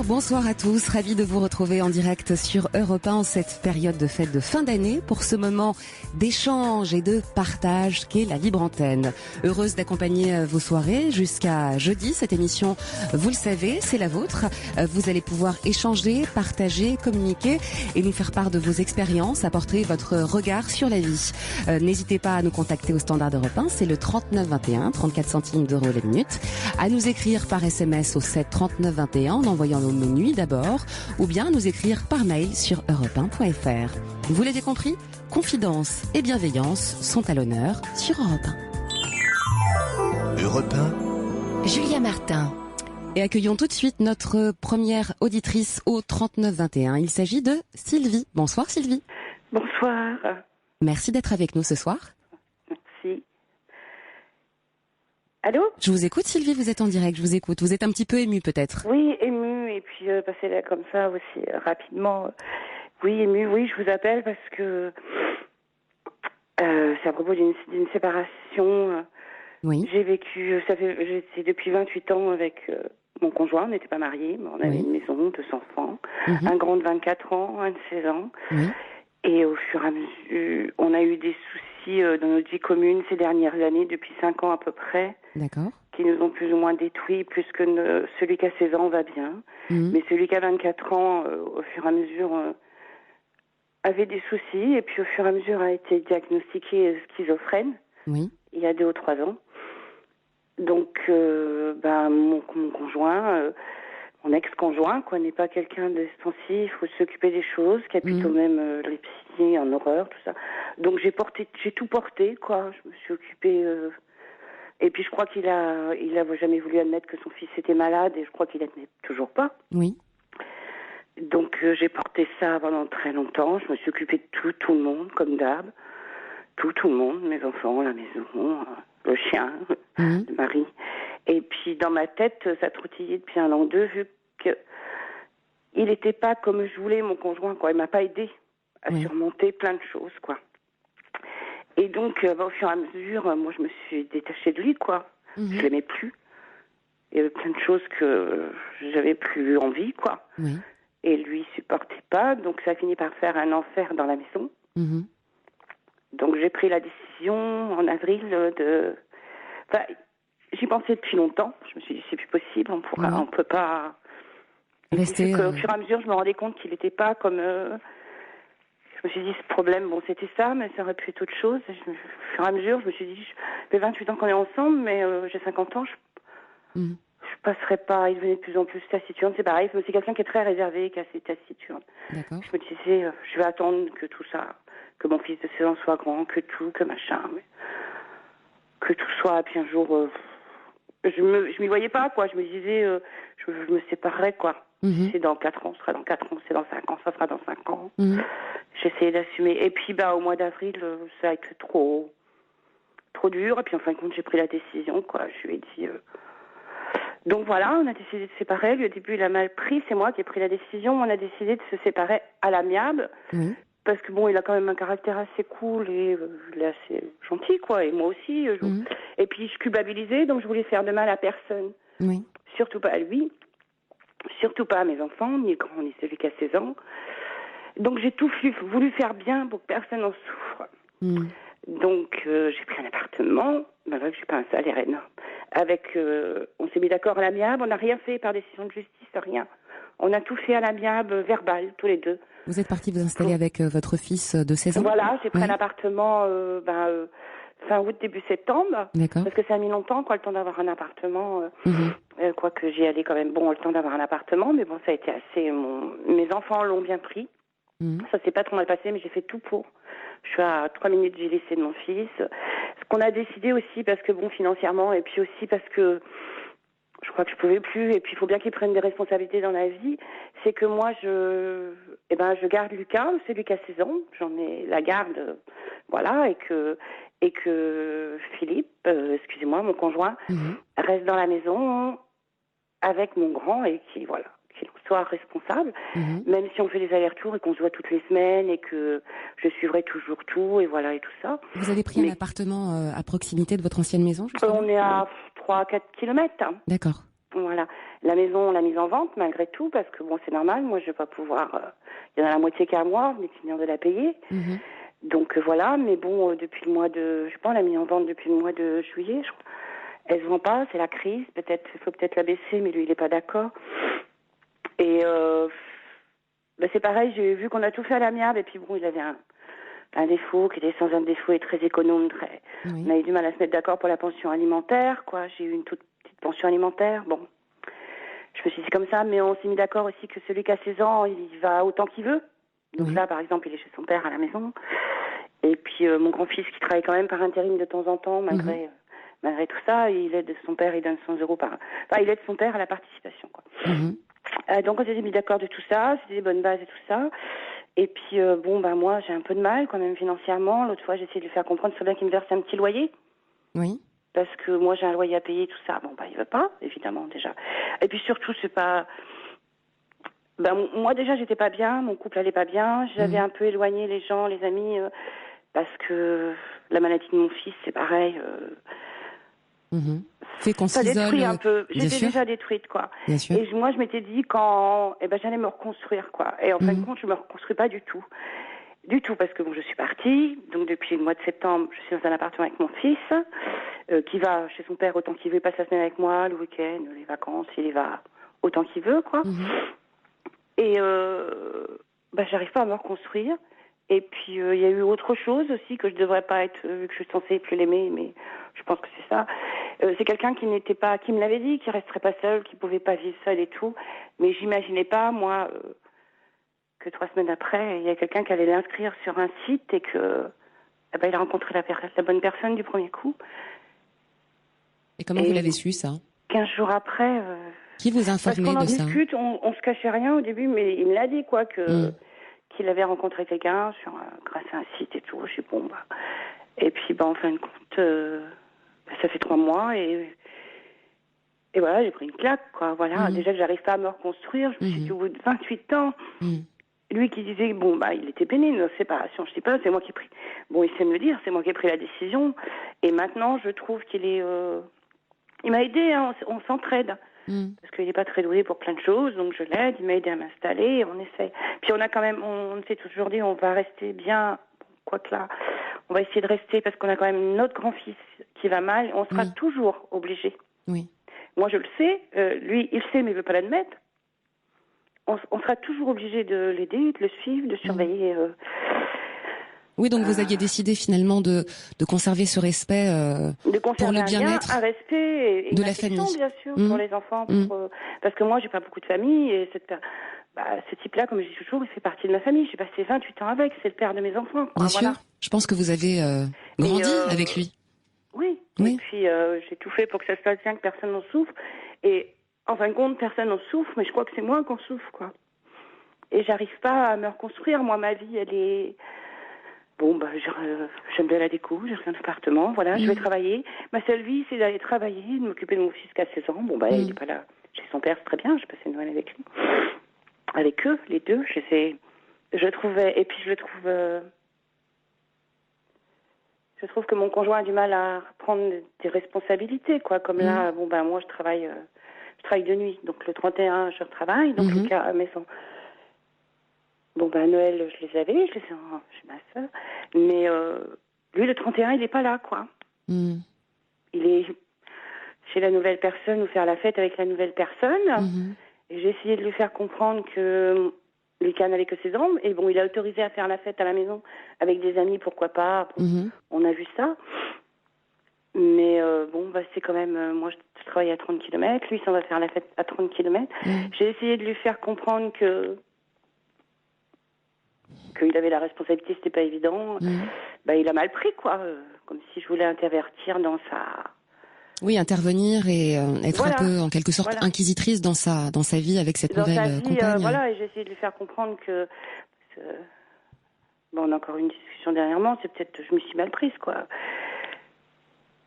Bonsoir à tous. Ravi de vous retrouver en direct sur Europe 1 en cette période de fête de fin d'année pour ce moment d'échange et de partage qu'est la libre antenne. Heureuse d'accompagner vos soirées jusqu'à jeudi. Cette émission, vous le savez, c'est la vôtre. Vous allez pouvoir échanger, partager, communiquer et nous faire part de vos expériences, apporter votre regard sur la vie. N'hésitez pas à nous contacter au standard d'Europe 1, c'est le 3921, 34 centimes d'euros la minute. À nous écrire par SMS au 7 39 21 en envoyant nos nuits d'abord, ou bien nous écrire par mail sur europe1.fr. Vous l'avez compris, confidence et bienveillance sont à l'honneur sur Europe 1. Europe 1. Julia Martin. Et accueillons tout de suite notre première auditrice au 39 21. Il s'agit de Sylvie. Bonsoir Sylvie. Bonsoir. Merci d'être avec nous ce soir. Merci. Allô ? Je vous écoute Sylvie, vous êtes en direct, je vous écoute. Vous êtes un petit peu émue peut-être ? Oui, émue, et puis passer là comme ça aussi rapidement. Oui, émue, oui, je vous appelle parce que c'est à propos d'une séparation. Oui. J'ai vécu, j'étais depuis 28 ans avec mon conjoint, on n'était pas mariés, mais on avait une maison, 2 enfants, un grand de 24 ans, un de 16 ans. Oui. Et au fur et à mesure, on a eu des soucis dans notre vie commune ces dernières années, depuis 5 ans à peu près. D'accord. Qui nous ont plus ou moins détruits, plus que celui qui a 16 ans va bien. Mais celui qui a 24 ans, au fur et à mesure, avait des soucis. Et puis au fur et à mesure a été diagnostiqué schizophrène. Oui. Il y a 2 ou 3 ans. Donc, mon conjoint... mon ex-conjoint, n'est pas quelqu'un d'expansif, il faut s'occuper des choses, qui a plutôt même les psys en horreur, tout ça. Donc j'ai tout porté, quoi. Je me suis occupée. Et puis je crois qu'il a jamais voulu admettre que son fils était malade, et je crois qu'il admet toujours pas. Oui. Donc j'ai porté ça pendant très longtemps. Je me suis occupée de tout le monde, comme d'hab. Tout le monde, mes enfants, la maison, le chien, le mari. Et puis dans ma tête, ça trottillait depuis 1 an ou 2, vu que il n'était pas comme je voulais, mon conjoint, quoi. Il m'a pas aidé à surmonter plein de choses, quoi. Et donc, au fur et à mesure, moi, je me suis détachée de lui, quoi. Je l'aimais plus. Il y avait plein de choses que j'avais plus envie, quoi. Oui. Et lui, il supportait pas, donc ça a fini par faire un enfer dans la maison. Donc j'ai pris la décision en avril de... Enfin, j'y pensais depuis longtemps. Je me suis dit, c'est plus possible, on peut pas... Rester... Au fur et à mesure, je me rendais compte qu'il n'était pas comme... Je me suis dit, ce problème, bon, c'était ça, mais ça aurait pu être autre chose. Au fur et à mesure, je me suis dit, j'ai 28 ans qu'on est ensemble, mais j'ai 50 ans, je passerai pas... Il devenait de plus en plus taciturne, c'est pareil. C'est quelqu'un qui est très réservé, qui est assez taciturne. D'accord. Je me disais, je vais attendre que tout ça... que mon fils de 16 ans soit grand, que machin, mais que tout soit, puis un jour, je m'y voyais pas, quoi. Je me disais, je me séparerais, quoi. C'est dans 4 ans, ce sera dans 4 ans, c'est dans 5 ans, ça sera dans 5 ans. J'essayais d'assumer. Et puis, au mois d'avril, ça a été trop dur. Et puis, en fin de compte, j'ai pris la décision, quoi. Je lui ai dit... Donc voilà, on a décidé de se séparer. Lui, au début, il a mal pris. C'est moi qui ai pris la décision. On a décidé de se séparer à l'amiable. Parce que bon, il a quand même un caractère assez cool et il est assez gentil, quoi. Et moi aussi. Et puis je culpabilisais, donc je voulais faire de mal à personne. Oui. Surtout pas à lui, surtout pas à mes enfants, ni le grand, ni celui qui a 16 ans. Donc j'ai tout voulu faire bien pour que personne n'en souffre. Donc j'ai pris un appartement, malgré que je n'ai pas un salaire énorme. On s'est mis d'accord à l'amiable, on n'a rien fait par décision de justice, rien. On a tout fait à l'amiable, verbal, tous les deux. Vous êtes parti vous installer avec votre fils de 16 ans ? Voilà, j'ai pris un appartement fin août, début septembre. D'accord. Parce que ça a mis longtemps, quoi, le temps d'avoir un appartement. Quoique j'y allais quand même, le temps d'avoir un appartement. Mais bon, ça a été assez... Mes enfants l'ont bien pris. Ça s'est pas trop mal passé, mais j'ai fait tout pour. Je suis à 3 minutes du lycée de mon fils. Ce qu'on a décidé aussi, parce que bon, financièrement, et puis aussi parce que je crois que je pouvais plus, et puis il faut bien qu'il prenne des responsabilités dans la vie, c'est que moi, je garde Lucas, celui qui a 16 ans, j'en ai la garde, voilà, et que Philippe, excusez-moi, mon conjoint, reste dans la maison avec mon grand, et qu'il soit responsable, même si on fait des allers-retours et qu'on se voit toutes les semaines, et que je suivrai toujours tout, et voilà, et tout ça. Vous avez pris un appartement à proximité de votre ancienne maison, justement ? On est à 3-4 kilomètres. D'accord. Ouais. Voilà. La maison, on l'a mise en vente malgré tout, parce que bon, c'est normal. Moi, je vais pas pouvoir. Il y en a la moitié qu'à moi, mais finir de la payer. Mm-hmm. Donc voilà. Mais bon, depuis le mois de, je sais pas, on l'a mis en vente depuis le mois de juillet, je crois. Elle se vend pas, c'est la crise. Peut-être, il faut peut-être la baisser, mais lui, il est pas d'accord. Et c'est pareil. J'ai vu qu'on a tout fait à l'amiable, et puis bon, il avait un défaut qui était sans un défaut et très économe. Oui. On a eu du mal à se mettre d'accord pour la pension alimentaire, quoi. J'ai eu une toute petite pension alimentaire. Bon, je me suis dit comme ça, mais on s'est mis d'accord aussi que celui qui a 16 ans, il va autant qu'il veut. Donc là, par exemple, il est chez son père à la maison. Et puis mon grand-fils qui travaille quand même par intérim de temps en temps, malgré tout ça, il aide son père, il donne 100 euros il aide son père à la participation, quoi. Donc on s'est mis d'accord de tout ça, c'était des bonnes bases et tout ça. Et puis moi j'ai un peu de mal quand même financièrement. L'autre fois j'ai essayé de lui faire comprendre, c'est bien qu'il me verse un petit loyer. Oui. Parce que moi j'ai un loyer à payer, tout ça. Il veut pas, évidemment déjà. Et puis surtout c'est pas. Moi déjà j'étais pas bien, mon couple allait pas bien. J'avais un peu éloigné les gens, les amis, parce que la maladie de mon fils c'est pareil. Fait qu'on ça détruit un peu. J'étais déjà détruite, quoi. Et moi, je m'étais dit j'allais me reconstruire, quoi. Et en fin de compte, je me reconstruis pas du tout. Du tout, parce que je suis partie. Donc, depuis le mois de septembre, je suis dans un appartement avec mon fils, qui va chez son père autant qu'il veut, il passe la semaine avec moi, le week-end, les vacances, il y va autant qu'il veut, quoi. Et, j'arrive pas à me reconstruire. Et puis, il y a eu autre chose aussi que je devrais pas être, vu que je suis censée plus l'aimer, mais je pense que c'est ça. C'est quelqu'un qui me l'avait dit, qui resterait pas seul, qui pouvait pas vivre seul et tout. Mais j'imaginais pas, moi, que 3 semaines après, il y a quelqu'un qui allait l'inscrire sur un site et que, il a rencontré la bonne personne du premier coup. Et comment vous l'avez su, ça? 15 jours après. Qui vous a informé de ça? Parce qu'on en discute, on se cachait rien au début, mais il me l'a dit, quoi, qu'il avait rencontré quelqu'un grâce à un site et tout. Je sais Et puis, en fin de compte, ça fait 3 mois et voilà, j'ai pris une claque, quoi. Voilà, déjà que j'arrive pas à me reconstruire, je me suis dit au bout de 28 ans, lui qui disait, il était pénible, nos séparations, je sais pas, c'est moi qui ai pris. Bon, il sait me le dire, c'est moi qui ai pris la décision. Et maintenant, je trouve qu'il est, il m'a aidé, hein, on s'entraide. Parce qu'il n'est pas très doué pour plein de choses, donc je l'aide, il m'a aidé à m'installer, on essaie. Puis on a quand même, on s'est toujours dit, on va rester bien, quoique là, on va essayer de rester parce qu'on a quand même notre grand-fils qui va mal, on sera toujours obligé. Oui. Moi je le sais, lui il sait mais il veut pas l'admettre. On sera toujours obligé de l'aider, de le suivre, de surveiller. Oui, donc vous aviez décidé finalement de conserver ce respect pour le bien-être, un respect et de une la famille, bien sûr, pour les enfants, parce que moi j'ai pas beaucoup de famille et ce type-là, comme je dis toujours, il fait partie de ma famille. J'ai passé 28 ans avec, c'est le père de mes enfants. Bien sûr. Je pense que vous avez grandi avec lui. Oui. Et puis j'ai tout fait pour que ça se passe bien, que personne n'en souffre. Et en fin de compte, personne n'en souffre, mais je crois que c'est moi qu'on souffre, quoi. Et j'arrive pas à me reconstruire. Moi, ma vie, elle est... j'aime bien la déco, j'ai un appartement, voilà, je vais travailler. Ma seule vie, c'est d'aller travailler, de m'occuper de mon fils qui a 16 ans. Il n'est pas là. Chez son père, c'est très bien, j'ai passé Noël avec lui. Avec eux, les deux, je trouve que mon conjoint a du mal à prendre des responsabilités, quoi. Comme là, moi, je travaille de nuit. Donc, le 31, je retravaille. Donc, le cas à maison. Noël, je les avais chez ma soeur. Mais lui, le 31, il n'est pas là, quoi. Il est chez la nouvelle personne ou faire la fête avec la nouvelle personne. Et j'ai essayé de lui faire comprendre que lui qui n'avait que 16 ans, et il a autorisé à faire la fête à la maison avec des amis, pourquoi pas. On a vu ça. Mais c'est quand même... moi, je travaille à 30 km. Lui, s'en va faire la fête à 30 km. J'ai essayé de lui faire comprendre qu'il avait la responsabilité, c'était pas évident. Il a mal pris, quoi. Comme si je voulais intervertir dans sa... Oui, intervenir et être un peu, en quelque sorte, inquisitrice dans sa vie avec cette nouvelle compagne. Et j'ai essayé de lui faire comprendre que... on a encore une discussion dernièrement, c'est peut-être... Je me suis mal prise, quoi.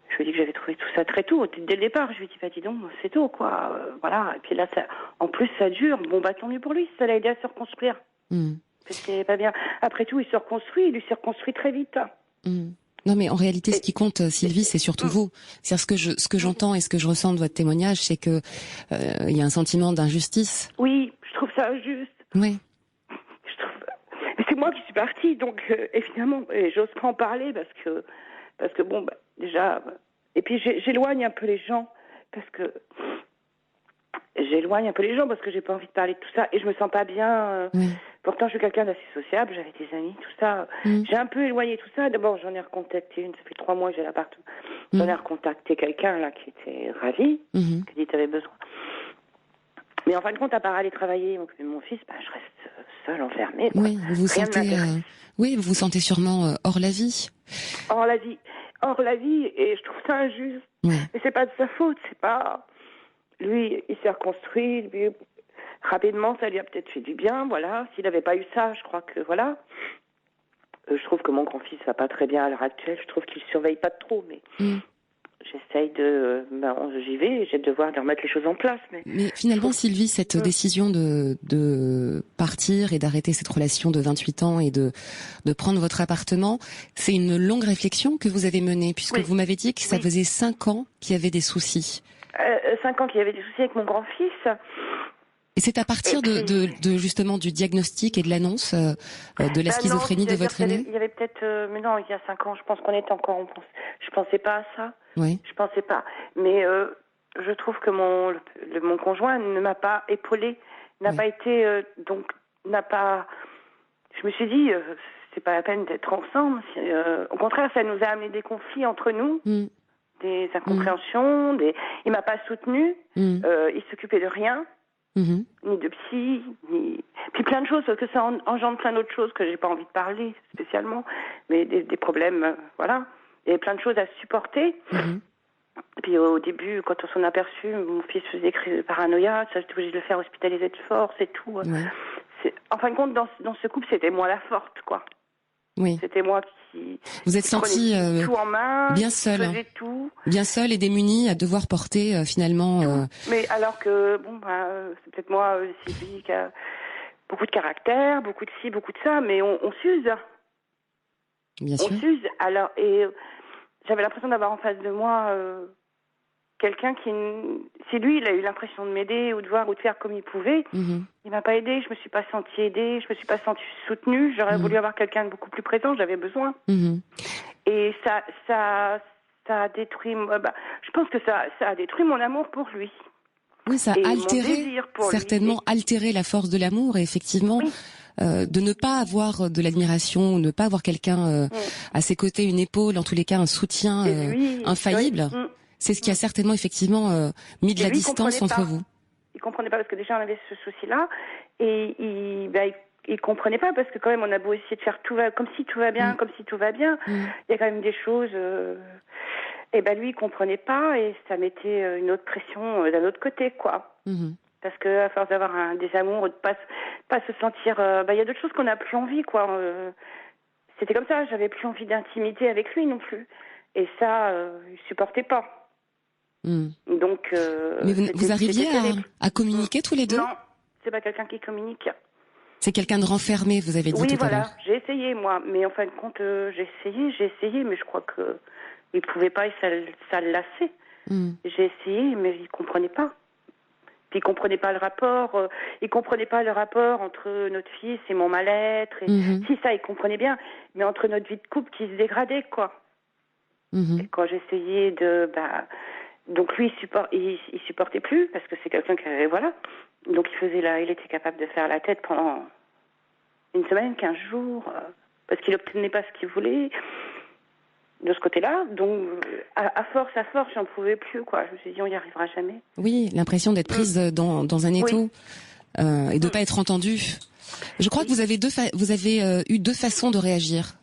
Je lui ai dit que j'avais trouvé tout ça très tôt. Dès le départ, je lui ai dit, dis donc, c'est tôt, quoi. Et puis là, en plus, ça dure. Tant mieux pour lui. Ça l'a aidé à se reconstruire. Parce qu'il n'est pas bien. Après tout, il se reconstruit. Il s'est reconstruit très vite. Non, mais en réalité, ce qui compte, Sylvie, c'est surtout vous. C'est-à-dire ce que j'entends et ce que je ressens de votre témoignage, c'est que il y a un sentiment d'injustice. Oui, je trouve ça injuste. Oui. Mais c'est moi qui suis partie, donc évidemment, et j'ose pas en parler parce que bon, déjà, et puis j'éloigne un peu les gens parce que j'ai pas envie de parler de tout ça et je me sens pas bien. Oui. Pourtant, je suis quelqu'un d'assez sociable, j'avais des amis, tout ça. J'ai un peu éloigné tout ça. D'abord, j'en ai recontacté une, ça fait 3 mois que j'ai l'appartement. J'en ai recontacté quelqu'un là qui était ravi, qui dit t'avais besoin. Mais en fin de compte, à part aller travailler, m'occuper de mon fils, je reste seule, enfermée. Quoi. Oui, vous vous sentez sûrement hors la vie. Hors la vie, et je trouve ça injuste. Oui. Mais c'est pas de sa faute, c'est pas. Lui, il s'est reconstruit, lui, rapidement, ça lui a peut-être fait du bien, voilà. S'il n'avait pas eu ça, je crois que, voilà. Je trouve que mon grand-fils va pas très bien à l'heure actuelle, je trouve qu'il surveille pas trop, mais j'essaye j'y vais, et j'ai le devoir de remettre les choses en place. Mais finalement, Sylvie, cette décision de partir et d'arrêter cette relation de 28 ans et de prendre votre appartement, c'est une longue réflexion que vous avez menée, puisque vous m'avez dit que ça faisait 5 ans qu'il y avait des soucis. 5 ans qu'il y avait des soucis avec mon grand-fils. Et c'est à partir de justement du diagnostic et de l'annonce de la schizophrénie de votre aîné. Il y avait peut-être, mais non, il y a 5 ans, je pense qu'on était encore, je pensais pas à ça. Oui. Je pensais pas. Mais je trouve que mon conjoint ne m'a pas épaulée, n'a pas été, je me suis dit, c'est pas la peine d'être ensemble. Au contraire, ça nous a amené des conflits entre nous. Des incompréhensions, il m'a pas soutenue, il s'occupait de rien, ni de psy, puis plein de choses, parce que ça engendre plein d'autres choses que j'ai pas envie de parler spécialement, mais des problèmes, voilà, il y avait plein de choses à supporter. Et puis au début, quand on s'en aperçut, mon fils faisait des crises de paranoïa, ça j'étais obligée de le faire hospitaliser de force et tout. En fin de compte, dans ce couple, c'était moi la forte, quoi. Oui. C'était moi qui. Vous êtes sentie tout en main, bien seule, tout. bien seule et démunie à devoir porter finalement. Mais alors que c'est peut-être moi, Sylvie, qui a beaucoup de caractère, beaucoup de ci, beaucoup de ça, mais on s'use. Bien sûr. On s'use. Alors j'avais l'impression d'avoir en face de moi quelqu'un qui, si lui, il a eu l'impression de m'aider ou de voir ou de faire comme il pouvait, il m'a pas aidé, je me suis pas sentie aidée, je me suis pas sentie soutenue, j'aurais voulu avoir quelqu'un de beaucoup plus présent, j'avais besoin. Et ça a détruit, je pense que ça a détruit mon amour pour lui. Oui, ça a altéré la force de l'amour et effectivement, de ne pas avoir de l'admiration, ne pas avoir quelqu'un à ses côtés, une épaule, en tous les cas un soutien infaillible. C'est ce qui a certainement effectivement mis de la distance entre vous. Il comprenait pas parce que déjà on avait ce souci-là et il comprenait pas parce que quand même on a beau essayer de faire comme si tout va bien, il y a quand même des choses. Lui il comprenait pas et ça mettait une autre pression d'un autre côté quoi. Parce que à force d'avoir des amours, de pas se sentir, il y a d'autres choses qu'on n'a plus envie quoi. C'était comme ça, j'avais plus envie d'intimité avec lui non plus et ça il supportait pas. Donc, mais vous arriviez à communiquer tous les deux? Non, c'est pas quelqu'un qui communique. C'est quelqu'un de renfermé, vous avez dit tout à l'heure. Oui, voilà, j'ai essayé moi, mais en fin de compte, j'ai essayé, mais je crois que il pouvait pas et ça le lassait. J'ai essayé, mais il comprenait pas. Puis il comprenait pas le rapport, entre notre fils et mon mal-être. Si ça, il comprenait bien, mais entre notre vie de couple qui se dégradait, quoi. Et quand j'essayais donc lui, il supportait plus parce que c'est quelqu'un qui avait, voilà. Donc il était capable de faire la tête pendant une semaine, 15 jours, parce qu'il obtenait pas ce qu'il voulait de ce côté-là. Donc à force, j'en pouvais plus, quoi. Je me suis dit, on n'y arrivera jamais. Oui, l'impression d'être prise dans un étau et de pas être entendue. Je crois que vous avez eu deux façons de réagir.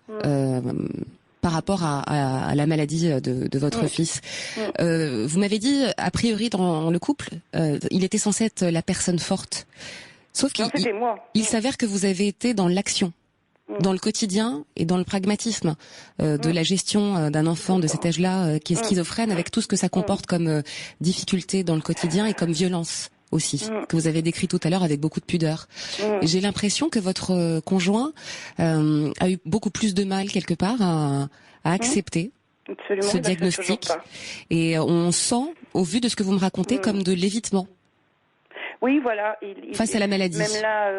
Par rapport à la maladie de votre fils. Vous m'avez dit, a priori, dans le couple, il était censé être la personne forte. Sauf qu'il s'avère que vous avez été dans l'action, dans le quotidien et dans le pragmatisme de la gestion d'un enfant de cet âge-là qui est schizophrène avec tout ce que ça comporte comme difficulté dans le quotidien et comme violence aussi, que vous avez décrit tout à l'heure avec beaucoup de pudeur. J'ai l'impression que votre conjoint a eu beaucoup plus de mal quelque part à accepter ce diagnostic. Et on sent, au vu de ce que vous me racontez, comme de l'évitement. Oui, voilà. Face à la maladie. Même là,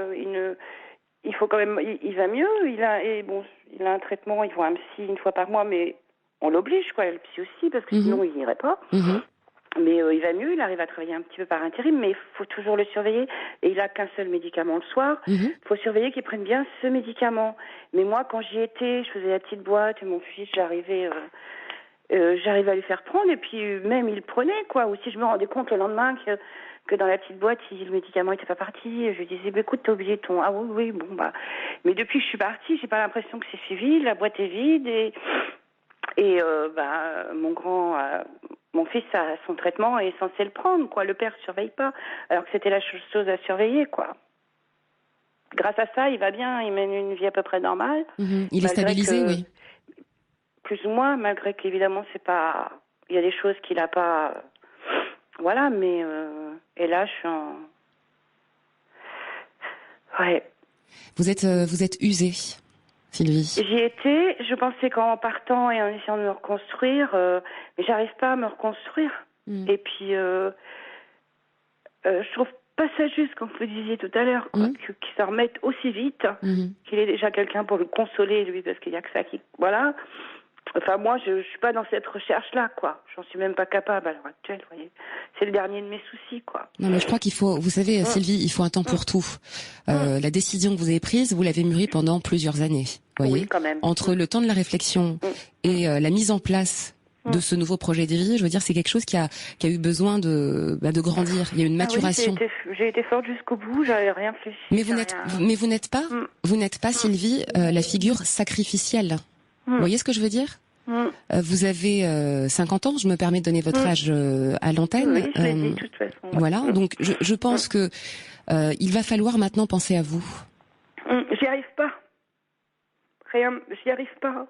il faut quand même. Il va mieux. Il a un traitement. Il voit un psy une fois par mois, mais on l'oblige, quoi. Le psy aussi, parce que sinon il n'irait pas. Mais il va mieux, il arrive à travailler un petit peu par intérim, mais il faut toujours le surveiller. Et il a qu'un seul médicament le soir. Il faut surveiller qu'il prenne bien ce médicament. Mais moi, quand j'y étais, je faisais la petite boîte, et mon fils, j'arrivais à lui faire prendre, et puis même il le prenait, quoi. Ou si je me rendais compte le lendemain que dans la petite boîte, le médicament n'était pas parti, je lui disais, écoute, t'es obligé de ton... Ah oui, bon, bah... Mais depuis que je suis partie, j'ai pas l'impression que c'est suivi, la boîte est vide, et mon fils a son traitement et est censé le prendre, quoi. Le père surveille pas, alors que c'était la chose à surveiller, quoi. Grâce à ça, il va bien, il mène une vie à peu près normale. Il est stabilisé, oui. Plus ou moins, malgré qu'évidemment, c'est pas... Il y a des choses qu'il a pas... Voilà, mais... Et là, je suis en... Ouais. Vous êtes usée, Sylvie. J'y étais, je pensais qu'en partant et en essayant de me reconstruire, mais j'arrive pas à me reconstruire. Et puis, je trouve pas ça juste, comme vous disiez tout à l'heure, qu'il se remette aussi vite, qu'il ait déjà quelqu'un pour le consoler, lui, parce qu'il y a que ça qui... Voilà. Enfin, moi, je suis pas dans cette recherche-là, quoi. J'en suis même pas capable à l'heure actuelle, vous voyez. C'est le dernier de mes soucis, quoi. Non, mais je crois qu'il faut, vous savez, Sylvie, il faut un temps pour tout. La décision que vous avez prise, vous l'avez mûrie pendant plusieurs années, voyez. Oui, quand même. Entre le temps de la réflexion et la mise en place de ce nouveau projet de vie, je veux dire, c'est quelque chose qui a eu besoin de grandir. Il y a eu une maturation. Oui, j'ai été forte jusqu'au bout, j'avais rien réfléchi. Mais vous n'êtes pas, Sylvie, la figure sacrificielle. Vous voyez ce que je veux dire? Vous avez 50 ans, je me permets de donner votre âge à l'antenne. Oui, je l'ai dit, de toute façon. Voilà, donc je pense que il va falloir maintenant penser à vous. J'y arrive pas. J'y arrive pas.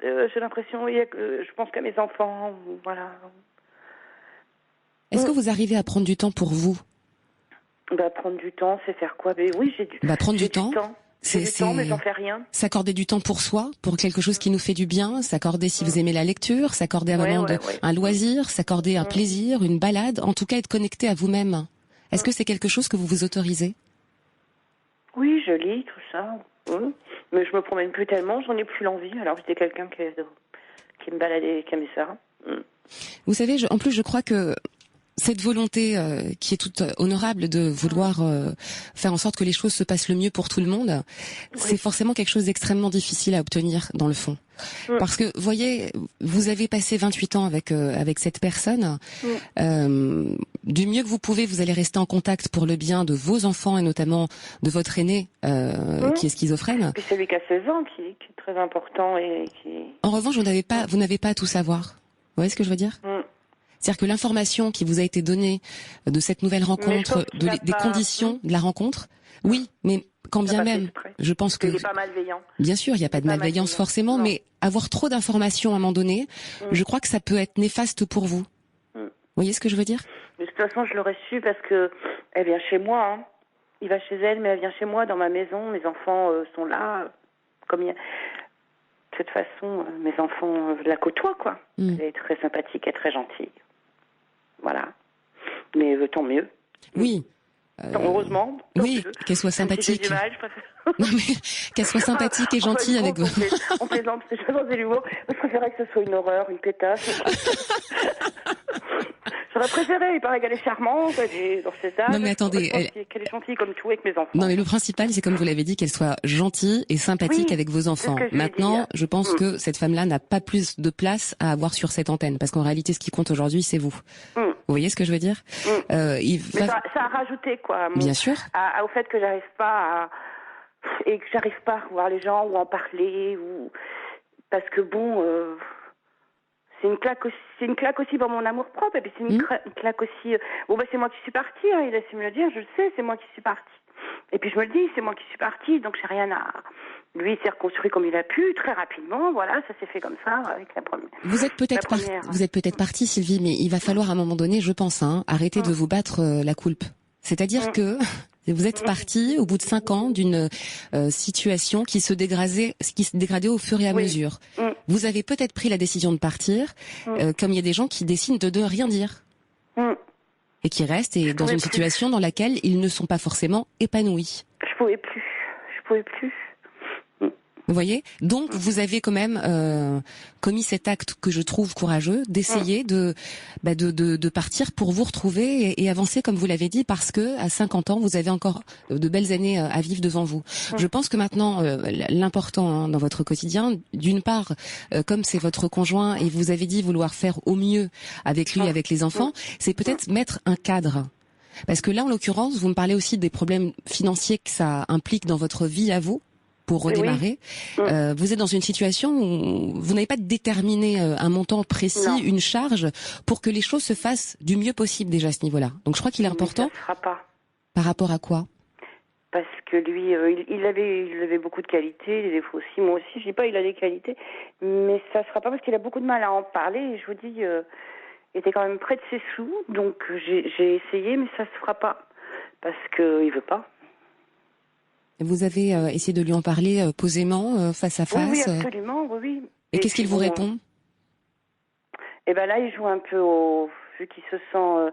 J'ai l'impression, je pense qu'à mes enfants, voilà. Est-ce que vous arrivez à prendre du temps pour vous? Prendre du temps, c'est faire quoi? Oui, j'ai prendre du temps. J'ai du temps, mais j'en fais rien. S'accorder du temps pour soi, pour quelque chose qui nous fait du bien, s'accorder si vous aimez la lecture, s'accorder un moment un loisir, s'accorder un plaisir, une balade, en tout cas être connecté à vous-même. Est-ce que c'est quelque chose que vous vous autorisez? Oui, je lis, tout ça. Mais je me promène plus tellement, j'en ai plus l'envie, alors j'étais quelqu'un qui me baladait, qui aimait ça. Vous savez, en plus je crois que cette volonté qui est toute honorable de vouloir faire en sorte que les choses se passent le mieux pour tout le monde, c'est forcément quelque chose d'extrêmement difficile à obtenir dans le fond. Parce que, voyez, vous avez passé 28 ans avec cette personne. Du mieux que vous pouvez, vous allez rester en contact pour le bien de vos enfants et notamment de votre aîné qui est schizophrène. Et puis celui qui a 16 ans qui est très important et qui... En revanche, vous n'avez pas à tout savoir. Vous voyez ce que je veux dire? C'est-à-dire que l'information qui vous a été donnée de cette nouvelle rencontre, des conditions de la rencontre, oui, mais quand bien même, je pense que... Il n'est pas malveillant. Bien sûr, il n'y a pas de malveillance forcément, mais avoir trop d'informations à un moment donné, je crois que ça peut être néfaste pour vous. Vous voyez ce que je veux dire? De toute façon, je l'aurais su parce que elle vient chez moi. Il va chez elle, mais elle vient chez moi, dans ma maison. Mes enfants sont là. De toute façon, mes enfants la côtoient, quoi. Elle est très sympathique et très gentille. Voilà. Mais tant mieux. Oui. Heureusement. Oui, qu'elle soit sympathique. Non, mais qu'elle soit sympathique et gentille avec vous. On plaisante, c'est chose de l'humour. Je préférais que ce soit une horreur, une pétasse. J'aurais préféré, il paraît qu'elle est charmante, elle est dans ses âges. Non mais attendez, qu'elle est gentille comme tout avec mes enfants. Non mais le principal, c'est comme vous l'avez dit, qu'elle soit gentille et sympathique avec vos enfants. Maintenant, je pense que cette femme-là n'a pas plus de place à avoir sur cette antenne, parce qu'en réalité, ce qui compte aujourd'hui, c'est vous. Vous voyez ce que je veux dire? Mais ça a rajouté, quoi. Bien sûr. Au fait que j'arrive pas à voir les gens ou en parler, parce que bon, c'est c'est une claque aussi pour mon amour propre, et puis c'est une claque aussi. C'est moi qui suis partie, hein, il a su me le dire, je le sais, c'est moi qui suis partie. Et puis je me le dis, c'est moi qui suis partie, donc j'ai rien à. Lui, il s'est reconstruit comme il a pu, très rapidement, voilà, ça s'est fait comme ça avec la première. Vous êtes peut-être partie, Sylvie, mais il va falloir à un moment donné, je pense, arrêter de vous battre la coulpe. C'est-à-dire que vous êtes partie au bout de 5 ans d'une situation qui se dégradait au fur et à mesure. Vous avez peut-être pris la décision de partir, comme il y a des gens qui décident de ne rien dire. Et qui restent dans une situation dans laquelle ils ne sont pas forcément épanouis. Je pouvais plus. Vous voyez ? Donc, vous avez quand même commis cet acte que je trouve courageux, d'essayer de partir pour vous retrouver et avancer, comme vous l'avez dit, parce que à 50 ans, vous avez encore de belles années à vivre devant vous. Je pense que maintenant, l'important dans votre quotidien, d'une part, comme c'est votre conjoint et vous avez dit vouloir faire au mieux avec lui, avec les enfants, c'est peut-être mettre un cadre. Parce que là, en l'occurrence, vous me parlez aussi des problèmes financiers que ça implique dans votre vie à vous. Pour redémarrer, vous êtes dans une situation où vous n'avez pas déterminé un montant précis, une charge, pour que les choses se fassent du mieux possible déjà à ce niveau-là. Donc je crois qu'il est important. Ça ne sera pas. Par rapport à quoi ? Parce que lui, il avait beaucoup de qualités, des défauts aussi. Moi aussi, je dis pas il a des qualités, mais ça ne sera pas parce qu'il a beaucoup de mal à en parler. Et je vous dis, il était quand même près de ses sous, donc j'ai essayé, mais ça se fera pas parce que il veut pas. Vous avez essayé de lui en parler posément, face à face? Oui, absolument, oui. Et qu'est-ce qu'il vous répond? Eh ben là, il joue un peu vu qu'il se sent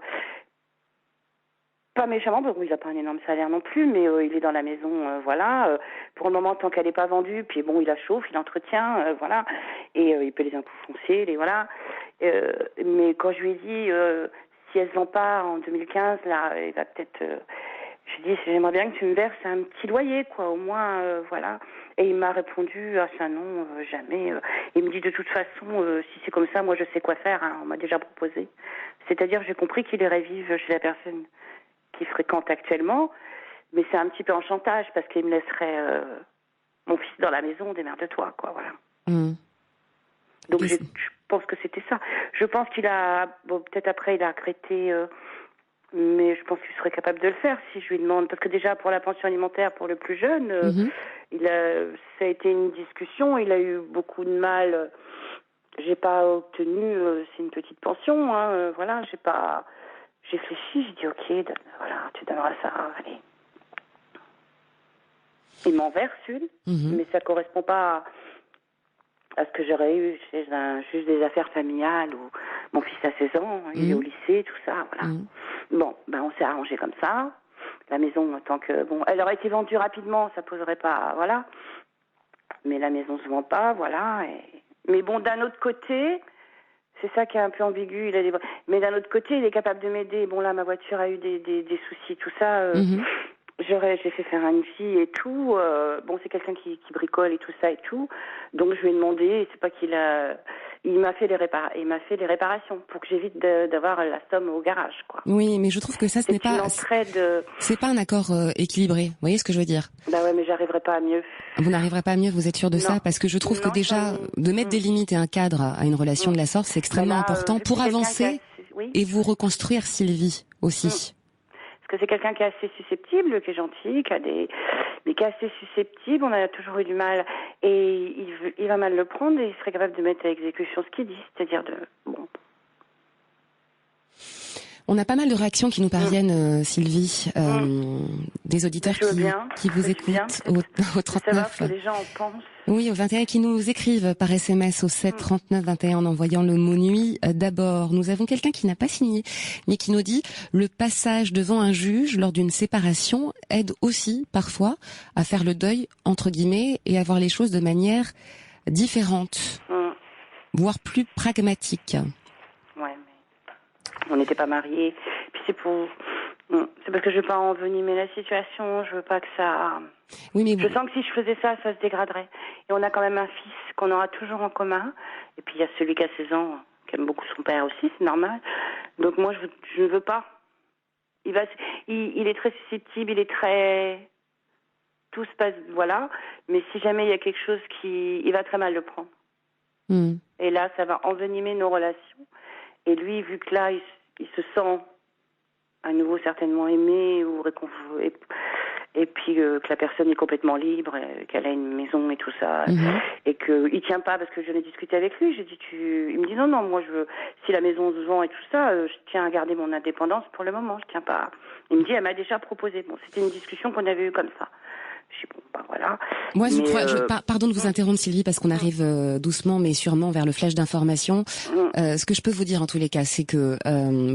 pas méchamment, parce qu'il n'a pas un énorme salaire non plus, mais il est dans la maison, voilà. Pour le moment, tant qu'elle n'est pas vendue, puis bon, il la chauffe, il entretient, voilà. Et il paie les impôts fonciers, voilà. Mais quand je lui ai dit, si elle vend pas en 2015, là, il va peut-être... Je lui ai dit, j'aimerais bien que tu me verses un petit loyer, quoi, au moins, voilà. Et il m'a répondu, ah ça non, jamais. Il me dit, de toute façon, si c'est comme ça, moi je sais quoi faire, hein, on m'a déjà proposé. C'est-à-dire, j'ai compris qu'il irait vivre chez la personne qu'il fréquente actuellement, mais c'est un petit peu en chantage, parce qu'il me laisserait mon fils dans la maison, démerde-toi, quoi, voilà. Donc je pense que c'était ça. Je pense qu'il a, bon, peut-être après il a regretté... mais je pense qu'il serait capable de le faire si je lui demande. Parce que déjà, pour la pension alimentaire pour le plus jeune, ça a été une discussion. Il a eu beaucoup de mal. J'ai pas obtenu, c'est une petite pension, hein, voilà. J'ai réfléchi, j'ai dit ok, voilà, tu donneras ça, allez. Il m'en verse une, mais ça correspond pas à ce que j'aurais eu chez un juge des affaires familiales où mon fils a 16 ans, il est au lycée, tout ça, voilà. Bon, on s'est arrangé comme ça. La maison, tant que... Bon, elle aurait été vendue rapidement, ça poserait pas... Voilà. Mais la maison se vend pas, voilà. Mais bon, d'un autre côté, c'est ça qui est un peu ambigu. Mais d'un autre côté, il est capable de m'aider. Bon, là, ma voiture a eu des soucis, tout ça. J'ai fait faire une fille et tout. Bon, c'est quelqu'un qui bricole et tout ça et tout. Donc, je lui ai demandé, c'est pas qu'il a... Il m'a fait les réparations pour que j'évite d'avoir la somme au garage, quoi. Oui, mais je trouve que ça, ce n'est pas... C'est pas un accord équilibré. Vous voyez ce que je veux dire? Bah ouais, mais j'arriverai pas à mieux. Vous n'arriverez pas à mieux, vous êtes sûr de ça? Parce que je trouve que déjà, de mettre des limites et un cadre à une relation de la sorte, c'est extrêmement important pour avancer et vous reconstruire, Sylvie, aussi. Parce que c'est quelqu'un qui est assez susceptible, qui est gentil, mais qui est assez susceptible. On a toujours eu du mal. Et il va mal le prendre et il serait capable de mettre à exécution ce qu'il dit. C'est-à-dire bon. On a pas mal de réactions qui nous parviennent, Sylvie, des auditeurs qui vous écoutent au 39. Savoir ce que les gens en pensent. Oui, au 21, qui nous écrivent par SMS au 7 39 21 en envoyant le mot nuit. D'abord, nous avons quelqu'un qui n'a pas signé, mais qui nous dit le passage devant un juge lors d'une séparation aide aussi parfois à faire le deuil entre guillemets et à voir les choses de manière différente, voire plus pragmatique. Ouais, mais on n'était pas mariés. Puis c'est parce que je veux pas envenimer la situation. Je veux pas que ça. Oui, mais je sens que si je faisais ça, ça se dégraderait. Et on a quand même un fils qu'on aura toujours en commun. Et puis il y a celui qui a 16 ans, qui aime beaucoup son père aussi, c'est normal. Donc moi, je ne veux pas. Il est très susceptible, tout se passe, voilà. Mais si jamais il y a quelque chose il va très mal le prendre. Et là, ça va envenimer nos relations. Et lui, vu que là, il se sent à nouveau certainement aimé ou réconforté, et puis que la personne est complètement libre, qu'elle a une maison et tout ça, et qu'il tient pas, parce que j'en ai discuté avec lui, j'ai dit il me dit non, moi si la maison se vend et tout ça, je tiens à garder mon indépendance pour le moment, je tiens pas. Il me dit, elle m'a déjà proposé. Bon, c'était une discussion qu'on avait eue comme ça. Je dis, bon, voilà. Moi, pardon de vous interrompre, Sylvie, parce qu'on arrive doucement mais sûrement vers le flash d'information. Ce que je peux vous dire en tous les cas, c'est que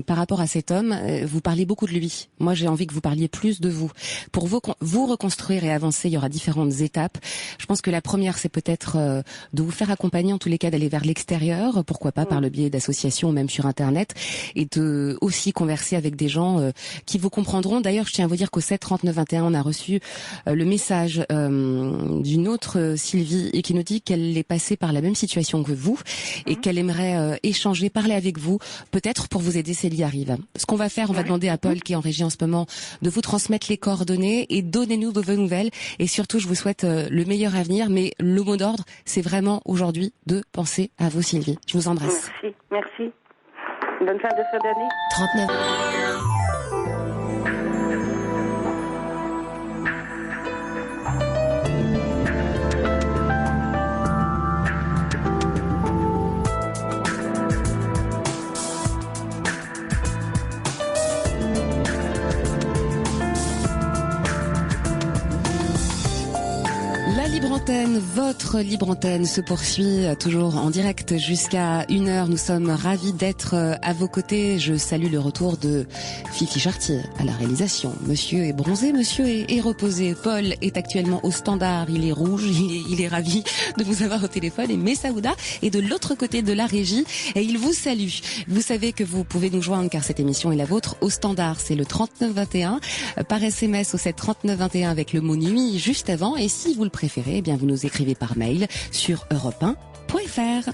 par rapport à cet homme, vous parlez beaucoup de lui. Moi, j'ai envie que vous parliez plus de vous. Pour vous reconstruire et avancer, il y aura différentes étapes. Je pense que la première, c'est peut-être de vous faire accompagner, en tous les cas, d'aller vers l'extérieur, pourquoi pas par le biais d'associations ou même sur Internet, et de aussi converser avec des gens qui vous comprendront. D'ailleurs, je tiens à vous dire qu'au 7 39 21, on a reçu le message d'une autre Sylvie et qui nous dit qu'elle est passée par la même situation que vous et qu'elle aimerait échanger, parler avec vous, peut-être pour vous aider si elle y arrive. Ce qu'on va faire, on va demander à Paul, qui est en régie en ce moment, de vous transmettre les coordonnées et donnez-nous vos nouvelles. Et surtout, je vous souhaite le meilleur avenir. Mais le mot d'ordre, c'est vraiment aujourd'hui de penser à vous, Sylvie. Je vous embrasse. Merci. Bonne fin d'année. 39. Votre libre antenne se poursuit toujours en direct jusqu'à 1h. Nous sommes ravis d'être à vos côtés. Je salue le retour de Fifi Chartier à la réalisation. Monsieur est bronzé, monsieur est reposé. Paul est actuellement au standard. Il est rouge, il est ravi de vous avoir au téléphone. Et Messaouda est de l'autre côté de la régie et il vous salue. Vous savez que vous pouvez nous joindre car cette émission est la vôtre au standard. C'est le 3921 par SMS au 7 39 21 avec le mot nuit juste avant. Et si vous le préférez, eh bien vous nous écrivez par mail sur europe1.fr.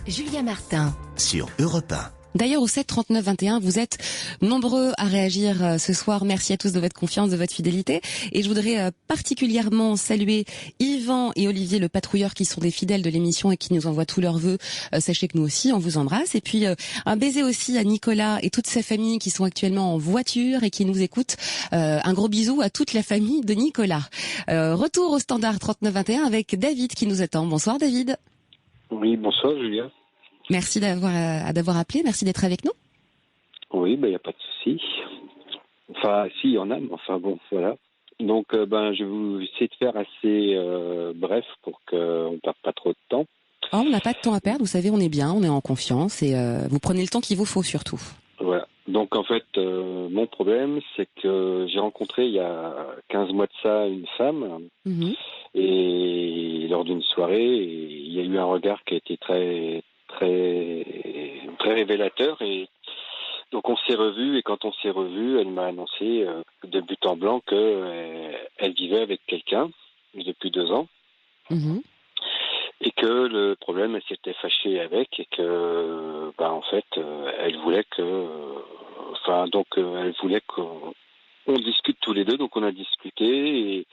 Julien Martin sur Europe 1. D'ailleurs, au 7 39 21, vous êtes nombreux à réagir ce soir. Merci à tous de votre confiance, de votre fidélité. Et je voudrais particulièrement saluer Yvan et Olivier, le patrouilleur, qui sont des fidèles de l'émission et qui nous envoient tous leurs vœux. Sachez que nous aussi, on vous embrasse. Et puis, un baiser aussi à Nicolas et toute sa famille qui sont actuellement en voiture et qui nous écoutent. Un gros bisou à toute la famille de Nicolas. Retour au standard 39 21 avec David qui nous attend. Bonsoir David. Oui, bonsoir Julien. Merci d'avoir appelé, merci d'être avec nous. Oui, il n'y a pas de souci. Enfin, si, il y en a, mais enfin bon, voilà. Donc, je vais essayer de faire assez bref pour qu'on ne perde pas trop de temps. Oh, on n'a pas de temps à perdre, vous savez, on est bien, on est en confiance et vous prenez le temps qu'il vous faut surtout. Voilà. Donc, en fait, mon problème, c'est que j'ai rencontré il y a 15 mois de ça une femme et lors d'une soirée, il y a eu un regard qui a été très révélateur et donc on s'est revus et quand on s'est revus, elle m'a annoncé de but en blanc qu'elle vivait avec quelqu'un depuis 2 ans et que le problème, elle s'était fâchée avec et que en fait elle voulait elle voulait qu'on discute tous les deux, donc on a discuté et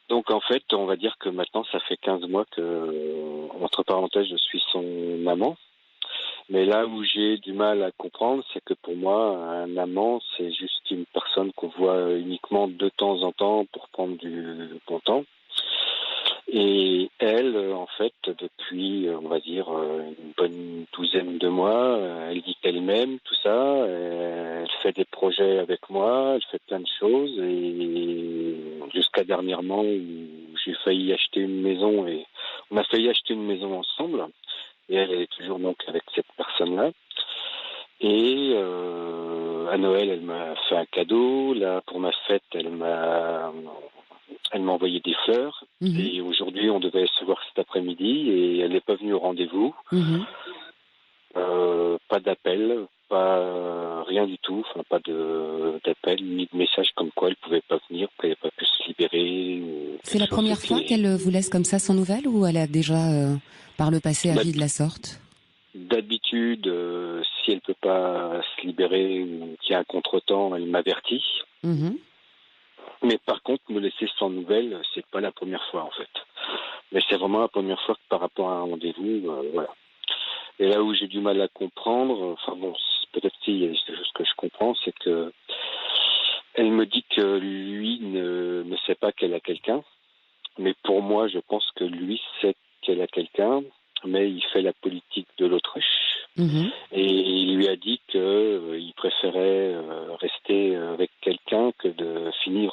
donc en fait, on va dire que maintenant, ça fait 15 mois que, entre parenthèses, je suis son amant. Mais là où j'ai du mal à comprendre, c'est que pour moi, un amant, c'est juste une personne qu'on voit uniquement de temps en temps pour prendre du bon temps. Et elle, en fait, depuis, on va dire, une bonne 12aine de mois, elle dit qu'elle m'aime, tout ça. Elle fait des projets avec moi, elle fait plein de choses. Et jusqu'à dernièrement, où j'ai failli acheter une maison et on a failli acheter une maison ensemble. Et elle est toujours donc avec cette personne-là. Et à Noël, elle m'a fait un cadeau. Là, pour ma fête, elle m'a envoyé des fleurs. Et aujourd'hui, on devait se voir cet après-midi et elle n'est pas venue au rendez-vous. Pas d'appel, pas rien du tout. Enfin, pas d'appel ni de message comme quoi elle pouvait pas venir, qu'elle n'avait pas pu se libérer. C'est la première fois qu'elle vous laisse comme ça sans nouvelles ou elle a déjà par le passé agi de la sorte? D'habitude, si elle peut pas se libérer ou qu'il y a un contretemps, elle m'avertit. Mais par contre, me laisser sans nouvelles, c'est pas la première fois en fait. Mais c'est vraiment la première fois que par rapport à un rendez-vous, voilà. Et là où j'ai du mal à comprendre, enfin bon, peut-être s'il y a des choses que je comprends, c'est que elle me dit que lui ne sait pas qu'elle a quelqu'un. Mais pour moi, je pense que lui sait qu'elle a quelqu'un, mais il fait la politique de l'autruche. Et il lui a dit qu'il préférait rester avec quelqu'un que de finir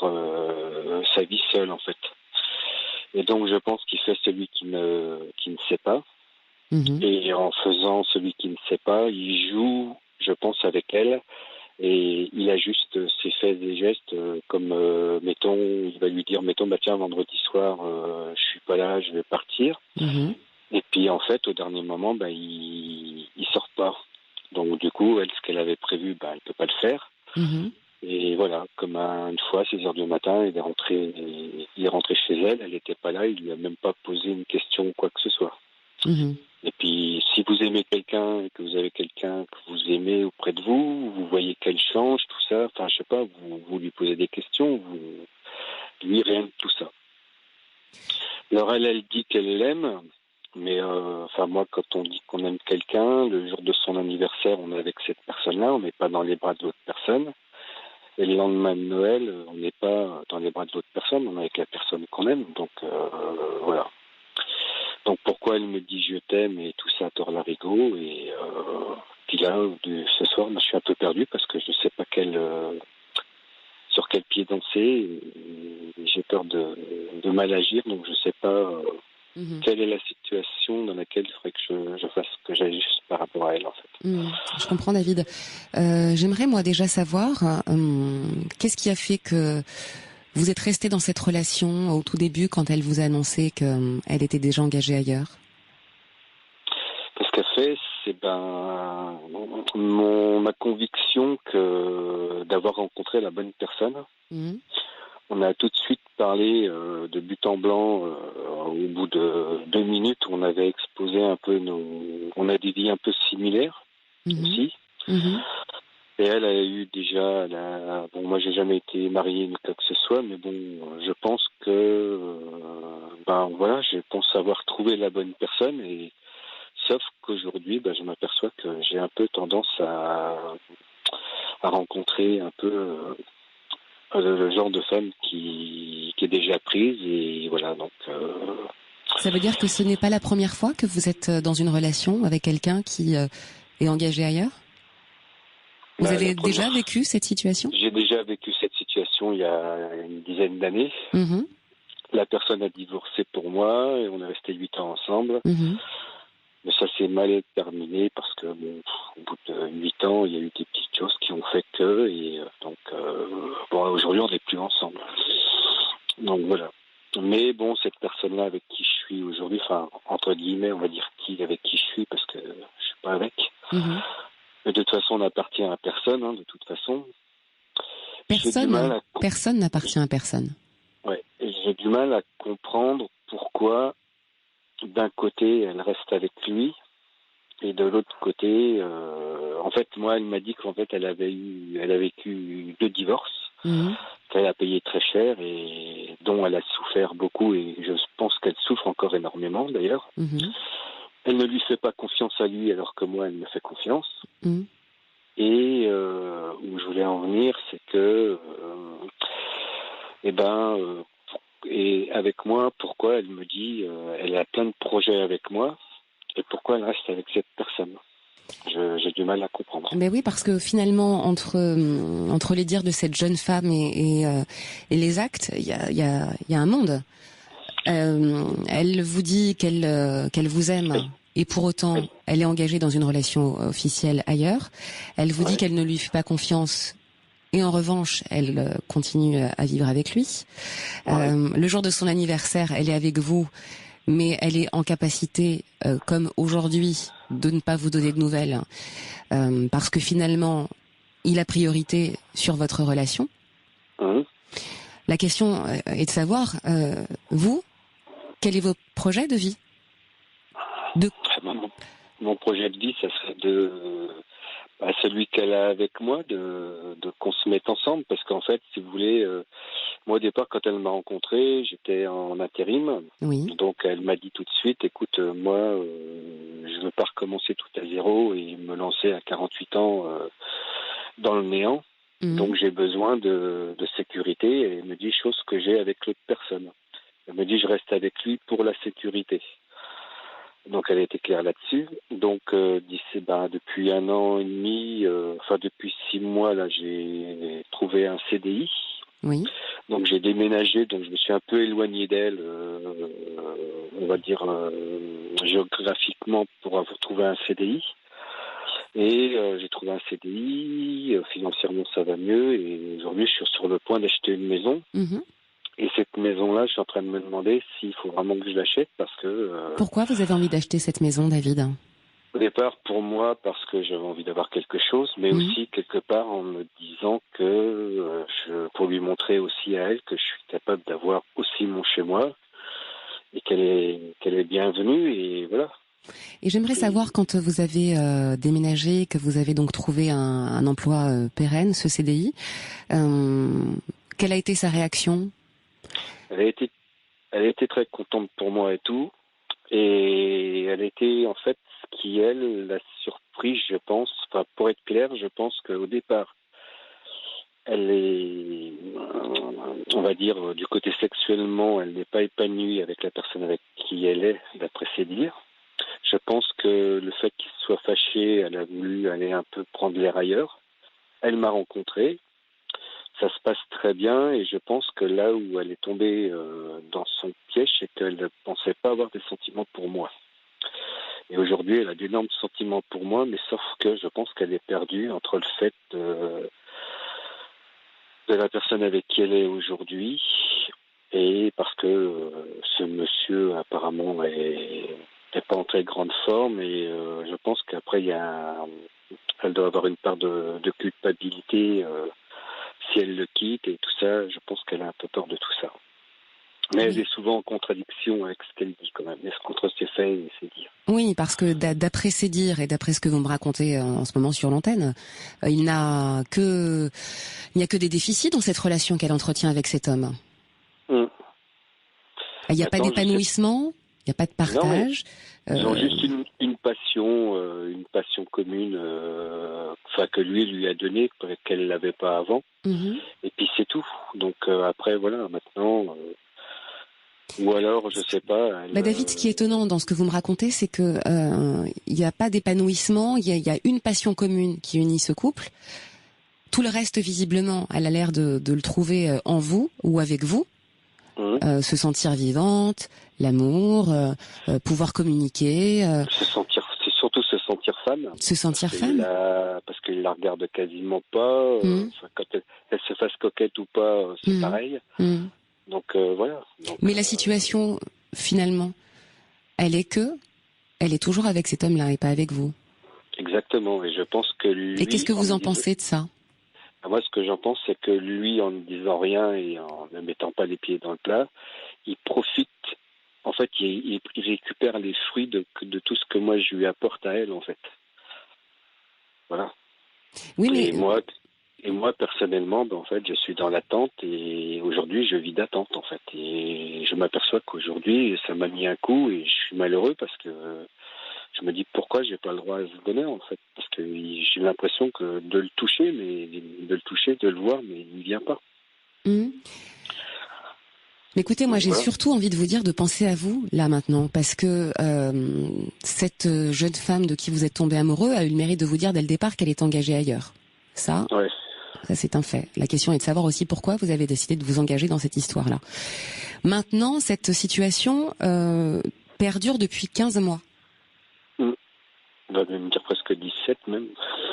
sa vie seule, en fait. Et donc, je pense qu'il fait celui qui ne sait pas. Et en faisant celui qui ne sait pas, il joue, je pense, avec elle. Et il ajuste ses faits et gestes, comme mettons, il va lui dire, bah tiens, vendredi soir, je suis pas là, je vais partir. Et puis en fait, au dernier moment, il sort pas. Donc du coup, elle, ce qu'elle avait prévu, elle peut pas le faire. Et voilà, comme une fois, à 6 heures du matin, il est rentré chez elle, elle n'était pas là, il lui a même pas posé une question ou quoi que ce soit. Et puis, si vous aimez quelqu'un, que vous avez quelqu'un que vous aimez auprès de vous, vous voyez qu'elle change, tout ça, enfin, je sais pas, vous lui posez des questions, lui, rien de tout ça. Alors, elle dit qu'elle l'aime, mais, moi, quand on dit qu'on aime quelqu'un, le jour de son anniversaire, on est avec cette personne-là, on n'est pas dans les bras de l'autre personne. Et le lendemain de Noël, on n'est pas dans les bras de l'autre personne, on est avec la personne qu'on aime, donc, voilà. Donc pourquoi elle me dit je t'aime et tout ça à tort l'arigot et puis là ce soir je suis un peu perdu parce que je ne sais pas sur quel pied danser et j'ai peur de mal agir donc je ne sais pas quelle est la situation dans laquelle il faudrait que que j'agisse par rapport à elle en fait. Je comprends David. J'aimerais moi déjà savoir qu'est-ce qui a fait que vous êtes resté dans cette relation au tout début quand elle vous a annoncé qu'elle était déjà engagée ailleurs? Ce qu'elle fait, c'est ma conviction que d'avoir rencontré la bonne personne. On a tout de suite parlé de but en blanc. Au bout de 2 minutes, on avait exposé un peu on a des vies un peu similaires aussi. Et elle a eu déjà, moi j'ai jamais été marié ni quoi que ce soit, mais bon, je pense que, je pense avoir trouvé la bonne personne et sauf qu'aujourd'hui, je m'aperçois que j'ai un peu tendance à rencontrer un peu le genre de femme qui est déjà prise et voilà donc. Ça veut dire que ce n'est pas la première fois que vous êtes dans une relation avec quelqu'un qui est engagé ailleurs? Vous avez déjà vécu cette situation? J'ai déjà vécu cette situation il y a une dizaine d'années. La personne a divorcé pour moi et on est resté 8 ans ensemble. Mais ça s'est mal terminé parce que au bout de 8 ans, il y a eu des petites choses qui ont fait que et donc aujourd'hui on n'est plus ensemble. Donc voilà. Mais bon, cette personne-là avec qui je suis aujourd'hui, enfin entre guillemets, on va dire avec qui je suis parce que je suis pas avec. Mais de toute façon, on n'appartient à personne, de toute façon. Personne n'appartient à personne. Ouais, et j'ai du mal à comprendre pourquoi, d'un côté, elle reste avec lui, et de l'autre côté, en fait, moi, elle m'a dit qu'en fait, elle a vécu 2 divorces, qu'elle a payé très cher et dont elle a souffert beaucoup, et je pense qu'elle souffre encore énormément, d'ailleurs. Elle ne lui fait pas confiance à lui alors que moi, elle me fait confiance. Et où je voulais en venir, c'est que, et avec moi, pourquoi elle me dit, elle a plein de projets avec moi, et pourquoi elle reste avec cette personne? J'ai du mal à comprendre. Mais oui, parce que finalement, entre les dires de cette jeune femme et les actes, il y a un monde. Elle vous dit qu'elle vous aime et pour autant elle est engagée dans une relation officielle ailleurs. Elle vous dit qu'elle ne lui fait pas confiance et en revanche elle continue à vivre avec lui. Le jour de son anniversaire, elle est avec vous, mais elle est en capacité, comme aujourd'hui, de ne pas vous donner de nouvelles parce que finalement il a priorité sur votre relation. La question est de savoir, vous, quel est votre projet de vie? Mon projet de vie, ça serait celui qu'elle a avec moi, de qu'on se mette ensemble, parce qu'en fait, si vous voulez, moi au départ, quand elle m'a rencontré, j'étais en intérim, donc elle m'a dit tout de suite, écoute, moi, je veux pas recommencer tout à zéro et me lancer à 48 ans dans le néant. Donc j'ai besoin de sécurité et elle me dit chose que j'ai avec l'autre personne. Elle me dit je reste avec lui pour la sécurité. Donc elle a été claire là-dessus. Donc depuis 1 an et demi, depuis 6 mois là, j'ai trouvé un CDI. Oui. Donc j'ai déménagé, donc je me suis un peu éloigné d'elle, on va dire géographiquement pour avoir trouvé un CDI. Et j'ai trouvé un CDI, financièrement ça va mieux, et aujourd'hui je suis sur le point d'acheter une maison. Et cette maison-là, je suis en train de me demander s'il faut vraiment que je l'achète parce que... Pourquoi vous avez envie d'acheter cette maison, David ? Au départ, pour moi, parce que j'avais envie d'avoir quelque chose, mais aussi quelque part en me disant que pour lui montrer aussi à elle que je suis capable d'avoir aussi mon chez-moi et qu'elle est bienvenue, et voilà. Et j'aimerais savoir, quand vous avez déménagé, que vous avez donc trouvé un emploi pérenne, ce CDI, quelle a été sa réaction ? Elle a été très contente pour moi et tout. Et elle était, en fait, ce qui, elle, l'a surprise, je pense. Enfin, pour être clair, je pense qu'au départ, elle est, on va dire, du côté sexuellement, elle n'est pas épanouie avec la personne avec qui elle est, d'après ses dires. Je pense que le fait qu'il soit fâché, elle a voulu aller un peu prendre l'air ailleurs. Elle m'a rencontré. Ça se passe très bien, et je pense que là où elle est tombée dans son piège, c'est qu'elle ne pensait pas avoir des sentiments pour moi. Et aujourd'hui, elle a d'énormes sentiments pour moi, mais sauf que je pense qu'elle est perdue entre le fait de la personne avec qui elle est aujourd'hui, et parce que ce monsieur apparemment est pas en très grande forme, et je pense qu'après elle doit avoir une part de culpabilité. Si elle le quitte et tout ça, je pense qu'elle a un peu peur de tout ça. Mais elle est souvent en contradiction avec ce qu'elle dit quand même, contre ses faits et ses dires. Oui, parce que d'après ses dires et d'après ce que vous me racontez en ce moment sur l'antenne, il n'y a que des déficits dans cette relation qu'elle entretient avec cet homme. Il n'y a pas d'épanouissement, il n'y a pas de partage. Non, ils ont juste une passion commune, que lui a donnée, qu'elle n'avait pas avant. Et puis c'est tout. Donc après, voilà, maintenant... ou alors, je sais pas... David, ce qui est étonnant dans ce que vous me racontez, c'est que il n'y a pas d'épanouissement, il y a une passion commune qui unit ce couple. Tout le reste, visiblement, elle a l'air de le trouver en vous ou avec vous. Se sentir vivante, l'amour, pouvoir communiquer. C'est surtout se sentir femme. Se sentir femme. Parce qu'il la regarde quasiment pas. Quand elle se fasse coquette ou pas, c'est pareil. Donc voilà. Mais la situation, finalement, elle est toujours avec cet homme-là et pas avec vous. Exactement. Et je pense que lui... Et qu'est-ce que vous en pensez de ça ? Moi, ce que j'en pense, c'est que lui, en ne disant rien et en ne mettant pas les pieds dans le plat, il profite. En fait, il récupère les fruits de tout ce que moi je lui apporte à elle, en fait. Voilà. Oui, mais... Et moi, personnellement, en fait, je suis dans l'attente, et aujourd'hui, je vis d'attente, en fait. Et je m'aperçois qu'aujourd'hui, ça m'a mis un coup et je suis malheureux parce que je me dis pourquoi j'ai pas le droit à ce bonheur, en fait. Parce que j'ai l'impression de le toucher, de le voir, mais il ne vient pas. Mais écoutez, moi, j'ai surtout envie de vous dire de penser à vous, là, maintenant, parce que cette jeune femme de qui vous êtes tombé amoureux a eu le mérite de vous dire dès le départ qu'elle est engagée ailleurs. Ça, c'est un fait. La question est de savoir aussi pourquoi vous avez décidé de vous engager dans cette histoire-là. Maintenant, cette situation perdure depuis 15 mois. On va même dire presque 17 même.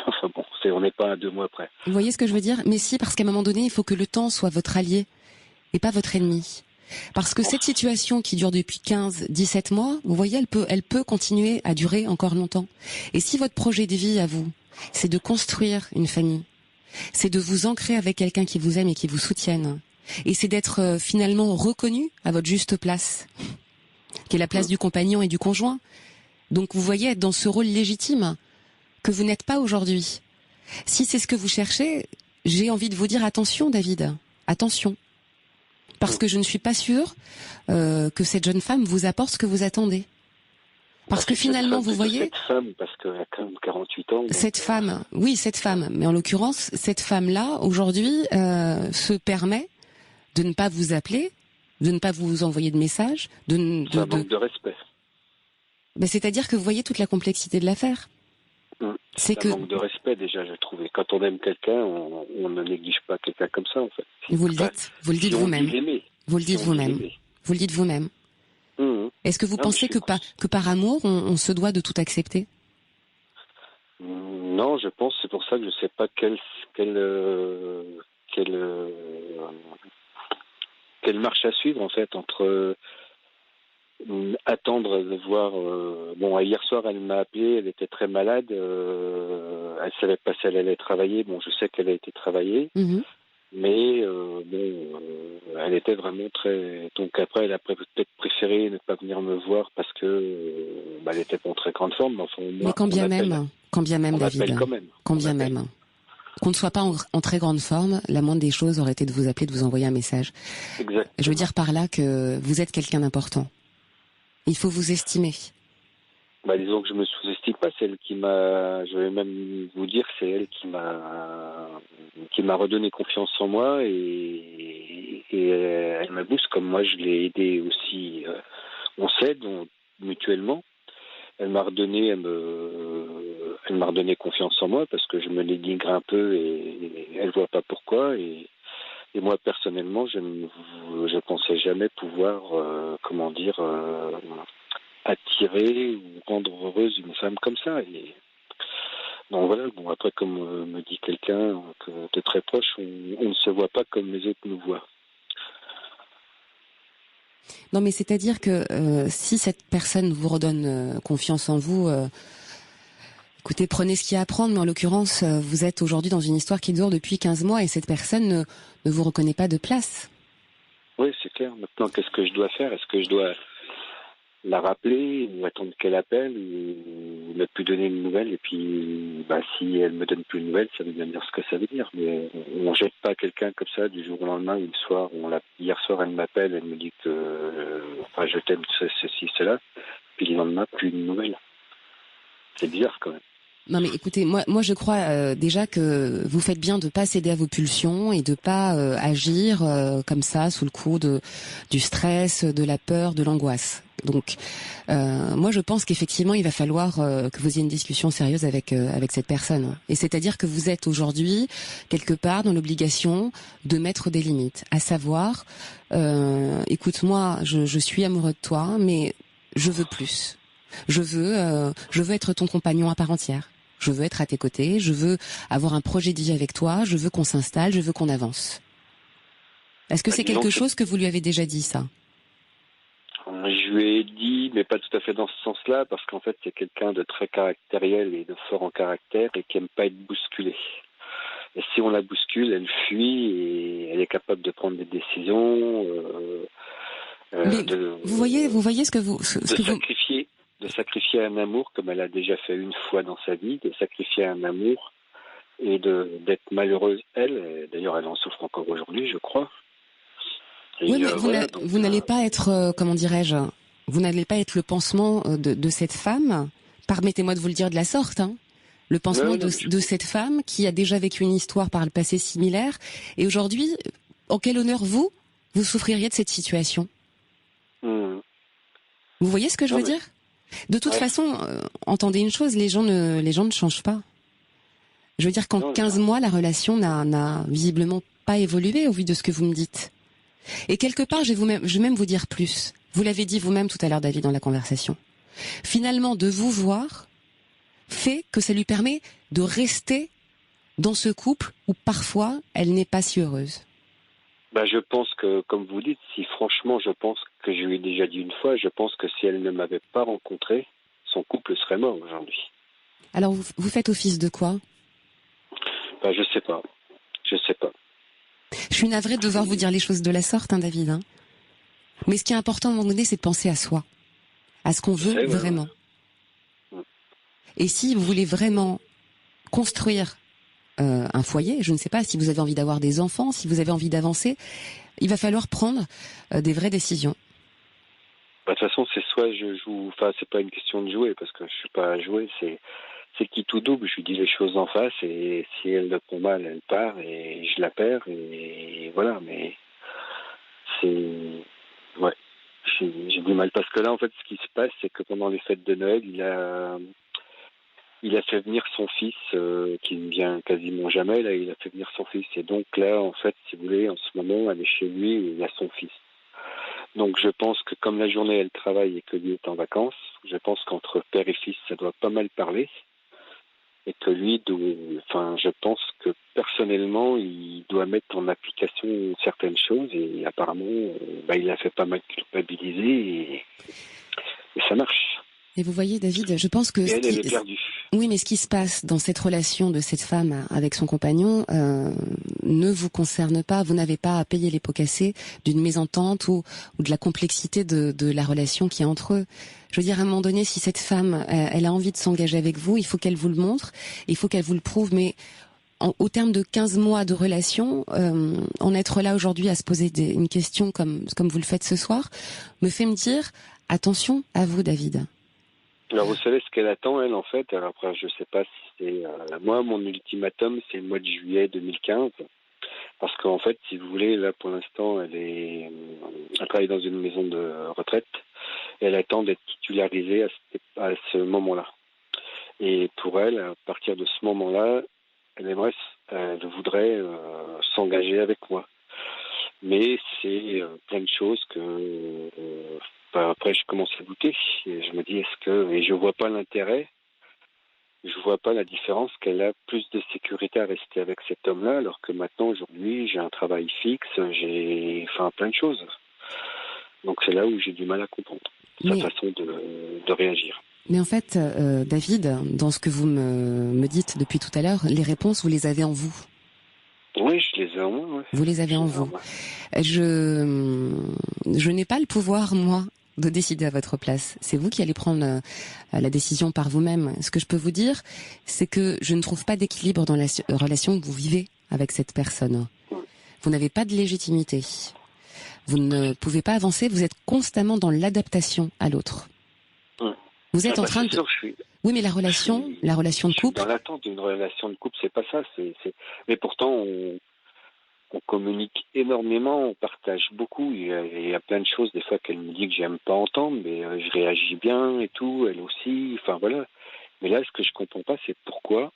Enfin bon, on n'est pas à 2 mois près. Vous voyez ce que je veux dire ? Mais si, parce qu'à un moment donné, il faut que le temps soit votre allié et pas votre ennemi. Parce que cette situation qui dure depuis 15, 17 mois, vous voyez, elle peut continuer à durer encore longtemps. Et si votre projet de vie à vous, c'est de construire une famille, c'est de vous ancrer avec quelqu'un qui vous aime et qui vous soutienne, et c'est d'être finalement reconnu à votre juste place, qui est la place du compagnon et du conjoint. Donc vous voyez, être dans ce rôle légitime que vous n'êtes pas aujourd'hui. Si c'est ce que vous cherchez, j'ai envie de vous dire attention, David, attention. Parce que je ne suis pas sûre que cette jeune femme vous apporte ce que vous attendez. Parce que finalement, vous voyez... Cette femme, parce qu'elle a quand même 48 ans. Cette femme, mais en l'occurrence, cette femme-là, aujourd'hui, se permet de ne pas vous appeler, de ne pas vous envoyer de messages, C'est un manque de respect. Ben, c'est-à-dire que vous voyez toute la complexité de l'affaire. C'est un manque de respect déjà, je trouve. Et quand on aime quelqu'un, on ne néglige pas quelqu'un comme ça, en fait. Vous le dites, vous le dites vous-même. Vous le dites vous-même. Vous le dites vous-même. Est-ce que vous pensez que par amour, on se doit de tout accepter? Non, je pense, c'est pour ça que je ne sais pas quelle marche à suivre, en fait, entre attendre de voir... Bon, hier soir, elle m'a appelé, elle était très malade, elle savait pas si elle allait travailler. Bon, je sais qu'elle a été travailler, mais elle était vraiment très... Donc après, elle a peut-être préféré ne pas venir me voir parce que elle était pas en très grande forme. Mais, enfin, mais quand bien même, David, quand bien même, qu'on ne soit pas en très grande forme, la moindre des choses aurait été de vous appeler, de vous envoyer un message. Exactement. Je veux dire par là que vous êtes quelqu'un d'important. Il faut vous estimer. Disons que je me sous-estime pas, c'est elle qui m'a, je vais même vous dire, c'est elle qui m'a redonné confiance en moi et elle m'a boosté comme moi je l'ai aidé aussi. On s'aide mutuellement. Elle m'a redonné confiance en moi parce que je me dénigre un peu et elle voit pas pourquoi et moi personnellement je pensais jamais pouvoir attirer ou rendre heureuse une femme comme ça. Et donc voilà, bon après comme me dit quelqu'un de très proche, on ne se voit pas comme les autres nous voient. Non mais c'est-à-dire que si cette personne vous redonne confiance en vous, écoutez, prenez ce qu'il y a à prendre, mais en l'occurrence, vous êtes aujourd'hui dans une histoire qui dure depuis 15 mois et cette personne ne vous reconnaît pas de place. Oui, c'est clair. Maintenant, qu'est-ce que je dois faire? Est-ce que je dois la rappeler ou attendre qu'elle appelle ou ne plus donner de nouvelles? Et puis, si elle me donne plus de nouvelles, ça veut bien dire ce que ça veut dire. Mais on jette pas quelqu'un comme ça du jour au lendemain ou le soir. Hier soir, elle m'appelle, elle me dit que je t'aime, ceci, cela. Puis le lendemain, plus de nouvelles. C'est bizarre quand même. Non mais écoutez, moi je crois déjà que vous faites bien de pas céder à vos pulsions et de pas agir comme ça sous le coup du stress, de la peur, de l'angoisse. Donc moi je pense qu'effectivement il va falloir que vous ayez une discussion sérieuse avec cette personne. Et c'est-à-dire que vous êtes aujourd'hui quelque part dans l'obligation de mettre des limites, à savoir écoute, moi je suis amoureux de toi mais je veux plus. Je veux être ton compagnon à part entière. Je veux être à tes côtés. Je veux avoir un projet de vie avec toi. Je veux qu'on s'installe. Je veux qu'on avance. Est-ce que c'est quelque chose que vous lui avez déjà dit, ça? Je lui ai dit, mais pas tout à fait dans ce sens-là, parce qu'en fait, c'est quelqu'un de très caractériel et de fort en caractère et qui aime pas être bousculé. Et si on la bouscule, elle fuit et elle est capable de prendre des décisions. Mais vous voyez ce que vous de sacrifier un amour comme elle a déjà fait une fois dans sa vie, de sacrifier un amour et d'être malheureuse elle. D'ailleurs, elle en souffre encore aujourd'hui, je crois. Oui, mais vous n'allez pas être, comment dirais-je, vous n'allez pas être le pansement de cette femme. Permettez-moi de vous le dire de la sorte, hein. Le pansement de cette femme qui a déjà vécu une histoire par le passé similaire. Et aujourd'hui, en quel honneur vous souffririez de cette situation? Vous voyez ce que je veux dire? De toute façon, entendez une chose, les gens ne changent pas. Je veux dire qu'en 15 mois, la relation n'a visiblement pas évolué au vu de ce que vous me dites. Et quelque part, je vais même vous dire plus. Vous l'avez dit vous-même tout à l'heure, David, dans la conversation. Finalement, de vous voir fait que ça lui permet de rester dans ce couple où parfois elle n'est pas si heureuse. Je pense que, comme vous dites, si franchement, je pense que je lui ai déjà dit une fois, je pense que si elle ne m'avait pas rencontré, son couple serait mort aujourd'hui. Alors, vous faites office de quoi? Je sais pas. Je suis navrée de devoir vous dire les choses de la sorte, hein, David. Hein. Mais ce qui est important à un moment donné, c'est de penser à soi, à ce qu'on veut vraiment. Et si vous voulez vraiment construire un foyer, je ne sais pas, si vous avez envie d'avoir des enfants, si vous avez envie d'avancer, il va falloir prendre des vraies décisions. De toute façon, c'est soit je joue, enfin, c'est pas une question de jouer, parce que je suis pas à jouer, c'est qui tout double. Je lui dis les choses en face, et si elle le prend mal, elle part, et je la perds, et voilà, mais c'est, ouais, j'ai du mal, parce que là, en fait, ce qui se passe, c'est que pendant les fêtes de Noël, il a fait venir son fils, qui ne vient quasiment jamais, là, il a fait venir son fils, et donc là, en fait, si vous voulez, en ce moment, elle est chez lui, et il y a son fils. Donc je pense que comme la journée elle travaille et que lui est en vacances, je pense qu'entre père et fils ça doit pas mal parler et que lui, je pense que personnellement il doit mettre en application certaines choses et apparemment il a fait pas mal culpabiliser et ça marche. Et vous voyez, David, je pense que elle est perdue. Oui, mais ce qui se passe dans cette relation de cette femme avec son compagnon ne vous concerne pas. Vous n'avez pas à payer les pots cassés d'une mésentente ou de la complexité de la relation qui est entre eux. Je veux dire, à un moment donné, si cette femme, elle a envie de s'engager avec vous, il faut qu'elle vous le montre, il faut qu'elle vous le prouve, mais au terme de 15 mois de relation, en être là aujourd'hui à se poser une question comme vous le faites ce soir, me fait me dire, attention à vous, David. Alors vous savez ce qu'elle attend, elle, en fait. Alors après, je sais pas si c'est... moi, mon ultimatum, c'est le mois de juillet 2015. Parce qu'en fait, si vous voulez, là, pour l'instant, elle travaille dans une maison de retraite. Et elle attend d'être titularisée à ce moment-là. Et pour elle, à partir de ce moment-là, elle voudrait s'engager avec moi. Mais c'est plein de choses que... après, je commence à douter. Et je me dis, et je vois pas l'intérêt, je vois pas la différence qu'elle a plus de sécurité à rester avec cet homme-là, alors que maintenant, aujourd'hui, j'ai un travail fixe, j'ai plein de choses. Donc c'est là où j'ai du mal à comprendre sa façon de réagir. Mais en fait, David, dans ce que vous me dites depuis tout à l'heure, les réponses, vous les avez en vous. Oui, je les ai en moi. Ouais. Vous les avez en vous. Je n'ai pas le pouvoir, moi, de décider à votre place. C'est vous qui allez prendre la décision par vous-même. Ce que je peux vous dire, c'est que je ne trouve pas d'équilibre dans la relation que vous vivez avec cette personne. Vous n'avez pas de légitimité. Vous ne pouvez pas avancer. Vous êtes constamment dans l'adaptation à l'autre. Vous êtes en train de... Sûr, Oui, mais la relation de couple... Dans l'attente d'une relation de couple, c'est pas ça. Mais pourtant, on communique énormément, on partage beaucoup. Il y a plein de choses, des fois, qu'elle me dit que j'aime pas entendre, mais je réagis bien et tout, elle aussi. Enfin, voilà. Mais là, ce que je comprends pas, c'est pourquoi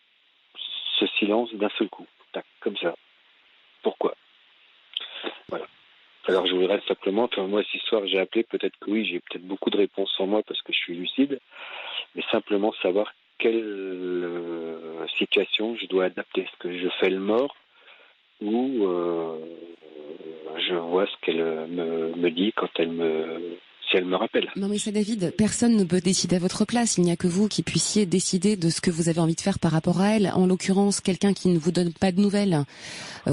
ce silence d'un seul coup. Tac, comme ça. Pourquoi? Voilà. Alors, je voudrais simplement, moi, ce soir, j'ai appelé, peut-être que oui, j'ai peut-être beaucoup de réponses en moi parce que je suis lucide, mais simplement savoir quelle situation je dois adapter. Est-ce que je fais le mort ou je vois ce qu'elle me dit quand si elle me rappelle. Non mais ça, David, personne ne peut décider à votre place. Il n'y a que vous qui puissiez décider de ce que vous avez envie de faire par rapport à elle. En l'occurrence, quelqu'un qui ne vous donne pas de nouvelles,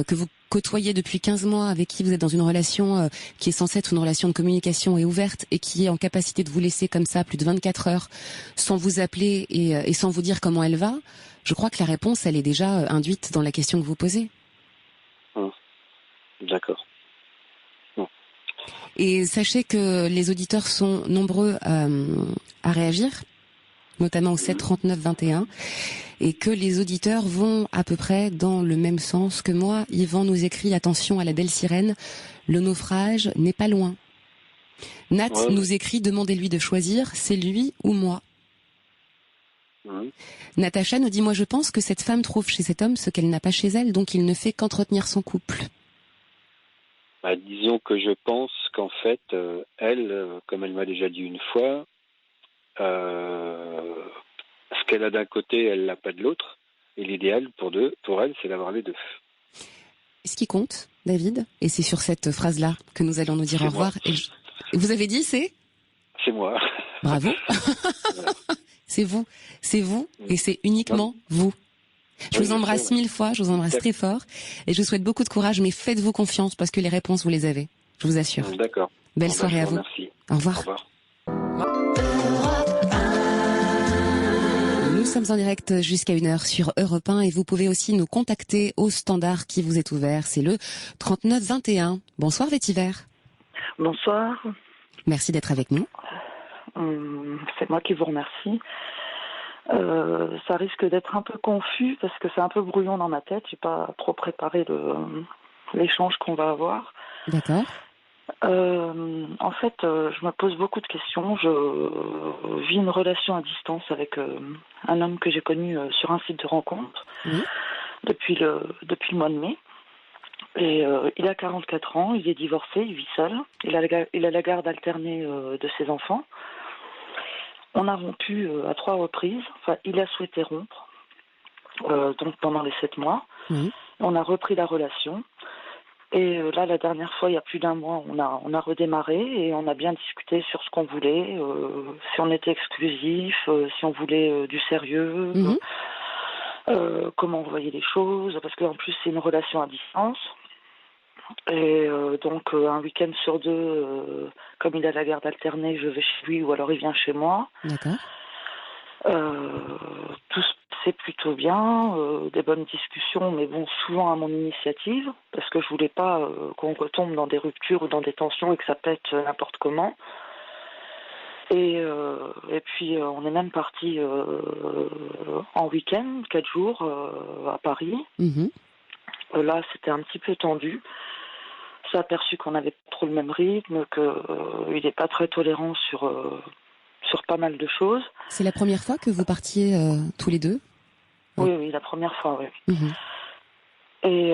que vous côtoyez depuis 15 mois, avec qui vous êtes dans une relation qui est censée être une relation de communication et ouverte, et qui est en capacité de vous laisser comme ça plus de 24 heures sans vous appeler et sans vous dire comment elle va, je crois que la réponse, elle est déjà induite dans la question que vous posez. D'accord. Et sachez que les auditeurs sont nombreux à réagir, notamment au 7 39 21, et que les auditeurs vont à peu près dans le même sens que moi. Yvan nous écrit, attention à la belle sirène, le naufrage n'est pas loin. Nat nous écrit, demandez-lui de choisir, c'est lui ou moi. Natacha nous dit, moi je pense que cette femme trouve chez cet homme ce qu'elle n'a pas chez elle, donc il ne fait qu'entretenir son couple. Disons que je pense qu'en fait, elle, comme elle m'a déjà dit une fois, ce qu'elle a d'un côté, elle l'a pas de l'autre. Et l'idéal pour elle, c'est d'avoir les deux. Ce qui compte, David, et c'est sur cette phrase-là que nous allons nous dire au revoir. Et vous avez dit c'est moi. Bravo. Voilà. C'est vous, et c'est uniquement vous. Je vous embrasse 1000 fois, je vous embrasse très fort, et je vous souhaite beaucoup de courage, mais faites-vous confiance parce que les réponses, vous les avez. Je vous assure. D'accord. Belle soirée à vous. Merci. Au revoir. Au revoir. Nous sommes en direct jusqu'à 1h sur Europe 1 et vous pouvez aussi nous contacter au standard qui vous est ouvert. C'est le 39 21. Bonsoir Vétiver. Bonsoir. Merci d'être avec nous. C'est moi qui vous remercie. Ça risque d'être un peu confus parce que c'est un peu brouillon dans ma tête. J'ai pas trop préparé l'échange qu'on va avoir. D'accord. En fait, je me pose beaucoup de questions. Je vis une relation à distance avec un homme que j'ai connu sur un site de rencontre depuis le mois de mai. Et il a 44 ans, il est divorcé, il vit seul. Il a la garde alternée de ses enfants. On a rompu à 3 reprises. Enfin, il a souhaité rompre, donc pendant les 7 mois. On a repris la relation. Et là, la dernière fois, il y a plus d'1 mois, on a redémarré et on a bien discuté sur ce qu'on voulait, si on était exclusif, si on voulait du sérieux, comment on voyait les choses, parce qu'en plus, c'est une relation à distance. Et donc, un week-end sur 2, comme il a la garde alternée, je vais chez lui ou alors il vient chez moi. D'accord. Tout se passait plutôt bien, des bonnes discussions, mais bon, souvent à mon initiative, parce que je voulais pas qu'on retombe dans des ruptures ou dans des tensions et que ça pète n'importe comment. Et puis, on est même parti en week-end, 4 jours, à Paris. Là, c'était un petit peu tendu. On s'est aperçu qu'on n'avait pas trop le même rythme, qu'il n'est pas très tolérant sur pas mal de choses. C'est la première fois que vous partiez tous les deux ? Oui, la première fois, oui. Et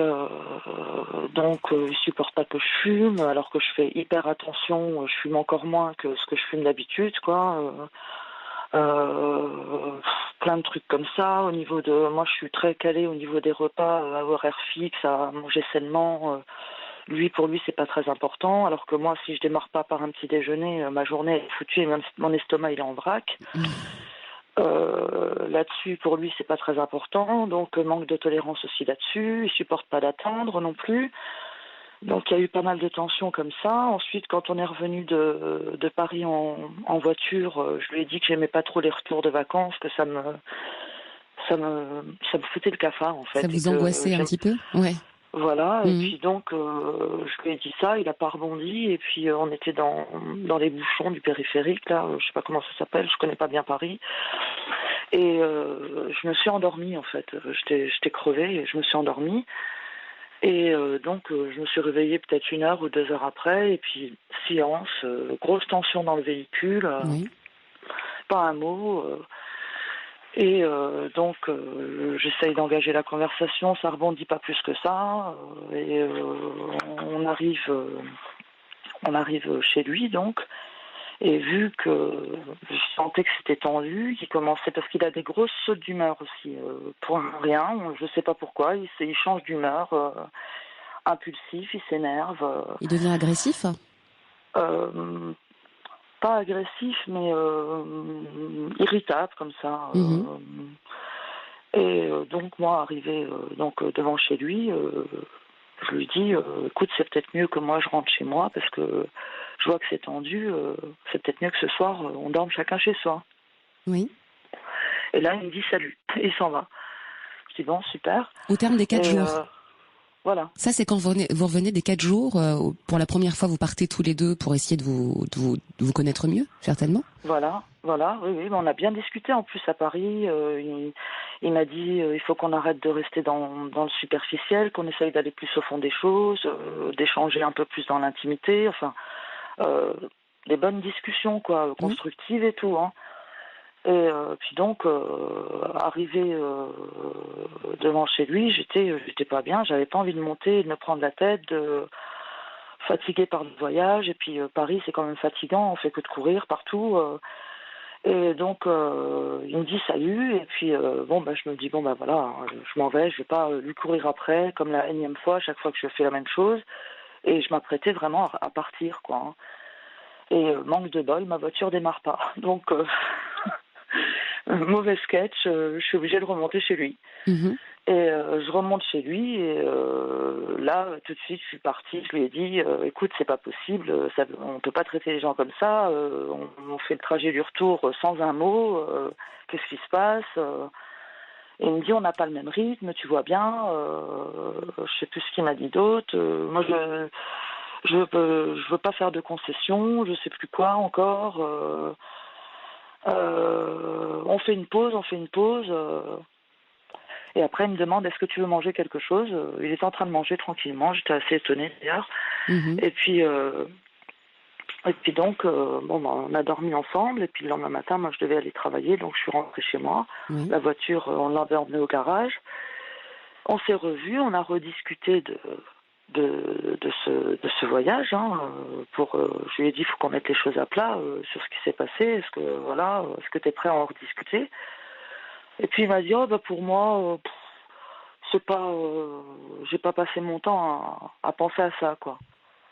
donc, il supporte pas que je fume, alors que je fais hyper attention. Je fume encore moins que ce que je fume d'habitude, quoi. Plein de trucs comme ça. Moi, je suis très calée au niveau des repas, à horaire fixe, à manger sainement. Pour lui, c'est pas très important. Alors que moi, si je démarre pas par un petit déjeuner, ma journée est foutue et même mon estomac, il est en vrac. Là-dessus, pour lui, c'est pas très important. Donc, manque de tolérance aussi là-dessus. Il supporte pas d'attendre non plus. Donc, il y a eu pas mal de tensions comme ça. Ensuite, quand on est revenu de Paris en voiture, je lui ai dit que j'aimais pas trop les retours de vacances, que ça me foutait le cafard, en fait. Ça vous angoissait un petit peu ? Ouais. Voilà, et puis donc, je lui ai dit ça, il a pas rebondi, et puis on était dans les bouchons du périphérique, là, je sais pas comment ça s'appelle, je connais pas bien Paris, et je me suis endormie, en fait, j'étais crevée, et je me suis endormie, et donc je me suis réveillée peut-être 1 heure ou 2 heures après, et puis silence, grosse tension dans le véhicule, pas un mot, et donc, j'essaye d'engager la conversation, ça rebondit pas plus que ça, et on arrive chez lui, donc, et vu que je sentais que c'était tendu, qu'il commençait, parce qu'il a des grosses sautes d'humeur aussi, pour rien, je sais pas pourquoi, il change d'humeur, impulsif, il s'énerve. Il devient agressif ? Pas agressif, mais irritable comme ça. Et donc moi, arrivé devant chez lui, je lui dis, écoute, c'est peut-être mieux que moi je rentre chez moi parce que je vois que c'est tendu. C'est peut-être mieux que ce soir on dorme chacun chez soi. Oui. Et là, il me dit salut et il s'en va. Je dis bon, super. Au terme des 4 jours. Voilà. Ça, c'est quand vous revenez des 4 jours. Pour la première fois, vous partez tous les deux pour essayer de vous connaître mieux, certainement. Voilà, oui, on a bien discuté en plus à Paris. Il m'a dit il faut qu'on arrête de rester dans le superficiel, qu'on essaye d'aller plus au fond des choses, d'échanger un peu plus dans l'intimité, enfin, des bonnes discussions, quoi, constructives et tout, hein. Et puis donc, arrivé devant chez lui, j'étais pas bien, j'avais pas envie de monter et de me prendre la tête, fatiguée par le voyage, et puis Paris c'est quand même fatigant, on fait que de courir partout, et donc il me dit salut, et puis je me dis voilà, je m'en vais, je vais pas lui courir après, comme la énième fois, à chaque fois que je fais la même chose, et je m'apprêtais vraiment à partir, quoi, hein. Et manque de bol, ma voiture démarre pas, donc... mauvais sketch, je suis obligée de remonter chez lui. Et je remonte chez lui et là, tout de suite, je suis partie, je lui ai dit, écoute, c'est pas possible, on peut pas traiter les gens comme ça, on fait le trajet du retour sans un mot, qu'est-ce qui se passe Et il me dit, on n'a pas le même rythme, tu vois bien, je sais plus ce qu'il m'a dit d'autre, moi je veux pas faire de concessions, je sais plus quoi encore. On fait une pause. Et après, il me demande, est-ce que tu veux manger quelque chose? Il est en train de manger tranquillement. J'étais assez étonnée d'ailleurs. Et puis donc, on a dormi ensemble. Et puis le lendemain matin, moi, je devais aller travailler, donc je suis rentrée chez moi. La voiture, on l'avait emmenée au garage. On s'est revus, on a rediscuté de ce voyage. Je lui ai dit, il faut qu'on mette les choses à plat sur ce qui s'est passé. Est-ce que tu es prêt à en rediscuter? Et puis il m'a dit, pour moi, c'est pas, j'ai pas passé mon temps à penser à ça, quoi.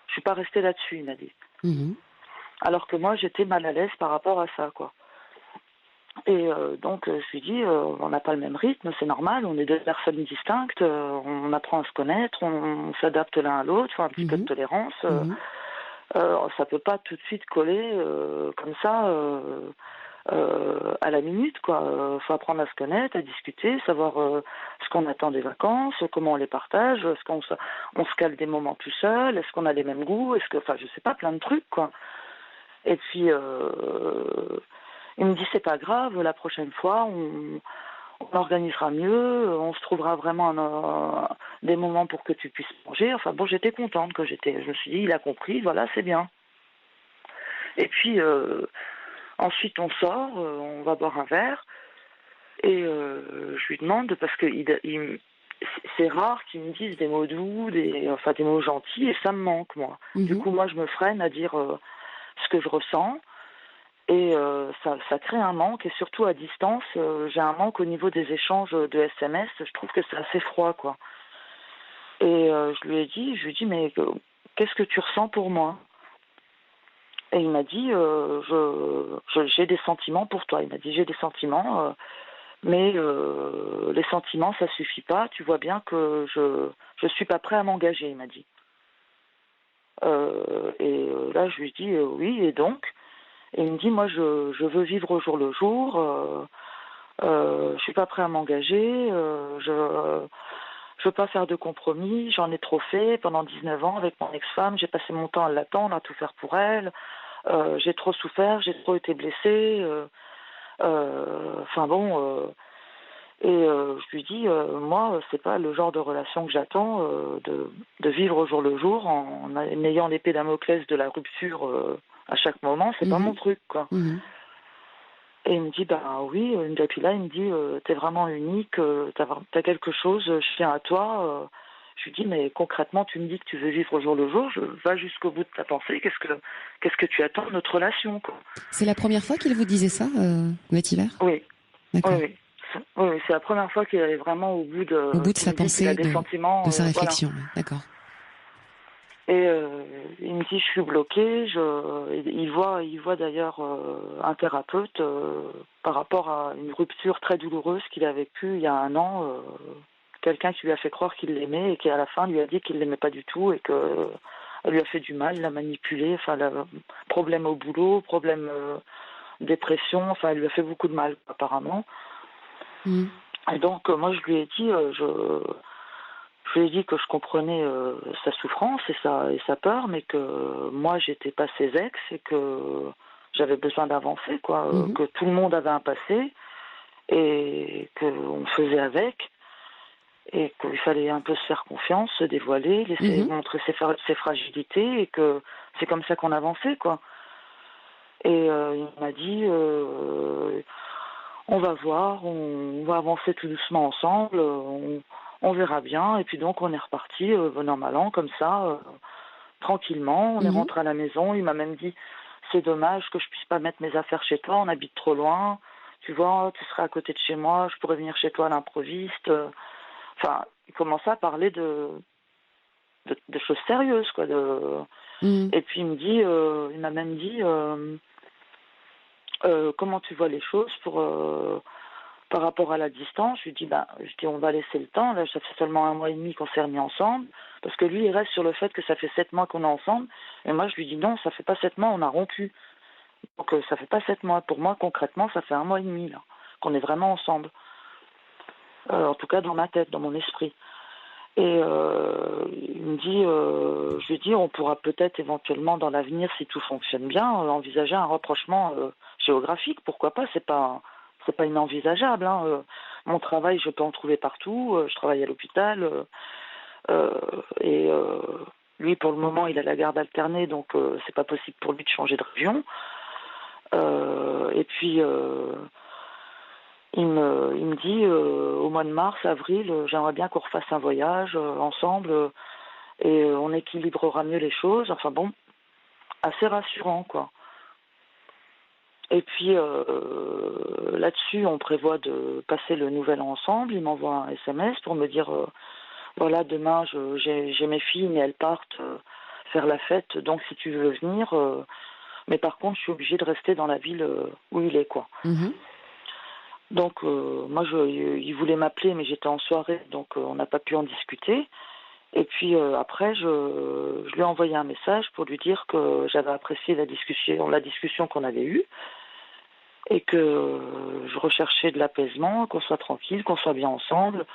Je suis pas restée là-dessus, il m'a dit. Alors que moi, j'étais mal à l'aise par rapport à ça, quoi. Et donc, je lui dis, on n'a pas le même rythme, c'est normal, on est deux personnes distinctes, on apprend à se connaître, on s'adapte l'un à l'autre, faut un petit peu de tolérance. Ça peut pas tout de suite coller comme ça à la minute, quoi. Faut apprendre à se connaître, à discuter, savoir ce qu'on attend des vacances, comment on les partage, est-ce qu'on se cale des moments tout seul, est-ce qu'on a les mêmes goûts, je sais pas, plein de trucs, quoi. Et puis il me dit, c'est pas grave, la prochaine fois on organisera mieux, on se trouvera vraiment des moments pour que tu puisses manger. Enfin bon, j'étais contente je me suis dit, il a compris, voilà, c'est bien. Et puis ensuite on sort, on va boire un verre, et je lui demande, parce que c'est rare qu'il me dise des mots doux, des mots gentils, et ça me manque, moi. Du coup, moi, je me freine à dire ce que je ressens, et ça crée un manque, et surtout à distance, j'ai un manque au niveau des échanges de SMS, je trouve que c'est assez froid, quoi. Et je lui ai dit, mais qu'est-ce que tu ressens pour moi? Et il m'a dit, j'ai des sentiments pour toi. Il m'a dit, j'ai des sentiments, mais les sentiments, ça suffit pas. Tu vois bien que je suis pas prêt à m'engager, il m'a dit. Et là, je lui dis, oui, et donc? Et il me dit, moi, je veux vivre au jour le jour. Je suis pas prêt à m'engager. Je veux pas faire de compromis, j'en ai trop fait pendant 19 ans avec mon ex-femme, j'ai passé mon temps à l'attendre, à tout faire pour elle, j'ai trop souffert, j'ai trop été blessée, je lui dis, moi, c'est pas le genre de relation que j'attends, de vivre au jour le jour en ayant l'épée Damoclès de la rupture à chaque moment, c'est pas mon truc, quoi. Et il me dit, oui, et puis là, il me dit, t'es vraiment unique, t'as quelque chose, je tiens à toi. Je lui dis, mais concrètement, tu me dis que tu veux vivre au jour le jour, je vais jusqu'au bout de ta pensée, qu'est-ce que tu attends de notre relation, quoi. C'est la première fois qu'il vous disait ça, Métiver? Oui. D'accord. Oui, c'est la première fois qu'il est vraiment au bout de sa pensée, de sa réflexion, voilà. D'accord. Et il me dit, je suis bloquée. Il voit d'ailleurs un thérapeute par rapport à une rupture très douloureuse qu'il a vécue il y a 1 an. Quelqu'un qui lui a fait croire qu'il l'aimait et qui à la fin lui a dit qu'il l'aimait pas du tout et que elle lui a fait du mal, l'a manipulé. Problème au boulot, problème dépression. Elle lui a fait beaucoup de mal apparemment. Et donc moi je lui ai dit, je lui ai dit que je comprenais sa souffrance et sa peur, mais que moi, j'étais pas ses ex et que j'avais besoin d'avancer, quoi. Que tout le monde avait un passé et qu'on faisait avec et qu'il fallait un peu se faire confiance, se dévoiler, laisser montrer ses fragilités et que c'est comme ça qu'on avançait, quoi. Et il m'a dit, on va voir, on va avancer tout doucement ensemble, on verra bien. Et puis donc on est reparti, bon an mal an, comme ça, tranquillement. On est rentré à la maison. Il m'a même dit, c'est dommage que je puisse pas mettre mes affaires chez toi, on habite trop loin. Tu vois, tu serais à côté de chez moi, je pourrais venir chez toi à l'improviste. Il commençait à parler de choses sérieuses, quoi. Et puis il m'a même dit, comment tu vois les choses par rapport à la distance. Je lui dis, on va laisser le temps. Là, ça fait seulement 1 mois et demi qu'on s'est remis ensemble. Parce que lui, il reste sur le fait que ça fait 7 mois qu'on est ensemble. Et moi, je lui dis, non, ça fait pas 7 mois, on a rompu. Donc, ça fait pas 7 mois. Pour moi, concrètement, ça fait 1 mois et demi, là, qu'on est vraiment ensemble. En tout cas, dans ma tête, dans mon esprit. Et il me dit, je lui dis, on pourra peut-être éventuellement dans l'avenir, si tout fonctionne bien, envisager un rapprochement géographique. Pourquoi pas? C'est pas inenvisageable. Hein. Mon travail, je peux en trouver partout. Je travaille à l'hôpital. Et lui, pour le moment, il a la garde alternée, donc c'est pas possible pour lui de changer de région. Et puis il me dit au mois de mars, avril, j'aimerais bien qu'on refasse un voyage ensemble et on équilibrera mieux les choses. Enfin bon, assez rassurant quoi. Et puis là-dessus, on prévoit de passer le nouvel an ensemble. Il m'envoie un SMS pour me dire voilà, demain j'ai mes filles, mais elles partent faire la fête, donc si tu veux venir, mais par contre je suis obligée de rester dans la ville où il est quoi. Mm-hmm. Donc moi il voulait m'appeler, mais j'étais en soirée, donc on n'a pas pu en discuter. Et puis après je lui ai envoyé un message pour lui dire que j'avais apprécié la discussion qu'on avait eue et que je recherchais de l'apaisement, qu'on soit tranquille, qu'on soit bien ensemble.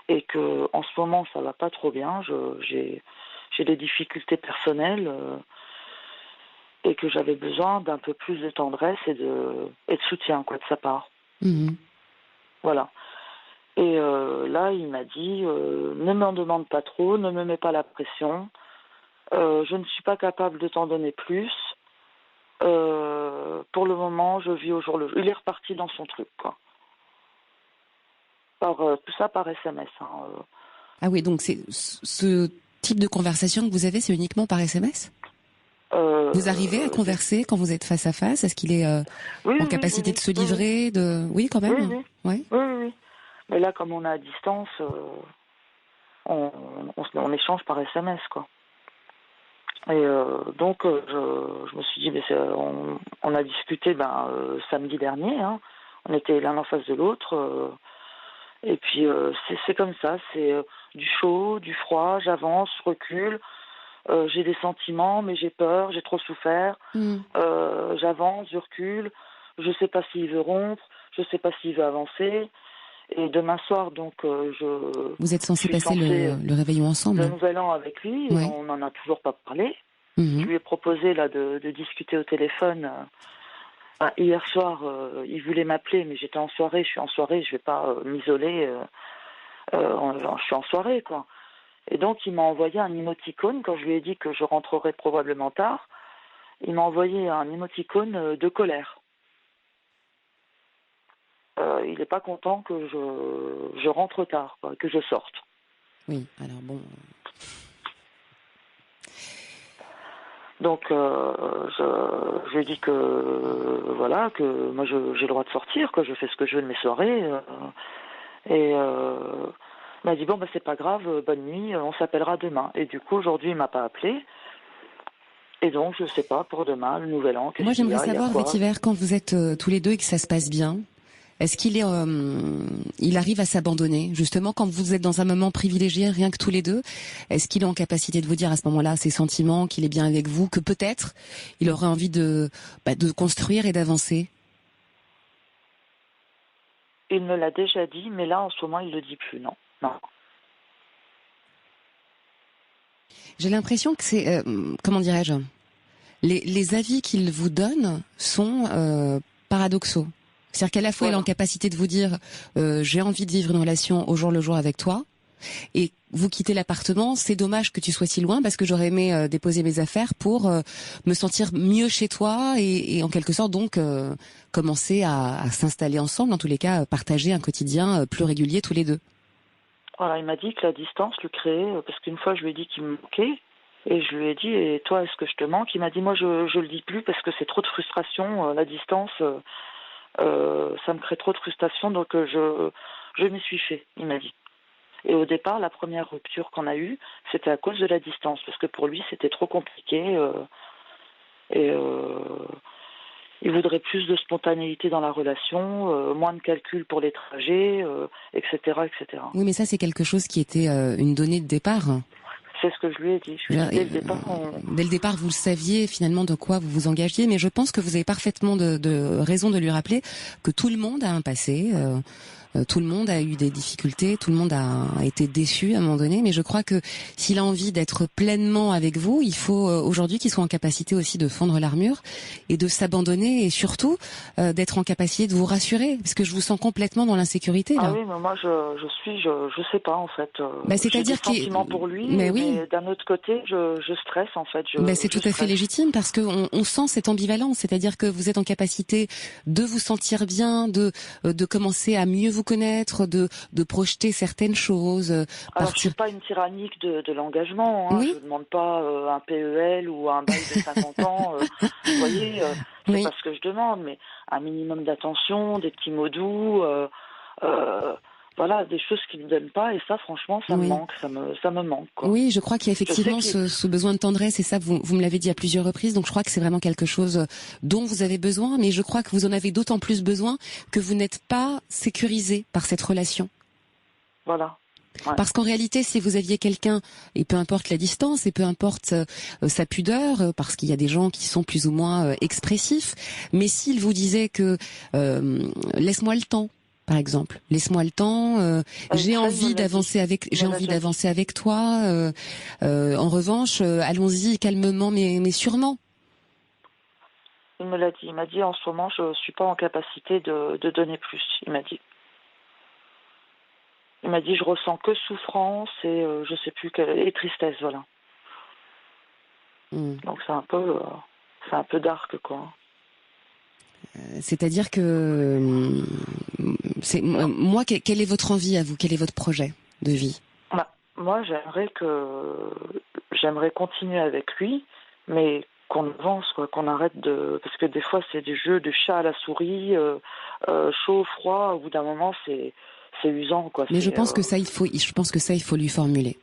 Et que en ce moment ça va pas trop bien, j'ai des difficultés personnelles et que j'avais besoin d'un peu plus de tendresse et de soutien quoi de sa part. Mmh. Voilà. Et là il m'a dit ne m'en demande pas trop, ne me mets pas la pression, je ne suis pas capable de t'en donner plus. Pour le moment je vis au jour le jour. Il est reparti dans son truc quoi. Tout ça par SMS. Hein. Ah oui, donc c'est ce type de conversation que vous avez, c'est uniquement par SMS ? Vous arrivez à converser quand vous êtes face à face ? Est-ce qu'il est en capacité de se livrer Oui, quand même. Oui. Mais là, comme on est à distance, on échange par SMS, quoi. Et donc, je me suis dit, mais on a discuté samedi dernier. Hein. On était l'un en face de l'autre. Et puis c'est comme ça, c'est du chaud, du froid, j'avance, je recule, j'ai des sentiments, mais j'ai peur, j'ai trop souffert, j'avance, je recule, je sais pas s'il veut rompre, je sais pas s'il veut avancer. Et demain soir, donc Vous êtes censés passer le réveillon ensemble. Le nouvel an avec lui, ouais. Et on n'en a toujours pas parlé. Je lui ai proposé là de discuter au téléphone. Hier soir, il voulait m'appeler, mais j'étais en soirée, je suis en soirée, je vais pas m'isoler, je suis en soirée, quoi. Et donc, il m'a envoyé un émoticône, quand je lui ai dit que je rentrerais probablement tard, il m'a envoyé un émoticône de colère. Il n'est pas content que je rentre tard, quoi, que je sorte. Oui, alors bon... Donc, je lui ai dit que, voilà, que moi, j'ai le droit de sortir, quoi, je fais ce que je veux de mes soirées. Et il m'a dit, bon, c'est pas grave, bonne nuit, on s'appellera demain. Et du coup, aujourd'hui, il m'a pas appelé. Et donc, je sais pas, pour demain, le nouvel an, moi, j'aimerais savoir, Vetiver, quand vous êtes tous les deux et que ça se passe bien, est-ce qu'il il arrive à s'abandonner, justement, quand vous êtes dans un moment privilégié, rien que tous les deux? Est-ce qu'il est en capacité de vous dire à ce moment-là ses sentiments, qu'il est bien avec vous, que peut-être il aurait envie de construire et d'avancer? Il me l'a déjà dit, mais là, en ce moment, il le dit plus, non. J'ai l'impression que c'est, comment dirais-je, les avis qu'il vous donne sont paradoxaux. C'est-à-dire qu'à la fois, il est en capacité de vous dire j'ai envie de vivre une relation au jour le jour avec toi, et vous quittez l'appartement, c'est dommage que tu sois si loin parce que j'aurais aimé déposer mes affaires pour me sentir mieux chez toi et en quelque sorte donc commencer à s'installer ensemble, en tous les cas partager un quotidien plus régulier tous les deux. Voilà, il m'a dit que la distance lui créait, parce qu'une fois je lui ai dit qu'il me manquait, et je lui ai dit, et toi, est-ce que je te manque? Il m'a dit, moi je le dis plus parce que c'est trop de frustration, la distance... ça me crée trop de frustration, donc je m'y suis fait, il m'a dit. Et au départ, la première rupture qu'on a eue, c'était à cause de la distance, parce que pour lui, c'était trop compliqué, et il voudrait plus de spontanéité dans la relation, moins de calcul pour les trajets, etc., etc. Oui, mais ça, c'est quelque chose qui était une donnée de départ. C'est ce que je lui ai dit. Dès le départ, vous le saviez finalement de quoi vous vous engagiez, mais je pense que vous avez parfaitement de raison de lui rappeler que tout le monde a un passé. Tout le monde a eu des difficultés, tout le monde a été déçu à un moment donné, mais je crois que s'il a envie d'être pleinement avec vous, il faut aujourd'hui qu'il soit en capacité aussi de fondre l'armure et de s'abandonner et surtout d'être en capacité de vous rassurer, parce que je vous sens complètement dans l'insécurité là. Ah oui, mais moi je sais pas en fait. C'est-à-dire j'ai des sentiments pour lui, mais d'un autre côté, je stresse en fait. C'est tout à fait légitime parce que on sent cette ambivalence, c'est-à-dire que vous êtes en capacité de vous sentir bien, de commencer à mieux vous connaître, de projeter certaines choses. Alors je suis pas une tyrannique de l'engagement. Hein. Je ne demande pas un PEL ou un bail de 50 ans. Vous voyez, c'est pas ce que je demande, mais un minimum d'attention, des petits mots doux. Voilà, des choses qui ne me donnent pas, et ça, franchement, ça me manque, ça me manque. Quoi. Oui, je crois qu'il y a effectivement ce besoin de tendresse, et ça, vous me l'avez dit à plusieurs reprises, donc je crois que c'est vraiment quelque chose dont vous avez besoin, mais je crois que vous en avez d'autant plus besoin que vous n'êtes pas sécurisé par cette relation. Voilà. Ouais. Parce qu'en réalité, si vous aviez quelqu'un, et peu importe la distance, et peu importe sa pudeur, parce qu'il y a des gens qui sont plus ou moins expressifs, mais s'il vous disait que laisse-moi le temps, par exemple, laisse-moi le temps. J'ai envie d'avancer avec toi. En revanche, allons-y calmement, mais sûrement. Il me l'a dit. Il m'a dit en ce moment, je suis pas en capacité de donner plus. Il m'a dit. Il m'a dit, je ressens que souffrance et je sais plus et tristesse, voilà. Donc c'est un peu dark, quoi. C'est-à-dire que moi, quelle est votre envie à vous? Quel est votre projet de vie? Moi, j'aimerais continuer avec lui, mais qu'on avance, quoi, qu'on arrête parce que des fois c'est des jeux de chat à la souris, chaud, froid. Au bout d'un moment, c'est usant, quoi. Mais je pense que ça, il faut lui formuler.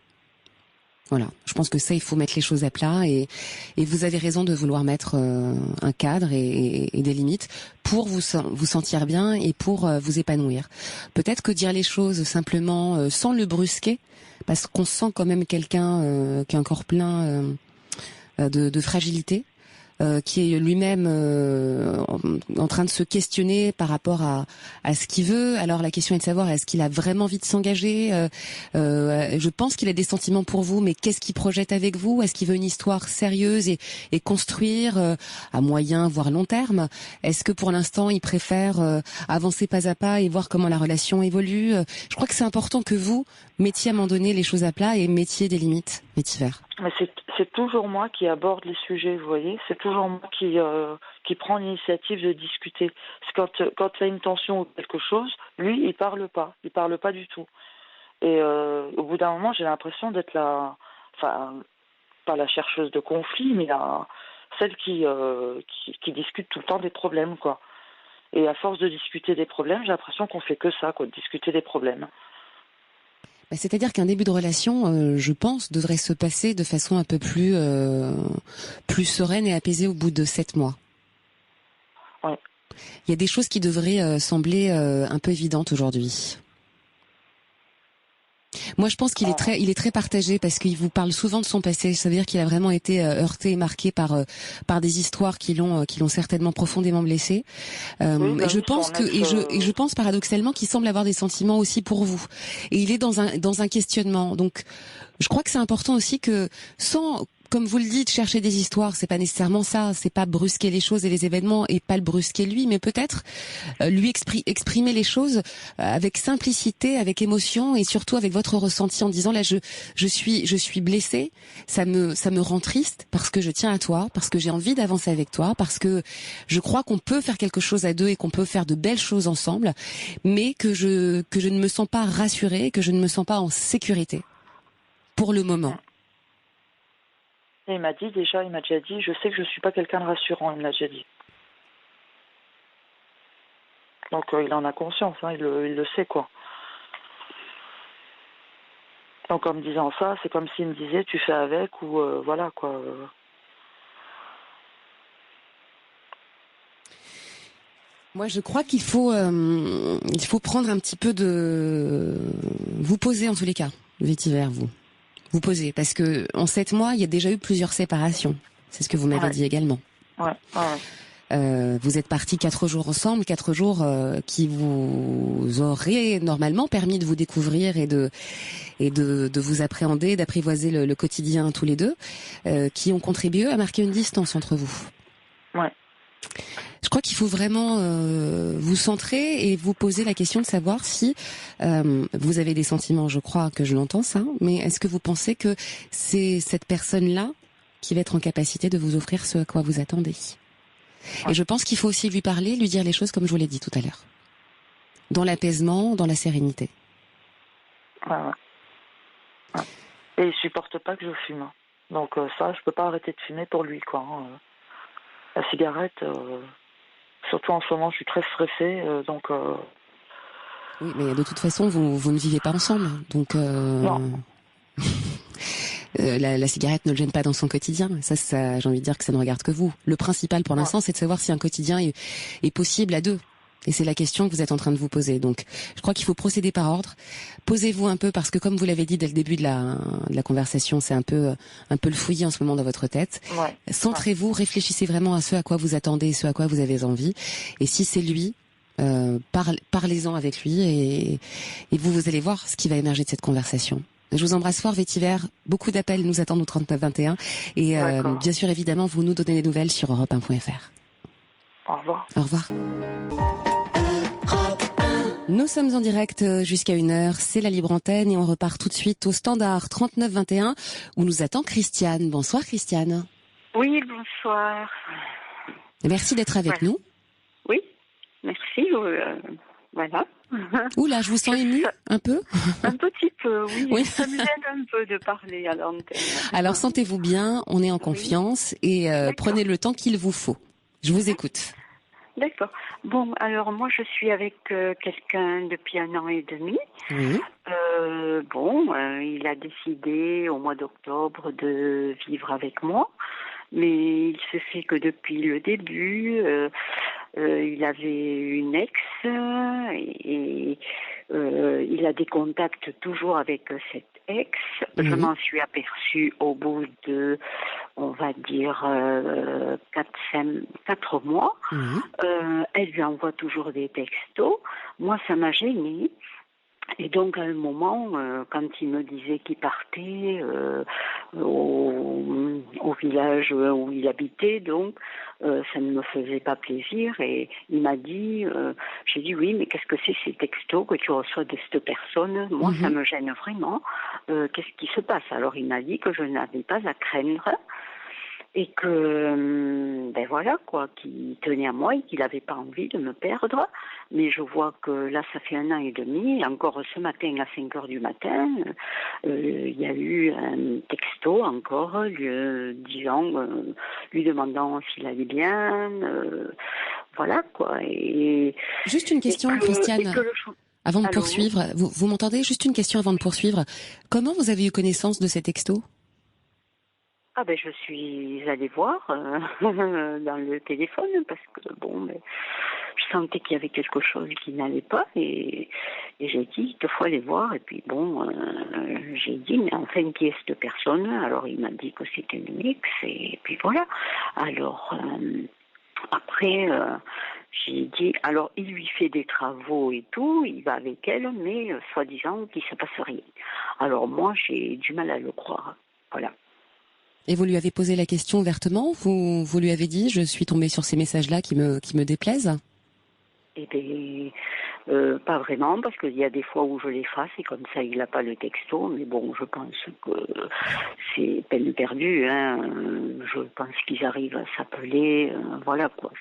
Voilà, je pense que ça, il faut mettre les choses à plat et vous avez raison de vouloir mettre un cadre et des limites pour vous sentir bien et pour vous épanouir. Peut-être que dire les choses simplement sans le brusquer, parce qu'on sent quand même quelqu'un qui est encore plein de fragilité, qui est lui-même en train de se questionner par rapport à ce qu'il veut. Alors la question est de savoir, est-ce qu'il a vraiment envie de s'engager? Je pense qu'il a des sentiments pour vous, mais qu'est-ce qu'il projette avec vous? Est-ce qu'il veut une histoire sérieuse et construire à moyen voire long terme? Est-ce que pour l'instant il préfère avancer pas à pas et voir comment la relation évolue? Je crois que c'est important que vous mettiez à un moment donné les choses à plat et mettiez des limites, Vétiver. Mais c'est toujours moi qui aborde les sujets, vous voyez. C'est toujours moi qui prend l'initiative de discuter. Parce que quand il y a une tension ou quelque chose, lui, il parle pas du tout. Et au bout d'un moment, j'ai l'impression d'être pas la chercheuse de conflit, mais celle qui discute tout le temps des problèmes, quoi. Et à force de discuter des problèmes, j'ai l'impression qu'on fait que ça, quoi, de discuter des problèmes. C'est-à-dire qu'un début de relation, je pense, devrait se passer de façon un peu plus sereine et apaisée au bout de 7 mois. Oui. Il y a des choses qui devraient sembler un peu évidentes aujourd'hui. Moi, je pense qu'il est très partagé parce qu'il vous parle souvent de son passé. Ça veut dire qu'il a vraiment été heurté et marqué par des histoires qui l'ont certainement profondément blessé. Et je pense paradoxalement qu'il semble avoir des sentiments aussi pour vous. Et il est dans un questionnement. Donc, je crois que c'est important aussi que comme vous le dites, chercher des histoires, c'est pas nécessairement ça. C'est pas brusquer les choses et les événements et pas le brusquer lui, mais peut-être lui exprimer les choses avec simplicité, avec émotion et surtout avec votre ressenti en disant là je suis blessée, ça me rend triste parce que je tiens à toi, parce que j'ai envie d'avancer avec toi, parce que je crois qu'on peut faire quelque chose à deux et qu'on peut faire de belles choses ensemble, mais que je ne me sens pas rassurée, que je ne me sens pas en sécurité pour le moment. Et il m'a déjà dit, je sais que je suis pas quelqu'un de rassurant, il me l'a déjà dit. Donc il en a conscience, hein, il le sait, quoi. Donc en me disant ça, c'est comme s'il me disait tu fais avec ou voilà, quoi. Moi, je crois qu'il faut prendre un petit peu vous poser en tous les cas, Vétiver, vous. Vous posez, parce que en 7 mois, il y a déjà eu plusieurs séparations. C'est ce que vous m'avez dit également. Ouais. Vous êtes partis 4 jours ensemble, 4 jours qui vous auraient normalement permis de vous découvrir et de vous appréhender, d'apprivoiser le quotidien tous les deux, qui ont contribué à marquer une distance entre vous. Ouais. Je crois qu'il faut vraiment vous centrer et vous poser la question de savoir si vous avez des sentiments. Je crois que je l'entends ça, mais est-ce que vous pensez que c'est cette personne-là qui va être en capacité de vous offrir ce à quoi vous attendez? Et je pense qu'il faut aussi lui parler, lui dire les choses comme je vous l'ai dit tout à l'heure. Dans l'apaisement, dans la sérénité. Ouais. Et il supporte pas que je fume. Donc ça, je peux pas arrêter de fumer pour lui, quoi. La cigarette, surtout en ce moment, je suis très stressée, donc... Oui, mais de toute façon, vous ne vivez pas ensemble, donc... Non. La cigarette ne le gêne pas dans son quotidien. Ça, j'ai envie de dire que ça ne regarde que vous. Le principal pour l'instant, c'est de savoir si un quotidien est possible à deux. Et c'est la question que vous êtes en train de vous poser. Donc, je crois qu'il faut procéder par ordre. Posez-vous un peu, parce que comme vous l'avez dit dès le début de la conversation, c'est un peu le fouillis en ce moment dans votre tête. Ouais. Centrez-vous, réfléchissez vraiment à ce à quoi vous attendez, ce à quoi vous avez envie. Et si c'est lui, parlez-en avec lui et vous allez voir ce qui va émerger de cette conversation. Je vous embrasse fort, Vétiver. Beaucoup d'appels nous attendent au 3921. Et bien sûr, évidemment, vous nous donnez des nouvelles sur europe1.fr. Au revoir. Au revoir. Nous sommes en direct jusqu'à 1h, c'est la libre antenne et on repart tout de suite au standard 3921 où nous attend Christiane. Bonsoir Christiane. Oui, bonsoir. Merci d'être avec nous. Oui, merci. Voilà. Oula, je vous sens émue un peu. Un petit peu, Oui. Ça me gêne un peu de parler à l'antenne. Alors sentez-vous bien, on est en confiance et prenez le temps qu'il vous faut. Je vous écoute. D'accord. Bon, alors moi je suis avec quelqu'un depuis 1 an et demi. Oui. Il a décidé au mois d'octobre de vivre avec moi, mais il se fait que depuis le début, il avait une ex et il a des contacts toujours avec cette ex. Je m'en suis aperçue au bout de, on va dire, 4 mois. Elle lui envoie toujours des textos. Moi, ça m'a gênée. Et donc, à un moment, quand il me disait qu'il partait au village où il habitait, donc, ça ne me faisait pas plaisir. Et il m'a dit, j'ai dit oui, mais qu'est-ce que c'est ces textos que tu reçois de cette personne? Moi, ça me gêne vraiment. Qu'est-ce qui se passe? Alors, il m'a dit que je n'avais pas à craindre. Et que, voilà, quoi, qu'il tenait à moi et qu'il n'avait pas envie de me perdre. Mais je vois que là, ça fait 1 an et demi. Encore ce matin, à 5 heures du matin, il y a eu un texto encore, lui demandant s'il allait bien. Voilà, quoi. Et, juste une question, Christiane. Avant de poursuivre, vous m'entendez? Juste une question avant de poursuivre. Comment vous avez eu connaissance de ces textos? Je suis allée voir dans le téléphone parce que je sentais qu'il y avait quelque chose qui n'allait pas et j'ai dit 2 fois aller voir et puis j'ai dit mais enfin qui est cette personne? Alors il m'a dit que c'était une ex et puis voilà. Alors après j'ai dit alors il lui fait des travaux et tout, il va avec elle mais soi-disant qu'il ne se passe rien. Alors moi j'ai du mal à le croire. Voilà. Et vous lui avez posé la question ouvertement? Vous lui avez dit, je suis tombée sur ces messages-là qui me déplaisent? Eh bien, pas vraiment, parce qu'il y a des fois où je l'efface et comme ça, il n'a pas le texto. Mais bon, je pense que c'est peine perdue. Je pense qu'ils arrivent à s'appeler. Voilà, quoi.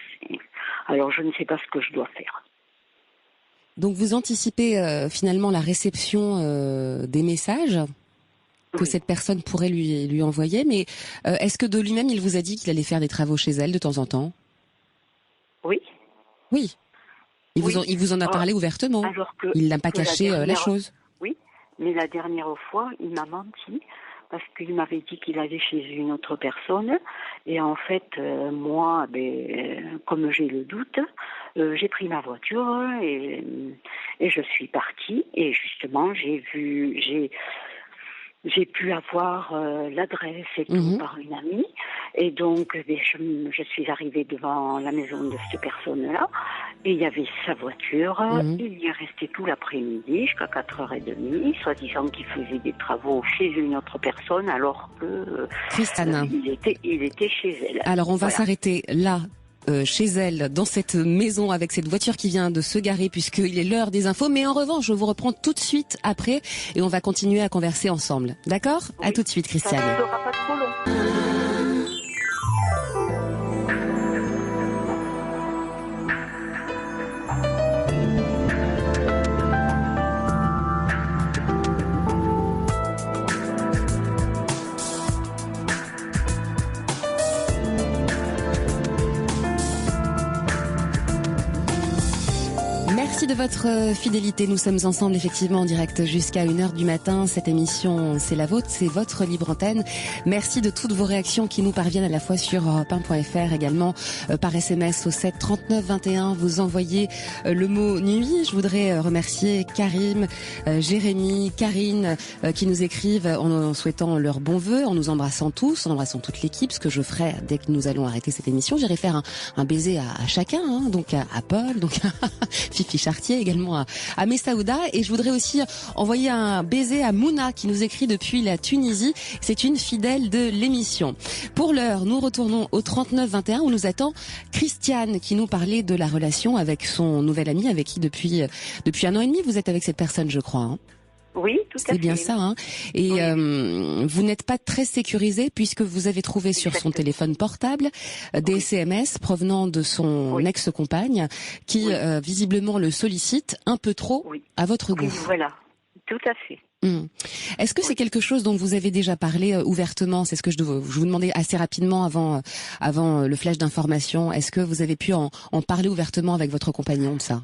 Alors, je ne sais pas ce que je dois faire. Donc, vous anticipez finalement la réception des messages que cette personne pourrait lui envoyer, mais est-ce que de lui-même il vous a dit qu'il allait faire des travaux chez elle de temps en temps? Oui. Oui. Il vous en a parlé ouvertement. Il n'a pas caché la chose. Oui, mais la dernière fois, il m'a menti parce qu'il m'avait dit qu'il allait chez une autre personne et en fait, moi, comme j'ai le doute, j'ai pris ma voiture et je suis partie et justement j'ai j'ai pu avoir l'adresse et tout par une amie. Et donc, je suis arrivée devant la maison de cette personne-là. Et il y avait sa voiture. Il y est resté tout l'après-midi, jusqu'à 4h30, soi-disant qu'il faisait des travaux chez une autre personne, alors que Christiane, il était chez elle. Alors, on va s'arrêter là. Chez elle, dans cette maison, avec cette voiture qui vient de se garer, puisqu'il est l'heure des infos. Mais en revanche, je vous reprends tout de suite après et on va continuer à converser ensemble. D'accord ? À tout de suite, Christiane. Ça ne sera pas trop long. Merci de votre fidélité. Nous sommes ensemble effectivement en direct jusqu'à 1h du matin. Cette émission, c'est la vôtre, c'est votre libre antenne. Merci de toutes vos réactions qui nous parviennent à la fois sur europe1.fr, également par SMS au 7 39 21. Vous envoyez le mot nuit. Je voudrais remercier Karim, Jérémy, Karine qui nous écrivent en souhaitant leurs bons vœux, en nous embrassant tous, en embrassant toute l'équipe, ce que je ferai dès que nous allons arrêter cette émission. J'irai faire un baiser à chacun, hein, donc à Paul, donc à Fifi Chartier, également à Messaouda, et je voudrais aussi envoyer un baiser à Mouna qui nous écrit depuis la Tunisie. C'est une fidèle de l'émission. Pour l'heure, nous retournons au 39 21 où nous attend Christiane qui nous parlait de la relation avec son nouvel ami avec qui depuis 1 an et demi vous êtes avec cette personne, je crois. Hein. Oui, tout à fait. C'est bien ça, hein. Et oui. Vous n'êtes pas très sécurisé puisque vous avez trouvé sur son téléphone portable des SMS provenant de son ex-compagne qui visiblement le sollicite un peu trop à votre goût. Oui, voilà, tout à fait. Est-ce que c'est quelque chose dont vous avez déjà parlé ouvertement ? C'est ce que je vous demandais assez rapidement avant le flash d'information. Est-ce que vous avez pu en parler ouvertement avec votre compagnon de ça ?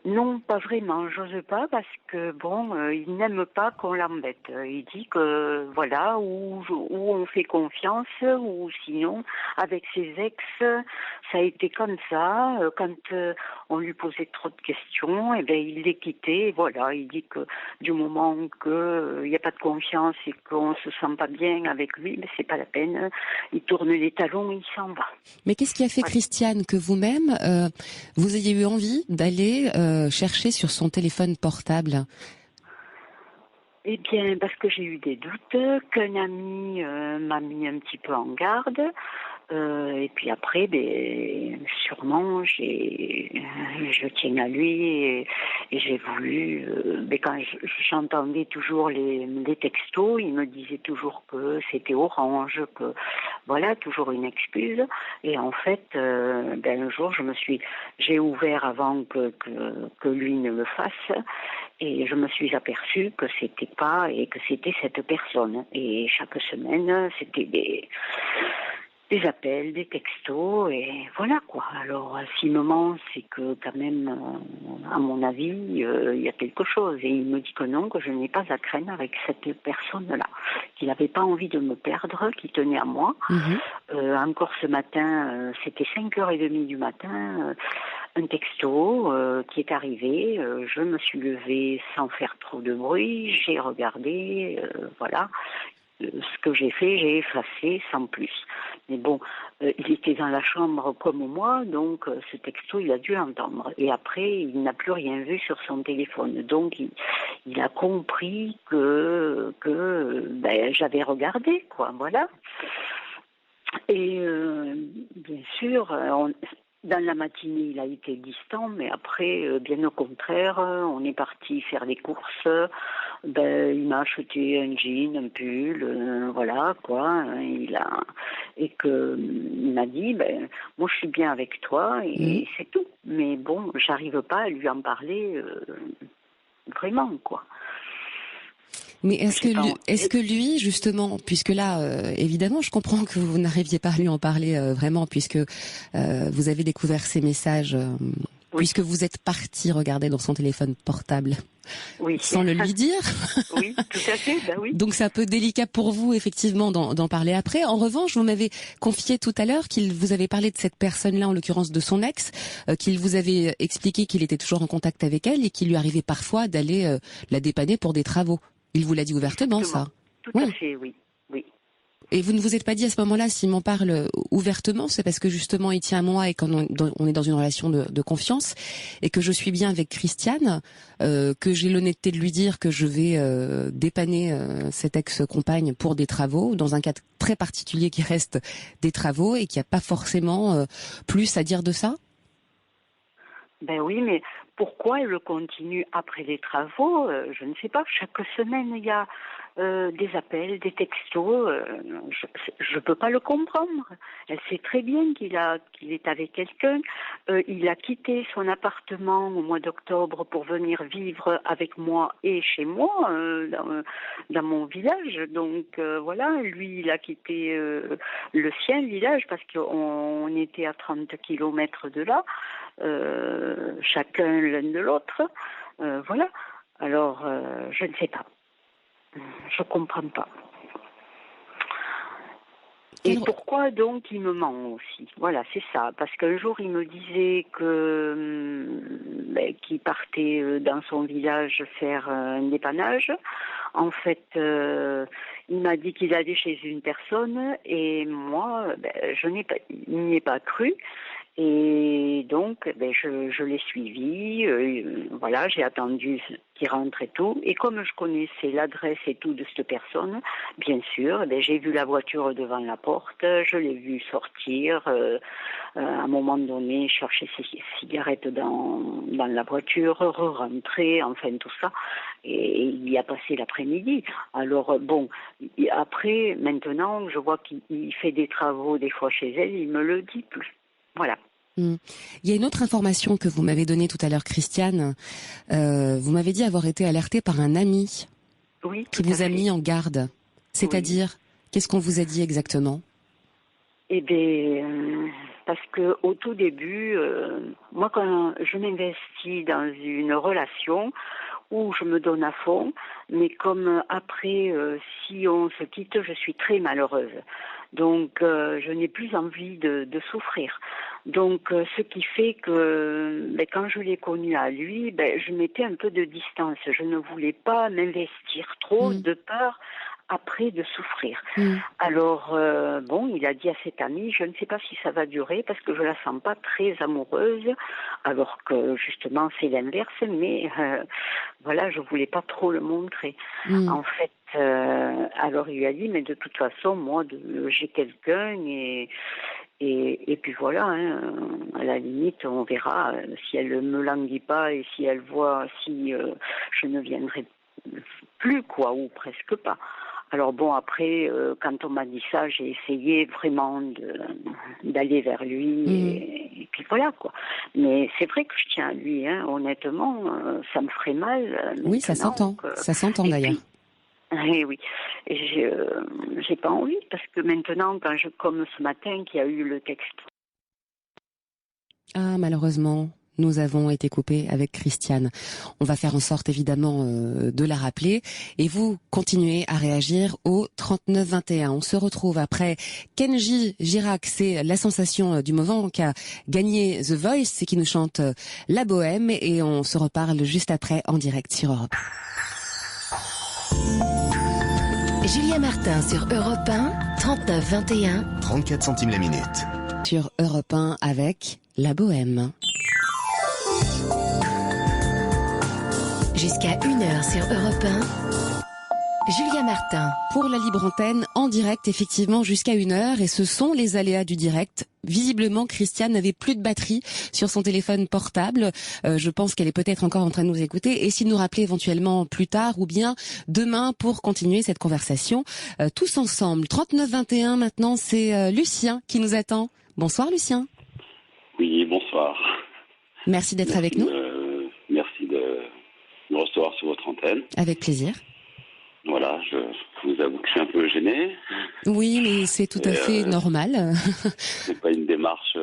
Non, pas vraiment. J'ose pas parce que il n'aime pas qu'on l'embête. Il dit que voilà, où on fait confiance, ou sinon avec ses ex, ça a été comme ça. Quand on lui posait trop de questions, il les quittait. Voilà, il dit que du moment que il n'y a pas de confiance et qu'on se sent pas bien avec lui, c'est pas la peine. Il tourne les talons et il s'en va. Mais qu'est-ce qui a fait, Christiane, que vous-même vous ayez eu envie d'aller chercher sur son téléphone portable? Eh bien, parce que j'ai eu des doutes, qu'un ami m'a mis un petit peu en garde. Et puis après, sûrement, je tiens à lui et j'ai voulu. Quand j'entendais toujours les textos, il me disait toujours que c'était Orange, que voilà, toujours une excuse. Et en fait, un jour, j'ai ouvert avant que lui ne le fasse. Et je me suis aperçue que c'était pas et que c'était cette personne. Et chaque semaine, c'était des appels, des textos, et voilà quoi. Alors, s'il me ment, c'est que quand même, à mon avis, il y a quelque chose. Et il me dit que non, que je n'ai pas à craindre avec cette personne-là, qu'il n'avait pas envie de me perdre, qu'il tenait à moi. Encore ce matin, c'était 5h30 du matin, un texto qui est arrivé. Je me suis levée sans faire trop de bruit, j'ai regardé, voilà. Ce que j'ai fait, j'ai effacé sans plus. Mais bon, il était dans la chambre comme moi, donc ce texto, il a dû l'entendre. Et après, il n'a plus rien vu sur son téléphone. Donc, il a compris que j'avais regardé, quoi, voilà. Et bien sûr, dans la matinée, il a été distant, mais après, bien au contraire, on est parti faire des courses. Il m'a acheté un jean, un pull, voilà quoi. Il m'a dit, moi je suis bien avec toi et c'est tout. Mais bon, j'arrive pas à lui en parler vraiment quoi. Mais est-ce que lui, justement, puisque là, évidemment, je comprends que vous n'arriviez pas à lui en parler vraiment, puisque vous avez découvert ces messages, puisque vous êtes parti regarder dans son téléphone portable, sans le lui dire. Oui, tout à fait, oui. Donc c'est un peu délicat pour vous, effectivement, d'en parler après. En revanche, vous m'avez confié tout à l'heure qu'il vous avait parlé de cette personne-là, en l'occurrence de son ex, qu'il vous avait expliqué qu'il était toujours en contact avec elle et qu'il lui arrivait parfois d'aller la dépanner pour des travaux. Il vous l'a dit ouvertement, exactement. ça. tout à fait, oui. Et vous ne vous êtes pas dit à ce moment-là, s'il m'en parle ouvertement, c'est parce que justement il tient à moi et quand on est dans une relation de confiance et que je suis bien avec Christiane, que j'ai l'honnêteté de lui dire que je vais dépanner cette ex-compagne pour des travaux, dans un cadre très particulier qui reste des travaux et qu'il n'y a pas forcément plus à dire de ça? Ben oui, mais pourquoi elle continue après les travaux? Je ne sais pas. Chaque semaine, il y a des appels, des textos. Je peux pas le comprendre. Elle sait très bien qu'il est avec quelqu'un. Il a quitté son appartement au mois d'octobre pour venir vivre avec moi et chez moi dans mon village. Donc voilà, lui, il a quitté le sien, le village, parce qu'on était à 30 kilomètres de là. Chacun l'un de l'autre, voilà. Alors, je ne sais pas. Je comprends pas. Et pourquoi donc il me ment aussi? Voilà, c'est ça. Parce qu'un jour, il me disait qu'il partait dans son village faire un dépannage. En fait, il m'a dit qu'il allait chez une personne et moi, je n'y ai pas cru. Et donc, je l'ai suivi, voilà, j'ai attendu qu'il rentre et tout. Et comme je connaissais l'adresse et tout de cette personne, bien sûr, j'ai vu la voiture devant la porte, je l'ai vu sortir, à un moment donné, chercher ses cigarettes dans la voiture, re-rentrer, enfin tout ça. Et il y a passé l'après-midi. Alors, bon, après, maintenant, je vois qu'il fait des travaux des fois chez elle, il me le dit plus. Voilà. Il y a une autre information que vous m'avez donnée tout à l'heure, Christiane. Vous m'avez dit avoir été alertée par un ami qui vous a mis en garde. C'est-à-dire, qu'est-ce qu'on vous a dit exactement? Eh bien, parce que au tout début, moi, quand je m'investis dans une relation où je me donne à fond, mais comme après, si on se quitte, je suis très malheureuse. Donc, je n'ai plus envie de souffrir. Donc, ce qui fait que quand je l'ai connu à lui, je mettais un peu de distance. Je ne voulais pas m'investir trop de peur après de souffrir. Alors, il a dit à cet ami, je ne sais pas si ça va durer parce que je la sens pas très amoureuse, alors que justement c'est l'inverse, mais voilà, je voulais pas trop le montrer. En fait, alors il lui a dit, mais de toute façon, moi, j'ai quelqu'un et puis voilà, à la limite, on verra si elle me languit pas et si elle voit si je ne viendrai plus, quoi, ou presque pas. Alors bon, après, quand on m'a dit ça, j'ai essayé vraiment d'aller vers lui et puis voilà, quoi. Mais c'est vrai que je tiens à lui, honnêtement, ça me ferait mal. Oui, ça s'entend. Ça s'entend d'ailleurs. Oui, j'ai pas envie parce que maintenant, comme ce matin, qu'il y a eu le texte. Ah, malheureusement, nous avons été coupés avec Christiane. On va faire en sorte évidemment de la rappeler et vous continuez à réagir au 3921. On se retrouve après Kenji Girac, c'est la sensation du moment qui a gagné The Voice et qui nous chante La Bohème et on se reparle juste après en direct sur Europe. Julia Martin sur Europe 1, 3921. 34 centimes la minute. Sur Europe 1 avec La Bohème. Jusqu'à 1h sur Europe 1. Julia Martin. Pour la libre antenne, en direct, effectivement, jusqu'à 1h. Et ce sont les aléas du direct. Visiblement, Christiane n'avait plus de batterie sur son téléphone portable. Je pense qu'elle est peut-être encore en train de nous écouter. Et s'il nous rappelait éventuellement plus tard ou bien demain pour continuer cette conversation tous ensemble. 3921 maintenant, c'est Lucien qui nous attend. Bonsoir Lucien. Oui, bonsoir. Merci d'être avec nous. Merci de me recevoir sur votre antenne. Avec plaisir. Voilà, je vous avoue que je suis un peu gêné. Oui, mais c'est tout à fait normal. C'est pas une démarche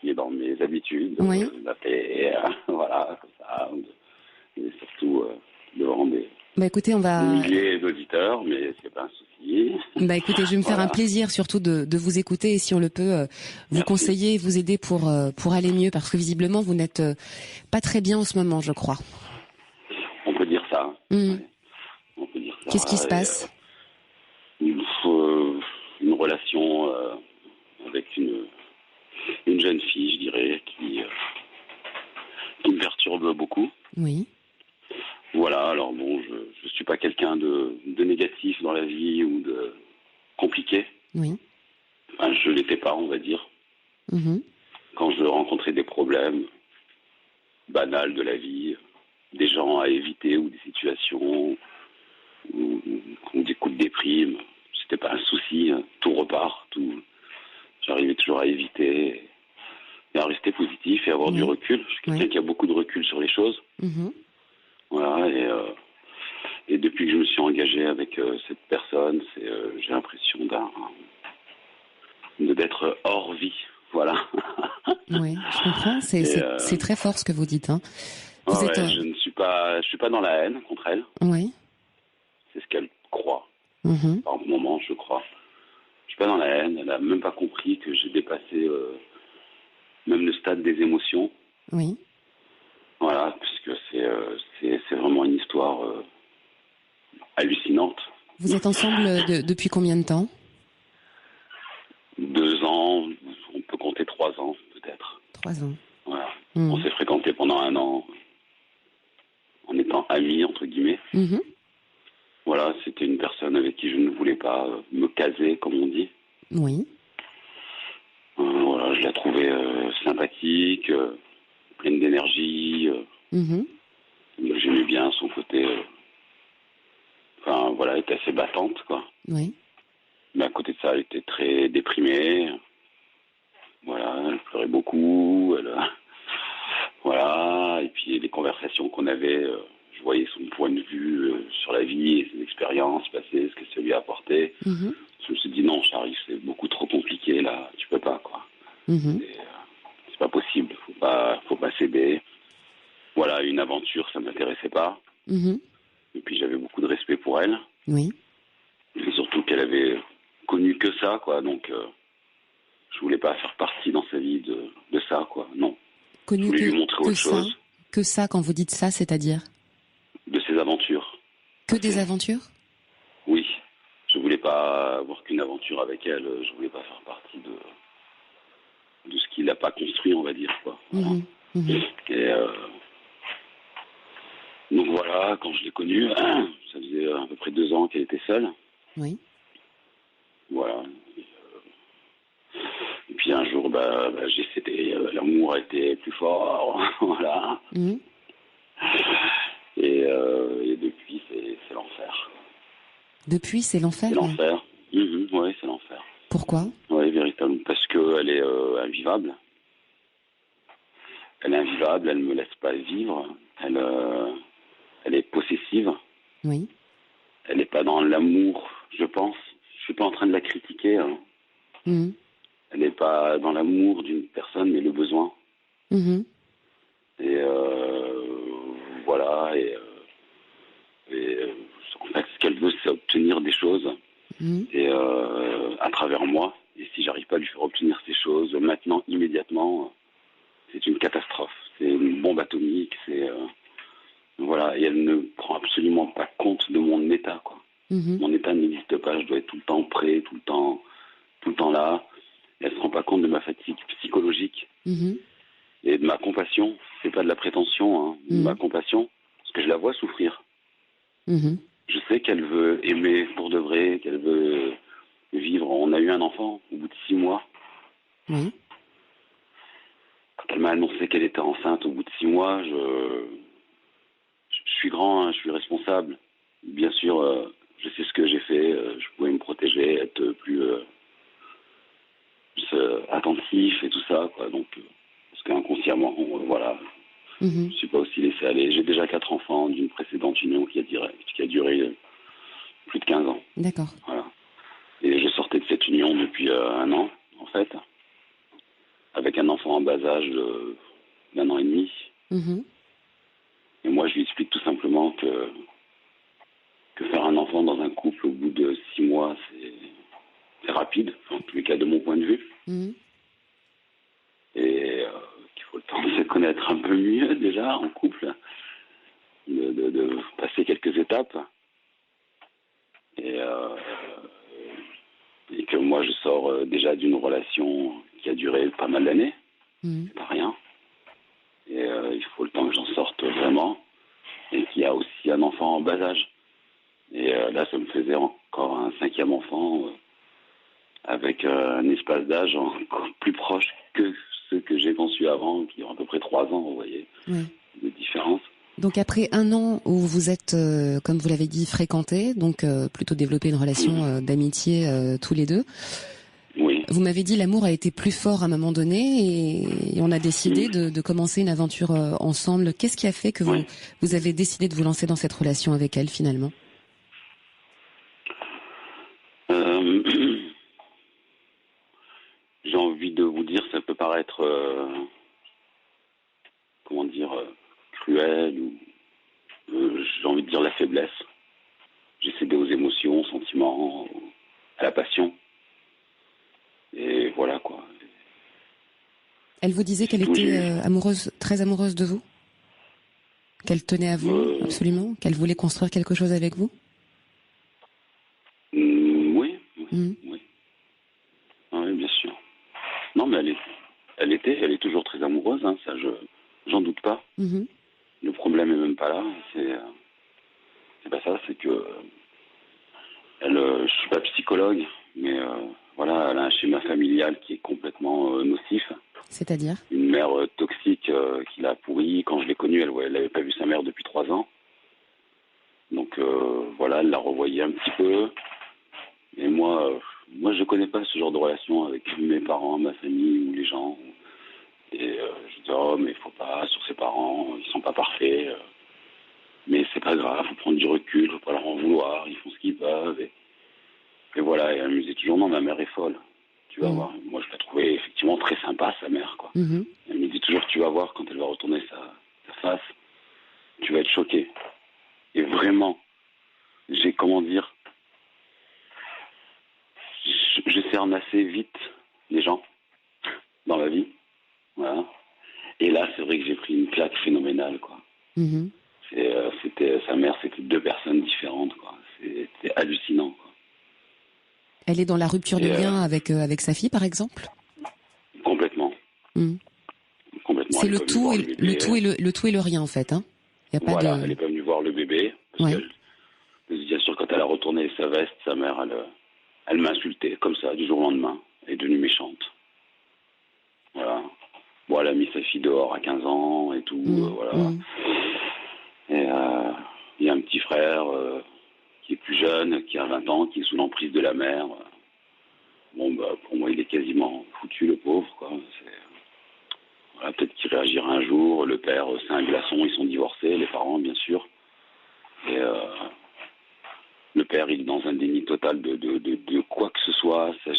qui est dans mes habitudes. Oui. D'appeler, voilà, comme ça, et surtout devant des écoutez, on va milliers d'auditeurs, mais c'est pas un souci. Écoutez, je vais me faire un plaisir surtout de vous écouter et si on le peut, vous conseiller et vous aider pour aller mieux parce que visiblement vous n'êtes pas très bien en ce moment, je crois. On peut dire ça. Ouais. Qu'est-ce qui se passe? relation avec une jeune fille, je dirais, qui me perturbe beaucoup. Oui. Voilà, alors bon, je suis pas quelqu'un de négatif dans la vie ou de compliqué. Oui. Enfin, je l'étais pas, on va dire. Mm-hmm. Quand je rencontrais des problèmes banals de la vie, des gens à éviter ou des situations ou des coups de déprime, c'était pas un souci, tout repart, j'arrivais toujours à éviter et à rester positif et avoir du recul. Je suis quelqu'un qui a beaucoup de recul sur les choses. Mm-hmm. Voilà, et depuis que je me suis engagé avec cette personne, j'ai l'impression d'être hors vie. Voilà. Oui, je comprends. C'est très fort ce que vous dites. Hein. Je ne suis pas dans la haine contre elle. Oui. C'est ce qu'elle croit. Mm-hmm. Par moment, je crois. Je suis pas dans la haine. Elle a même pas compris que j'ai dépassé même le stade des émotions. Oui. Voilà, puisque c'est vraiment une histoire hallucinante. Vous êtes ensemble depuis combien de temps ? 2 ans, on peut compter 3 ans peut-être. 3 ans. Voilà. On s'est fréquentés pendant 1 an en étant amis entre guillemets. Mm-hmm. Voilà, c'était une personne avec qui je ne voulais pas me caser, comme on dit. Oui. Voilà, je la trouvais sympathique, pleine d'énergie. Mm-hmm. J'aimais bien son côté. Enfin, voilà, elle était assez battante, quoi. Oui. Mais à côté de ça, elle était très déprimée. Voilà, elle pleurait beaucoup. Voilà, et puis les conversations qu'on avait, je voyais son point de vue sur la vie, ses expériences passées, ce que ça lui a apporté. Mm-hmm. Je me suis dit non, Charlie, c'est beaucoup trop compliqué là, tu peux pas, quoi. Mm-hmm. C'est pas possible, faut pas céder. Voilà, une aventure, ça m'intéressait pas. Mm-hmm. Et puis j'avais beaucoup de respect pour elle. Oui. Et surtout qu'elle avait connu que ça, quoi. Donc je voulais pas faire partie dans sa vie de ça, quoi. Non. Connu je voulais lui montrer autre chose. Que ça, quand vous dites ça, c'est-à-dire ? De ses aventures. Que des aventures ? Oui. Je voulais pas avoir qu'une aventure avec elle. Je voulais pas faire partie de ce qu'il n'a pas construit, on va dire, quoi. Voilà. Mm-hmm. Mm-hmm. Et donc voilà, quand je l'ai connue, ça faisait à peu près 2 ans qu'elle était seule. Oui. Voilà. Et puis un jour, j'ai cédé, l'amour a été plus fort, voilà. Mm-hmm. Et depuis, c'est l'enfer. Depuis, c'est l'enfer ? C'est l'enfer. Oui, c'est l'enfer. Pourquoi ? Oui, véritablement. Parce qu'elle est invivable. Elle est invivable, elle ne me laisse pas vivre. Elle est possessive. Oui. Elle n'est pas dans l'amour, je pense. Je suis pas en train de la critiquer. Hein. Mm-hmm. Elle n'est pas dans l'amour d'une personne, mais le besoin. Mm-hmm. Et voilà. Et en fait, ce qu'elle veut, c'est obtenir des choses. Mm-hmm. Et à travers moi. Et si j'arrive pas à lui faire obtenir ces choses maintenant, immédiatement, c'est une catastrophe. C'est une bombe atomique. Voilà. Et elle ne prend absolument pas compte de mon état, quoi. Mm-hmm. Mon état n'existe pas. Je dois être tout le temps prêt, tout le temps là. Et elle se rend pas compte de ma fatigue psychologique. Mm-hmm. Et de ma compassion. C'est pas de la prétention, hein. De ma compassion. Parce que je la vois souffrir. Mm-hmm. Je sais qu'elle veut aimer pour de vrai, qu'elle veut vivre. On a eu un enfant au bout de 6 mois. Oui. Quand elle m'a annoncé qu'elle était enceinte au bout de 6 mois, je suis grand, hein, je suis responsable. Bien sûr, je sais ce que j'ai fait. Je pouvais me protéger, être plus attentif et tout ça, quoi. Donc, parce qu'inconsciemment, voilà, je ne suis pas aussi laissé aller. J'ai déjà 4 enfants d'une précédente union qui a duré plus de 15 ans. D'accord. Voilà. Et je sortais de cette union depuis 1 an, en fait, avec un enfant en bas âge d'1 an et demi. Mm-hmm. Et moi, je lui explique tout simplement que faire un enfant dans un couple au bout de 6 mois, c'est rapide, en tous les cas de mon point de vue. Mm-hmm. Et qu'il faut le temps de se connaître un peu mieux déjà en couple, de passer quelques étapes. Et que moi, je sors déjà d'une relation qui a duré pas mal d'années. C'est pas rien. Et il faut le temps que j'en sorte vraiment. Et qu'il y a aussi un enfant en bas âge. Et là, ça me faisait encore un 5e enfant avec un espace d'âge encore plus proche que ceux que j'ai conçus avant, qui ont à peu près 3 ans, vous voyez, de différence. Donc après 1 an où vous êtes, comme vous l'avez dit, fréquentés, donc plutôt développé une relation d'amitié tous les deux. Oui. Vous m'avez dit l'amour a été plus fort à un moment donné et on a décidé de commencer une aventure ensemble. Qu'est-ce qui a fait que vous avez décidé de vous lancer dans cette relation avec elle finalement ? J'ai envie de vous dire, ça peut paraître, cruel ou j'ai envie de dire la faiblesse. J'ai cédé aux émotions, aux sentiments, à la passion. Et voilà quoi. Elle vous disait qu'elle était amoureuse, très amoureuse de vous ? Qu'elle tenait à vous, absolument ? Qu'elle voulait construire quelque chose avec vous ? Oui. Oui, bien sûr. Non, mais elle est toujours très amoureuse, hein, ça, j'en doute pas. Le problème est même pas là. C'est pas ça, c'est que je suis pas psychologue, mais voilà, elle a un schéma familial qui est complètement nocif. C'est-à-dire ? Une mère toxique qui l'a pourrie. Quand je l'ai connue, elle n'avait pas vu sa mère depuis 3 ans. Donc voilà, elle l'a revoyée un petit peu. Et moi, je connais pas ce genre de relation avec mes parents, ma famille ou les gens. Et je dis, oh, mais il faut pas, sur ses parents, ils sont pas parfaits. Mais c'est pas grave, faut prendre du recul, faut pas leur en vouloir, ils font ce qu'ils peuvent. Et voilà, et elle me disait toujours, non, ma mère est folle. Tu vas voir. Moi, je la trouvais effectivement très sympa, sa mère, quoi. Elle me dit toujours, tu vas voir, quand elle va retourner sa face, tu vas être choqué. Et vraiment, je cerne assez vite les gens dans la vie. Voilà. Et là, c'est vrai que j'ai pris une claque phénoménale, quoi. Sa mère, c'était 2 personnes différentes, quoi. C'était hallucinant, quoi. Elle est dans la rupture de lien avec sa fille, par exemple ? Complètement. Complètement. C'est le tout et le rien, en fait. Hein. Y a pas elle n'est pas venue voir le bébé. Parce que, bien sûr, quand elle a retourné sa veste, sa mère, elle m'a insulté, comme ça, du jour au lendemain. Elle est devenue méchante. Voilà. Bon, elle a mis sa fille dehors à 15 ans et tout, voilà. Et il y a un petit frère qui est plus jeune, qui a 20 ans, qui est sous l'emprise de la mère. Bon, pour moi, il est quasiment foutu, le pauvre, quoi. Voilà, peut-être qu'il réagira un jour. Le père, c'est un glaçon, ils sont divorcés, les parents, bien sûr. Et le père, il est dans un déni total de quoi que ce soit. C'est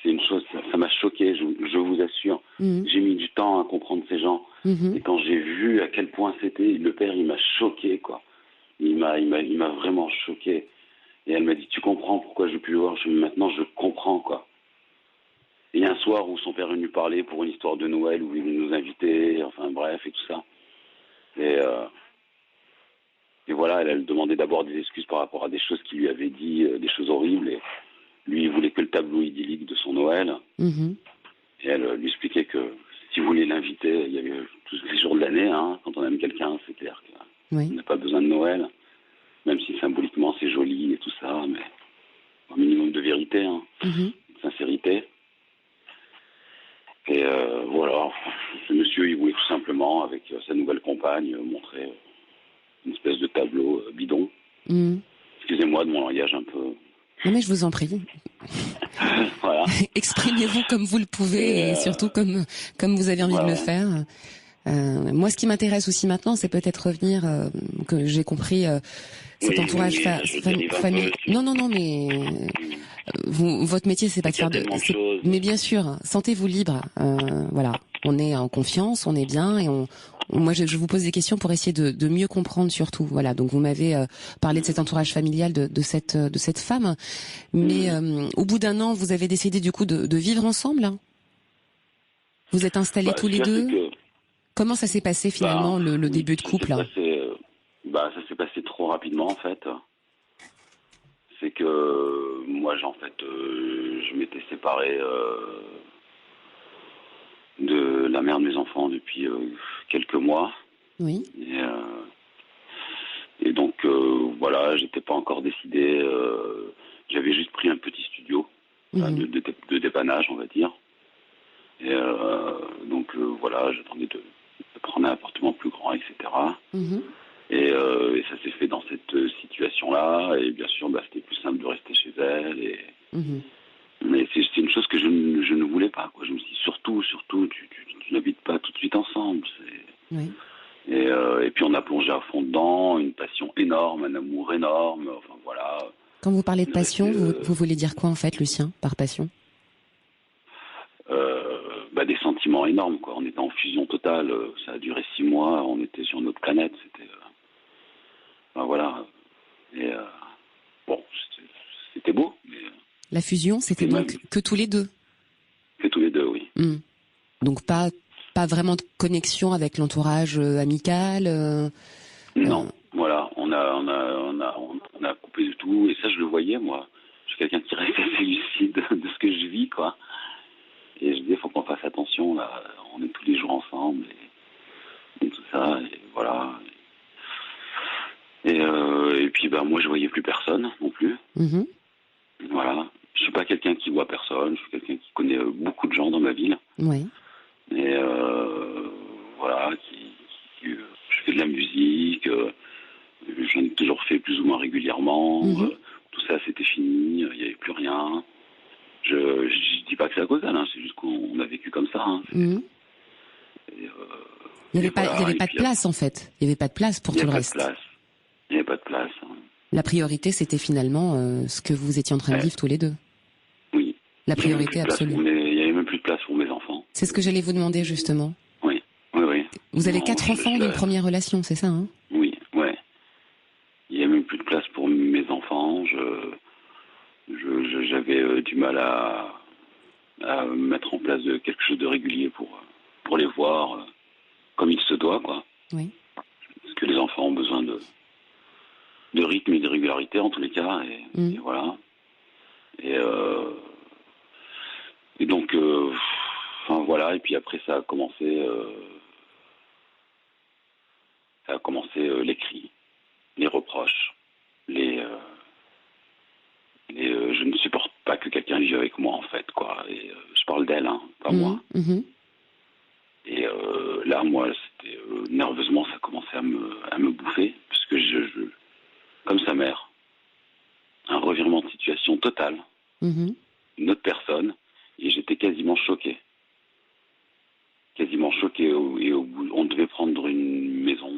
une chose, ça m'a choqué, je vous assure. J'ai mis du temps à comprendre ces gens. Et quand j'ai vu à quel point c'était, le père, il m'a choqué, quoi. Il m'a vraiment choqué. Et elle m'a dit, tu comprends pourquoi je ne veux plus le voir ? Maintenant, je comprends, quoi. Et il y a un soir où son père est venu parler pour une histoire de Noël, où il voulait nous inviter, enfin bref, et tout ça. Et voilà, elle demandait d'abord des excuses par rapport à des choses qu'il lui avait dit, des choses horribles. Et lui, il voulait que le tableau idyllique de son Noël. Et elle lui expliquait que si vous voulez l'inviter, il y avait tous les jours de l'année, hein, quand on aime quelqu'un, c'est clair qu'on n'a pas besoin de Noël. Même si symboliquement c'est joli et tout ça, mais un minimum de vérité, hein, de sincérité. Et voilà, ce monsieur, il voulait tout simplement, avec sa nouvelle compagne, montrer une espèce de tableau bidon. Excusez-moi de mon langage un peu... Non mais je vous en prie. Voilà. Exprimez-vous comme vous le pouvez et surtout comme vous avez envie de le faire. Moi, ce qui m'intéresse aussi maintenant, c'est peut-être revenir, que j'ai compris, cet entourage familial. Non, mais votre métier, c'est pas de faire de. Mais bien sûr, sentez-vous libre. Voilà, on est en confiance, on est bien, et moi, je vous pose des questions pour essayer de mieux comprendre surtout. Voilà, donc vous m'avez parlé de cet entourage familial de cette femme, mais au bout d'1 an, vous avez décidé du coup de vivre ensemble. Hein. Vous êtes installés tous les deux. Comment ça s'est passé finalement le début de couple? Ça s'est passé trop rapidement en fait. c'est que moi, je m'étais séparé de la mère de mes enfants depuis quelques mois. Oui. Et donc, voilà, j'étais pas encore décidé. J'avais juste pris un petit studio de dépannage, on va dire. Et donc, voilà, j'attendais de prendre un appartement plus grand, etc. Et ça s'est fait dans cette situation-là. Et bien sûr, c'était plus simple de rester chez elle. Mais c'est une chose que je ne voulais pas, quoi. Je me suis dit, surtout, tu n'habites pas tout de suite ensemble. Oui. Et puis on a plongé à fond dedans, une passion énorme, un amour énorme. Enfin voilà. Quand vous parlez de passion, vous voulez dire quoi en fait, Lucien, par passion? Des sentiments énormes, quoi. On était en fusion totale. Ça a duré 6 mois. On était sur notre planète. C'était voilà. Et bon, c'était beau. Mais, la fusion, c'était donc que tous les deux. Que tous les deux, oui. Donc pas vraiment de connexion avec l'entourage amical. Non, voilà, on a coupé du tout, et ça je le voyais, moi. Je suis quelqu'un qui reste assez lucide de ce que je vis, quoi. Et je disais, faut qu'on fasse attention, là, on est tous les jours ensemble, et tout ça, et voilà. Et puis, moi, je voyais plus personne, non plus. Voilà. Je suis pas quelqu'un qui voit personne, je suis quelqu'un qui connaît beaucoup de gens dans ma ville. Oui. Et voilà, je fais de la musique, j'en ai toujours fait plus ou moins régulièrement. Tout ça, c'était fini, il n'y avait plus rien. Je dis pas que c'est à cause d'elle, c'est juste qu'on a vécu comme ça. Il n'y avait pas de place, en fait. Il n'y avait pas de place pour tout le reste. Il n'y avait pas de place. La priorité, c'était finalement ce que vous étiez en train de vivre tous les deux. Oui. La priorité absolue. Il n'y avait même plus de place pour mes enfants. C'est ce que j'allais vous demander, justement. Oui. Vous avez 4 enfants d'une première relation, c'est ça, hein? Oui, ouais. Il n'y avait même plus de place pour mes enfants. J'avais du mal à mettre en place quelque chose de régulier pour les voir comme il se doit, quoi. Oui. Parce que les enfants ont besoin de rythme et de régularité, en tous les cas, et voilà. Et donc, voilà, et puis après ça a commencé les cris, les reproches, je ne supporte pas que quelqu'un vive avec moi, en fait, quoi. Et je parle d'elle, pas moi. Et là, moi, c'était nerveusement, ça commençait à me bouffer, parce que comme sa mère, un revirement de situation total, une autre personne, et j'étais quasiment choqué. Et au bout, on devait prendre une maison.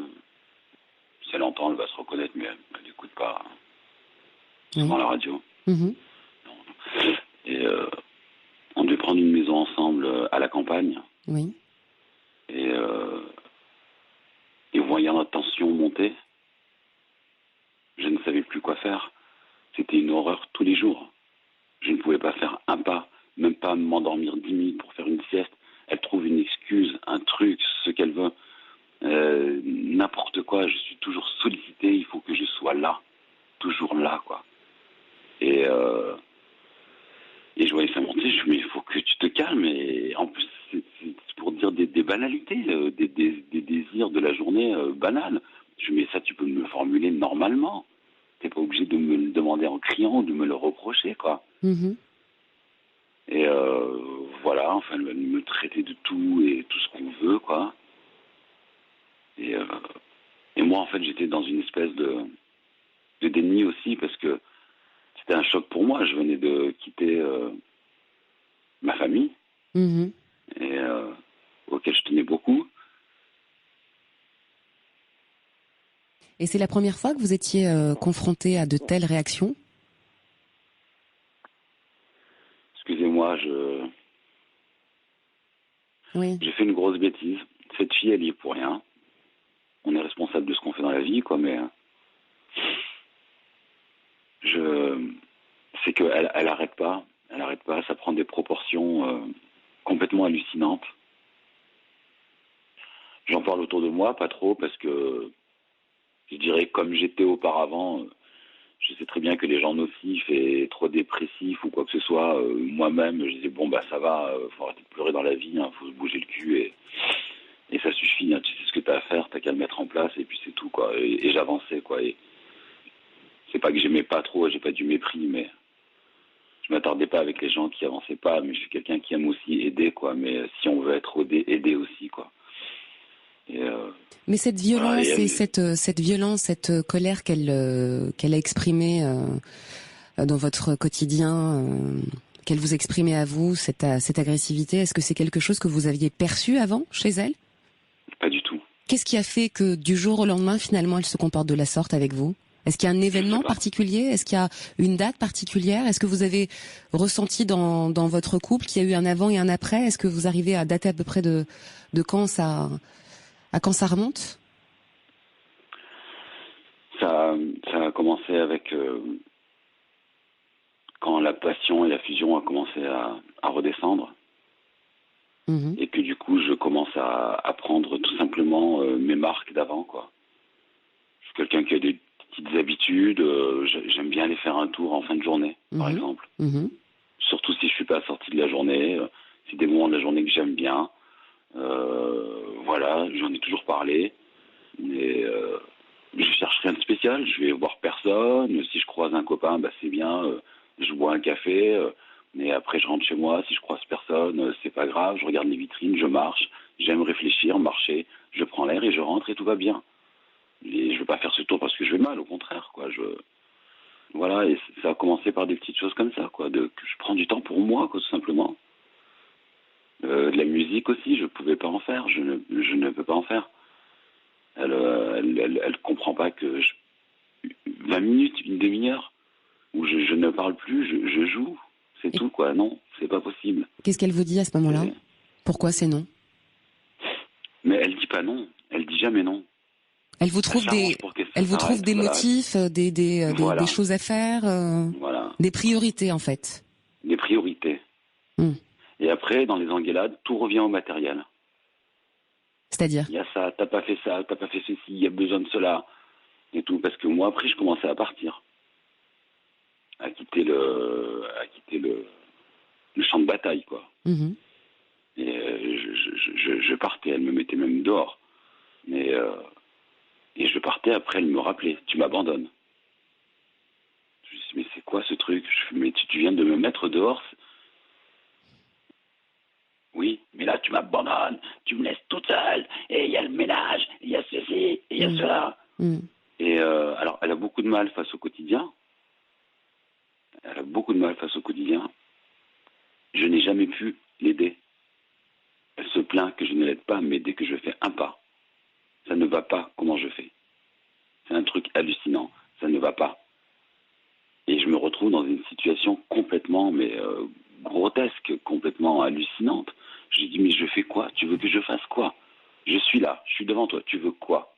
Si elle entend, elle va se reconnaître, mais elle n'écoute pas souvent la radio. Et on devait prendre une maison ensemble à la campagne. Oui. Et voyant notre tension monter, je ne savais plus quoi faire. C'était une horreur tous les jours. Je ne pouvais pas faire un pas, même pas m'endormir 10 minutes pour faire une sieste. Elle trouve une excuse, un truc, ce qu'elle veut. N'importe quoi, je suis toujours sollicité, il faut que je sois là. Toujours là, quoi. Et je voyais ça monter, je me dis, mais il faut que tu te calmes. Et en plus, c'est pour dire des banalités, des désirs de la journée banals. Je me dis, mais ça, tu peux me le formuler normalement. T'es pas obligé de me le demander en criant ou de me le reprocher, quoi. Et voilà, enfin, me traiter de tout et tout ce qu'on veut, quoi. Et moi, en fait, j'étais dans une espèce de déni aussi, parce que c'était un choc pour moi. Je venais de quitter ma famille, et auquel je tenais beaucoup. Et c'est la première fois que vous étiez confronté à de telles réactions? Excusez-moi, Oui. j'ai fait une grosse bêtise. Cette fille, elle y est pour rien. On est responsable de ce qu'on fait dans la vie, quoi, mais c'est qu'elle elle arrête pas. Elle arrête pas. Ça prend des proportions complètement hallucinantes. J'en parle autour de moi, pas trop, parce que je dirais, comme j'étais auparavant, Je sais très bien que les gens nocifs et trop dépressifs ou quoi que ce soit, moi-même, je disais, bon, bah ça va, faut arrêter de pleurer dans la vie, faut se bouger le cul et ça suffit, tu sais ce que t'as à faire, t'as qu'à le mettre en place et puis c'est tout, quoi. Et j'avançais, quoi. Et c'est pas que j'aimais pas trop, j'ai pas du mépris, mais je m'attardais pas avec les gens qui avançaient pas, mais je suis quelqu'un qui aime aussi aider, quoi. Mais si on veut être aidé aussi, quoi. Mais cette violence et cette violence, cette colère qu'elle a exprimée dans votre quotidien, qu'elle vous exprimait à vous, cette agressivité, est-ce que c'est quelque chose que vous aviez perçu avant chez elle? Pas du tout. Qu'est-ce qui a fait que du jour au lendemain, finalement, elle se comporte de la sorte avec vous? Est-ce qu'il y a un événement particulier? Est-ce qu'il y a une date particulière? Est-ce que vous avez ressenti dans votre couple qu'il y a eu un avant et un après? Est-ce que vous arrivez à dater à peu près de quand ça remonte? Ça a commencé avec quand la passion et la fusion a commencé à redescendre. Mmh. Et que du coup, je commence à prendre tout simplement mes marques d'avant, quoi. Je suis quelqu'un qui a des petites habitudes. J'aime bien aller faire un tour en fin de journée, par exemple. Mmh. Surtout si je suis pas sorti de la journée. C'est des moments de la journée que j'aime bien. Voilà, j'en ai toujours parlé. Mais je cherche rien de spécial. Je vais voir personne. Si je croise un copain, bah c'est bien. Je bois un café. Mais après, je rentre chez moi. Si je croise personne, c'est pas grave. Je regarde les vitrines, je marche. J'aime réfléchir, marcher. Je prends l'air et je rentre et tout va bien. Et je veux pas faire ce tour parce que je vais mal, au contraire, quoi. Voilà, et ça a commencé par des petites choses comme ça, quoi. Que je prends du temps pour moi, quoi, tout simplement. De la musique aussi, je pouvais pas en faire. Je ne peux pas en faire. Elle comprend pas que 20 minutes, une demi-heure où je ne parle plus, je joue. C'est tout, quoi. Non, c'est pas possible. Qu'est-ce qu'elle vous dit à ce moment-là? Pourquoi c'est non? Mais elle dit pas non. Elle dit jamais non. Elle vous trouve des motifs, des choses à faire, des priorités en fait. Des priorités. Et après, dans les engueulades, tout revient au matériel. C'est-à-dire? Il y a ça, t'as pas fait ceci, il y a besoin de cela et tout. Parce que moi, après, je commençais à partir, à quitter le champ de bataille, quoi. Mmh. Et je partais. Elle me mettait même dehors. Et je partais, après elle me rappelait, tu m'abandonnes. Je me dis, mais c'est quoi ce truc? Mais tu viens de me mettre dehors. Oui, mais là tu m'abandonnes, tu me laisses toute seule, et il y a le ménage, il y a ceci, et il y a cela. Et alors, elle a beaucoup de mal face au quotidien. Je n'ai jamais pu l'aider. Elle se plaint que je ne l'aide pas, mais dès que je fais un pas, ça ne va pas comment je fais. C'est un truc hallucinant. Ça ne va pas. Et je me retrouve dans une situation complètement, grotesque, complètement hallucinante. Je lui dis, mais je fais quoi? Tu veux que je fasse quoi? Je suis là, je suis devant toi. Tu veux quoi?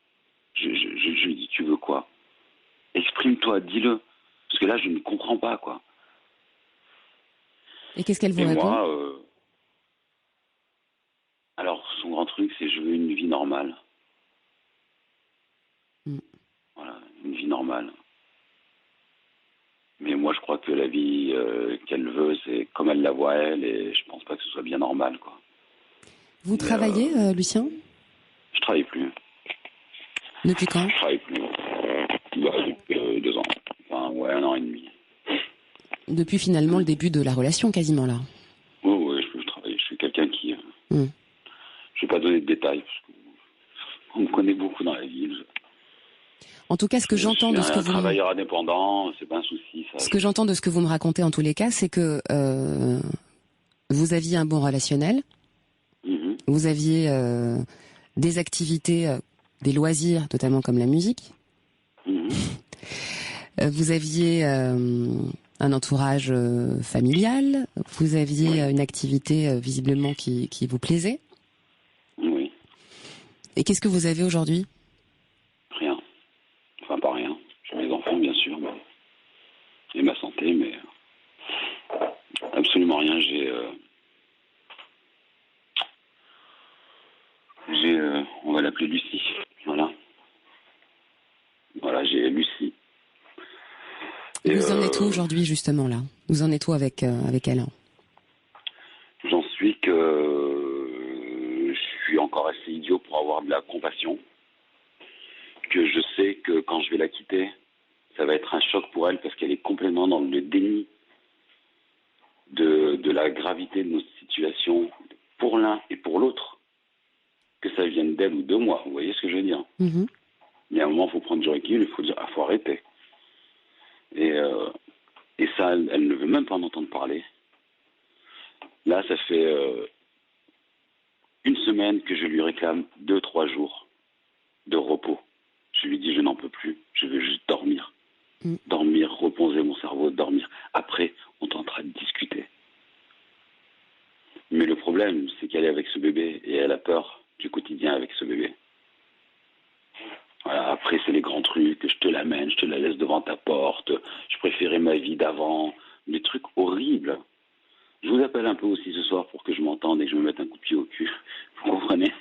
Je lui dis, tu veux quoi? Exprime-toi, dis-le. Parce que là, je ne comprends pas, quoi. Et qu'est-ce qu'elle vous répond? Moi, alors, son grand truc, c'est je veux une vie normale. Voilà, une vie normale. Mais moi, je crois que la vie qu'elle veut, c'est comme elle la voit elle, et je pense pas que ce soit bien normal, quoi. Vous travaillez, Lucien? Je travaille plus. Depuis quand? Je travaille plus. Depuis 2 ans. Enfin, ouais, 1 an et demi. Depuis finalement le début de la relation, quasiment, là. Oui, je travaille. Je suis quelqu'un qui... Je vais pas donner de détails, parce qu'on me connaît beaucoup dans la ville. En tout cas, ce que j'entends de ce que vous... travailleur indépendant, c'est pas un souci, ça. Ce que j'entends de ce que vous me racontez en tous les cas, c'est que vous aviez un bon relationnel, vous aviez des activités, des loisirs, notamment comme la musique. Vous aviez un entourage familial, vous aviez une activité visiblement qui vous plaisait. Oui. Et qu'est-ce que vous avez aujourd'hui? Rien. Enfin, pas rien. J'ai mes enfants, bien sûr, et ma santé, mais absolument rien. On va l'appeler Lucie. Voilà. Voilà, j'ai Lucie. Vous en êtes où aujourd'hui, justement, là? Vous en êtes où avec elle? J'en suis que je suis encore assez idiot pour avoir de la compassion. Que je sais que quand je vais la quitter, ça va être un choc pour elle parce qu'elle est complètement dans le déni de la gravité de nos situations pour l'un et pour l'autre. Que ça vienne d'elle ou de moi, vous voyez ce que je veux dire? Mais à un moment, il faut prendre du recul, il faut dire, faut arrêter. Et ça, elle ne veut même pas en entendre parler. Là, ça fait une semaine que je lui réclame 2-3 jours de repos. Je lui dis, je n'en peux plus, je veux juste dormir. Dormir, reposer mon cerveau, dormir. Après, on tentera de discuter. Mais le problème, c'est qu'elle est avec ce bébé et elle a peur du quotidien avec ce bébé. Voilà, après, c'est les grands trucs, je te l'amène, je te la laisse devant ta porte, je préférais ma vie d'avant, des trucs horribles. Je vous appelle un peu aussi ce soir pour que je m'entende et que je me mette un coup de pied au cul. Vous comprenez?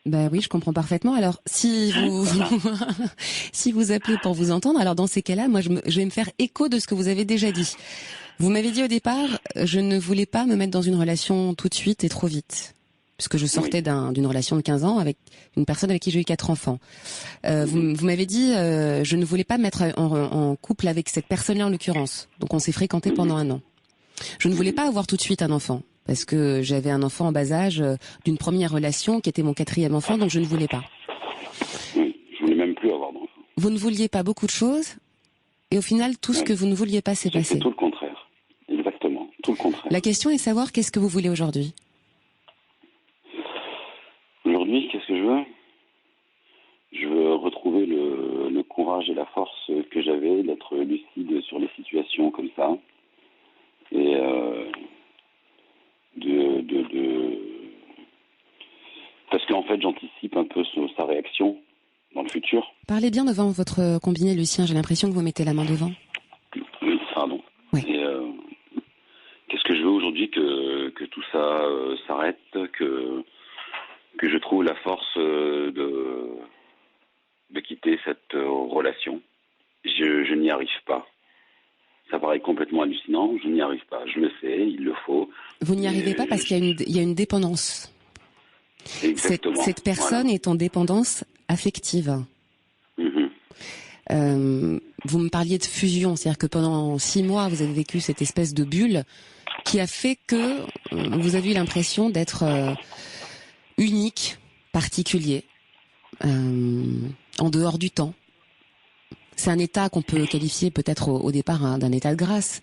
Ben oui, je comprends parfaitement. Alors, si vous si vous appelez pour vous entendre, alors dans ces cas-là, moi, je vais me faire écho de ce que vous avez déjà dit. Vous m'avez dit au départ, je ne voulais pas me mettre dans une relation tout de suite et trop vite, puisque je sortais d'une relation de 15 ans avec une personne avec qui j'ai eu 4 enfants. Vous m'avez dit, je ne voulais pas me mettre en couple avec cette personne-là en l'occurrence. Donc, on s'est fréquenté pendant 1 an. Je ne voulais pas avoir tout de suite un enfant, parce que j'avais un enfant en bas âge d'une première relation qui était mon 4e enfant, donc je ne voulais pas. Je voulais même plus avoir d'enfant. Vous ne vouliez pas beaucoup de choses, et au final, tout ce que vous ne vouliez pas s'est passé. C'est tout le contraire. Exactement, tout le contraire. La question est de savoir qu'est-ce que vous voulez aujourd'hui. Aujourd'hui, qu'est-ce que je veux? Je veux retrouver le courage et la force que j'avais d'être lucide sur les situations comme ça. Et parce qu'en fait j'anticipe un peu sa réaction dans le futur. Parlez bien devant votre combiné, Lucien, j'ai l'impression que vous mettez la main devant. Oui, pardon. Oui. Et qu'est-ce que je veux aujourd'hui? Que tout ça s'arrête, que je trouve la force de quitter cette relation. Je n'y arrive pas. Ça paraît complètement hallucinant, je n'y arrive pas. Je le sais, il le faut. Vous n'y arrivez pas parce qu'il y a une dépendance. Exactement. Cette personne est en dépendance affective. Vous me parliez de fusion, c'est-à-dire que pendant 6 mois, vous avez vécu cette espèce de bulle qui a fait que vous avez eu l'impression d'être unique, particulier, en dehors du temps. C'est un état qu'on peut qualifier peut-être au départ d'un état de grâce.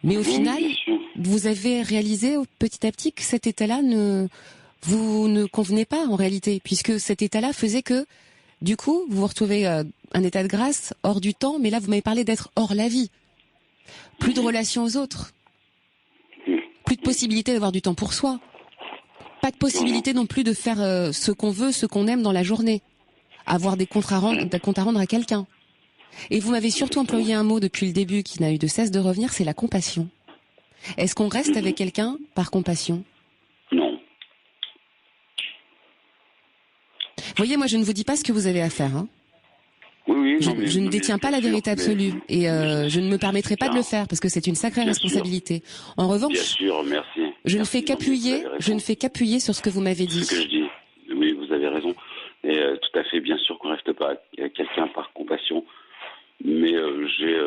Mais au final, vous avez réalisé petit à petit que cet état-là vous ne convenait pas en réalité, puisque cet état-là faisait que, du coup, vous vous retrouvez un état de grâce hors du temps, mais là vous m'avez parlé d'être hors la vie. Plus de relations aux autres. Plus de possibilité d'avoir du temps pour soi. Pas de possibilité non plus de faire ce qu'on veut, ce qu'on aime dans la journée. Avoir des comptes à rendre à quelqu'un. Et vous m'avez surtout employé un mot depuis le début qui n'a eu de cesse de revenir, c'est la compassion. Est-ce qu'on reste avec quelqu'un par compassion? Non. Vous voyez, moi je ne vous dis pas ce que vous avez à faire. Hein. Oui, je ne détiens pas la vérité absolue et je ne me permettrai pas de le faire parce que c'est une sacrée responsabilité. En revanche, bien sûr, merci. Je ne fais qu'appuyer sur ce que vous m'avez dit. C'est ce que je dis. Oui, vous avez raison. Et tout à fait, bien sûr qu'on reste pas quelqu'un par compassion. Mais j'ai,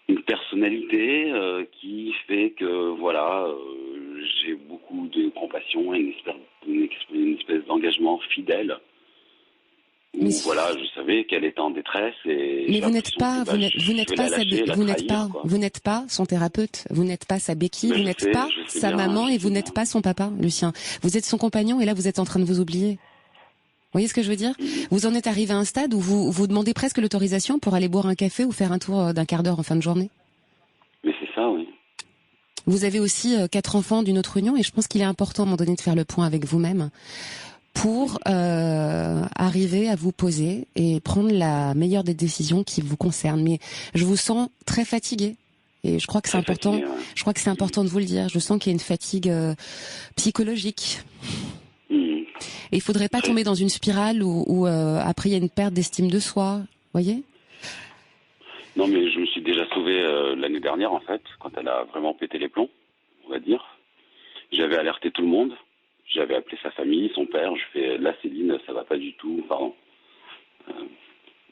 une personnalité qui fait que, voilà, j'ai beaucoup de compassion et une espèce d'engagement fidèle. Où, voilà, je savais qu'elle était en détresse et. Mais vous n'êtes pas son thérapeute, vous n'êtes pas sa béquille, vous n'êtes pas sa maman et vous n'êtes pas son papa, Lucien. Vous êtes son compagnon et là vous êtes en train de vous oublier. Vous voyez ce que je veux dire? Vous en êtes arrivé à un stade où vous demandez presque l'autorisation pour aller boire un café ou faire un tour d'un quart d'heure en fin de journée. Mais c'est ça, oui. Vous avez aussi 4 enfants d'une autre union et je pense qu'il est important à un moment donné de faire le point avec vous-même pour arriver à vous poser et prendre la meilleure des décisions qui vous concernent. Mais je vous sens très fatigué. Et je crois que c'est important. Fatigué, ouais. Je crois que c'est important de vous le dire. Je sens qu'il y a une fatigue psychologique. Et il faudrait pas tomber dans une spirale où après il y a une perte d'estime de soi, voyez. Non, mais je me suis déjà sauvé l'année dernière, en fait, quand elle a vraiment pété les plombs, on va dire. J'avais alerté tout le monde. J'avais appelé sa famille, son père. Je fais, là, Céline, ça va pas du tout. Pardon.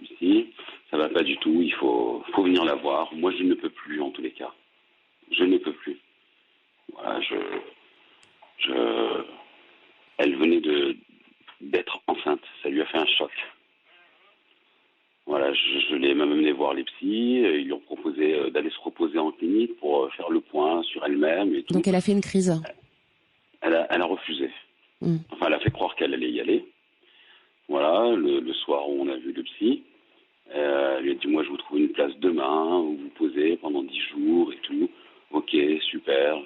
Ici, ça va pas du tout. Il faut venir la voir. Moi, je ne peux plus, en tous les cas. Je ne peux plus. Voilà, elle venait d'être enceinte. Ça lui a fait un choc. Voilà, je l'ai même amené voir les psys. Ils lui ont proposé d'aller se reposer en clinique pour faire le point sur elle-même et tout. Donc elle a fait une crise. Elle a refusé. Enfin, elle a fait croire qu'elle allait y aller. Voilà, le soir où on a vu le psy, elle lui a dit, moi je vous trouve une place demain où vous posez pendant 10 jours et tout. Ok, super.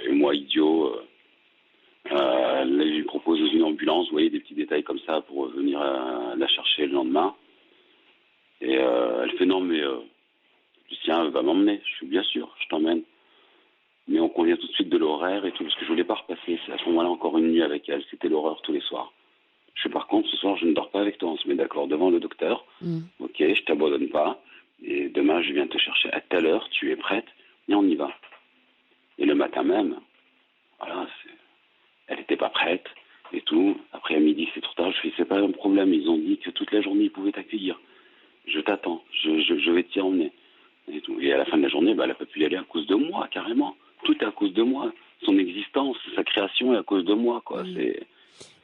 Et moi, idiot, elle lui propose une ambulance, vous voyez, des petits détails comme ça pour venir la chercher le lendemain. Et elle fait, non mais Lucien va m'emmener. Je suis bien sûr, je t'emmène. Mais on convient tout de suite de l'horaire et tout, parce que je voulais pas repasser. C'est à ce moment-là encore une nuit avec elle. C'était l'horreur tous les soirs. Je fais, par contre, ce soir, je ne dors pas avec toi. On se met d'accord devant le docteur. Ok, je t'abandonne pas. Et demain, je viens te chercher à telle heure. Tu es prête et on y va. Et le matin même, voilà, elle n'était pas prête et tout. Après, elle m'a dit que c'est trop tard. Je fais, c'est pas un problème. Ils ont dit que toute la journée, ils pouvaient t'accueillir. Je t'attends. Je vais t'y emmener. Et tout. Et à la fin de la journée, elle n'a pas pu y aller à cause de moi, carrément. Tout est à cause de moi. Son existence, sa création est à cause de moi, quoi.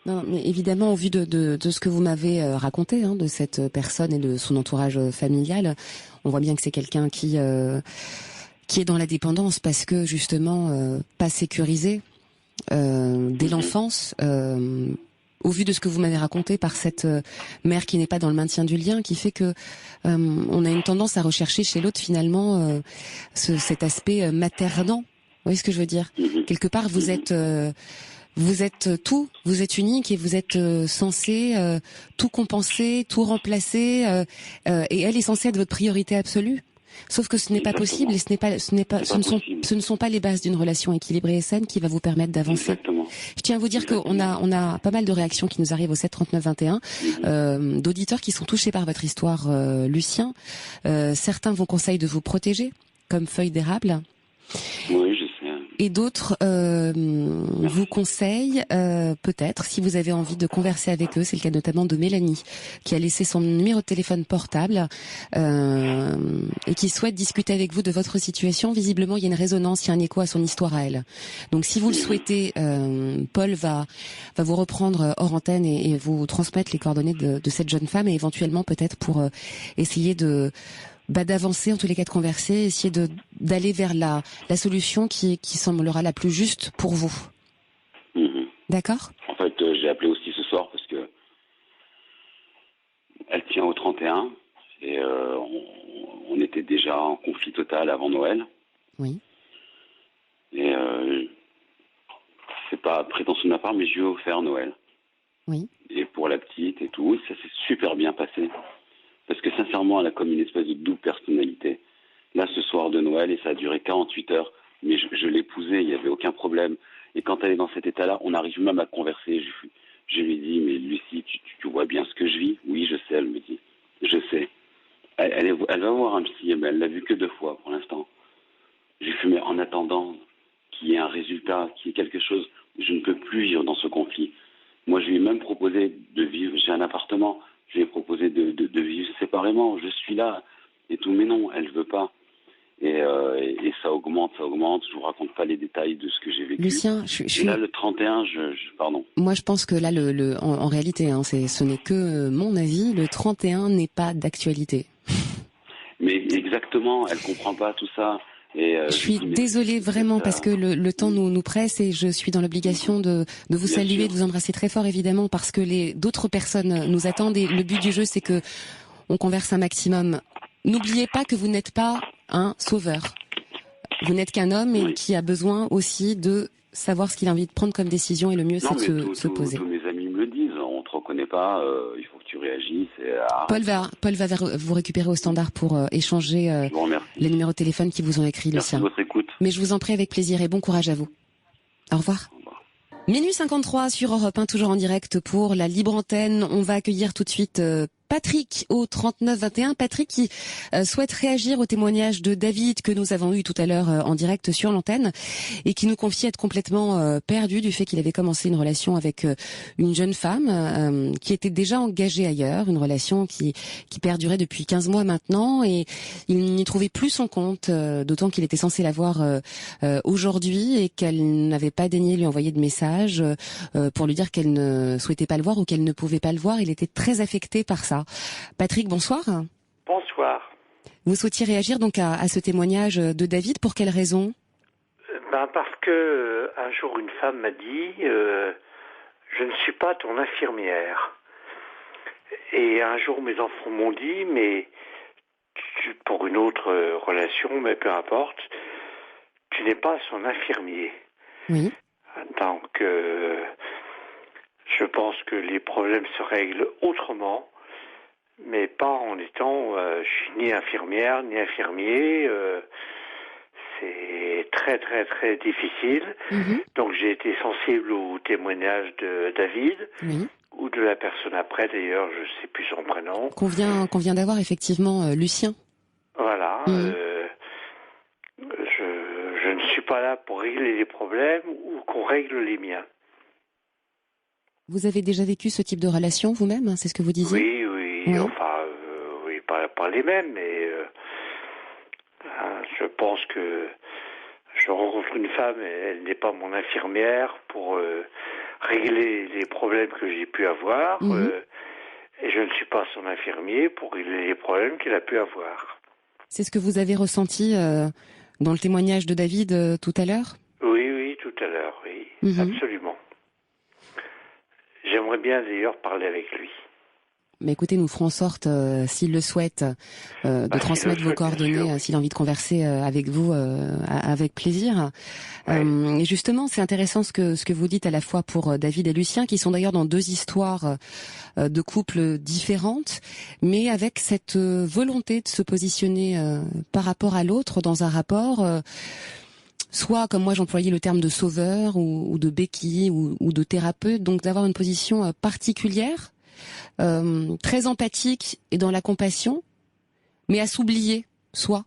Non, mais évidemment, au vu de ce que vous m'avez raconté, de cette personne et de son entourage familial, on voit bien que c'est quelqu'un qui est dans la dépendance parce que justement pas sécurisé dès l'enfance. Au vu de ce que vous m'avez raconté par cette mère qui n'est pas dans le maintien du lien, qui fait que on a une tendance à rechercher chez l'autre finalement cet aspect maternant. Vous voyez ce que je veux dire ? Quelque part, vous êtes tout, vous êtes unique et vous êtes censé tout compenser, tout remplacer, et elle est censée être votre priorité absolue. Sauf que ce n'est pas possible et ce ne sont pas les bases d'une relation équilibrée et saine qui va vous permettre d'avancer. Exactement. Je tiens à vous dire qu'on a pas mal de réactions qui nous arrivent au 7 39 21, d'auditeurs qui sont touchés par votre histoire, Lucien. Certains vous conseillent de vous protéger, comme feuille d'érable. Oui, je sais. Et d'autres vous conseillent, peut-être, si vous avez envie de converser avec eux, c'est le cas notamment de Mélanie, qui a laissé son numéro de téléphone portable et qui souhaite discuter avec vous de votre situation. Visiblement, il y a une résonance, il y a un écho à son histoire à elle. Donc, si vous le souhaitez, Paul va vous reprendre hors antenne et vous transmettre les coordonnées de cette jeune femme et éventuellement peut-être pour essayer d'avancer, en tous les cas de converser, essayer d'aller vers la solution qui semblera la plus juste pour vous. D'accord ? En fait, j'ai appelé aussi ce soir parce que elle tient au 31 et on était déjà en conflit total avant Noël. Oui. Et c'est pas prétentieux de ma part, mais je lui ai offert Noël. Oui. Et pour la petite et tout, ça s'est super bien passé. Parce que sincèrement, elle a comme une espèce de double personnalité. Là, ce soir de Noël, et ça a duré 48 heures, mais je l'épousais, il n'y avait aucun problème. Et quand elle est dans cet état-là, on arrive même à converser. Je lui dis, mais Lucie, tu vois bien ce que je vis ? Oui, je sais, elle me dit. Je sais. Elle va voir un psy, mais elle l'a vu que 2 fois pour l'instant. J'ai fait, mais en attendant qu'il y ait un résultat, qu'il y ait quelque chose, je ne peux plus vivre dans ce conflit. Moi, je lui ai même proposé de vivre, j'ai un appartement, je lui ai proposé de vivre séparément, je suis là, et tout, mais non, elle ne veut pas. Et ça augmente, je vous raconte pas les détails de ce que j'ai vécu. Lucien, Et là, le 31, pardon. Moi, je pense que là, en réalité, ce n'est que mon avis, le 31 n'est pas d'actualité. Mais exactement, elle comprend pas tout ça. Et je suis désolée vraiment parce que le temps nous presse et je suis dans l'obligation de vous saluer, de vous embrasser très fort évidemment parce que d'autres personnes nous attendent et le but du jeu c'est que on converse un maximum. N'oubliez pas que vous n'êtes pas un sauveur. Vous n'êtes qu'un homme et qui a besoin aussi de savoir ce qu'il a envie de prendre comme décision et le mieux c'est de se poser. Tous mes amis me le disent, on te reconnaît pas, il faut que tu réagisses. Paul va vous récupérer au standard pour échanger les numéros de téléphone qui vous ont écrit, Lucien. Merci de votre écoute. Mais je vous en prie avec plaisir et bon courage à vous. Au revoir. Minuit 53 sur Europe 1, toujours en direct pour la libre antenne. On va accueillir tout de suite Patrick au 3921. Patrick qui souhaite réagir au témoignage de David que nous avons eu tout à l'heure en direct sur l'antenne et qui nous confie être complètement perdu du fait qu'il avait commencé une relation avec une jeune femme qui était déjà engagée ailleurs, une relation qui perdurait depuis 15 mois maintenant et il n'y trouvait plus son compte, d'autant qu'il était censé la voir aujourd'hui et qu'elle n'avait pas daigné lui envoyer de message pour lui dire qu'elle ne souhaitait pas le voir ou qu'elle ne pouvait pas le voir. Il était très affecté par ça. Patrick, bonsoir. Bonsoir. Vous souhaitiez réagir donc à ce témoignage de David, pour quelle raison? Parce que un jour une femme m'a dit je ne suis pas ton infirmière. Et un jour mes enfants m'ont dit mais pour une autre relation, mais peu importe, tu n'es pas son infirmier. Oui. Donc je pense que les problèmes se règlent autrement, mais pas en étant je suis ni infirmière ni infirmier. C'est très très très difficile. Donc j'ai été sensible au témoignage de David, ou de la personne après d'ailleurs, je ne sais plus son prénom. Qu'on vient d'avoir effectivement Lucien. Voilà. Je ne suis pas là pour régler les problèmes ou qu'on règle les miens. Vous avez déjà vécu ce type de relation vous-même, c'est ce que vous disiez? Oui. Enfin, oui, pas les mêmes, mais je pense que je rencontre une femme, elle n'est pas mon infirmière pour régler les problèmes que j'ai pu avoir, et je ne suis pas son infirmier pour régler les problèmes qu'elle a pu avoir. C'est ce que vous avez ressenti dans le témoignage de David tout à l'heure? Oui, tout à l'heure, oui, absolument. J'aimerais bien d'ailleurs parler avec lui. Mais écoutez, nous ferons en sorte, s'il le souhaite, de transmettre vos coordonnées, s'il a envie de converser avec vous, avec plaisir. Et justement, c'est intéressant ce que vous dites à la fois pour David et Lucien, qui sont d'ailleurs dans deux histoires de couples différentes, mais avec cette volonté de se positionner par rapport à l'autre dans un rapport... soit, comme moi j'employais le terme de sauveur ou de béquille ou de thérapeute, donc d'avoir une position particulière, très empathique et dans la compassion, mais à s'oublier, soi.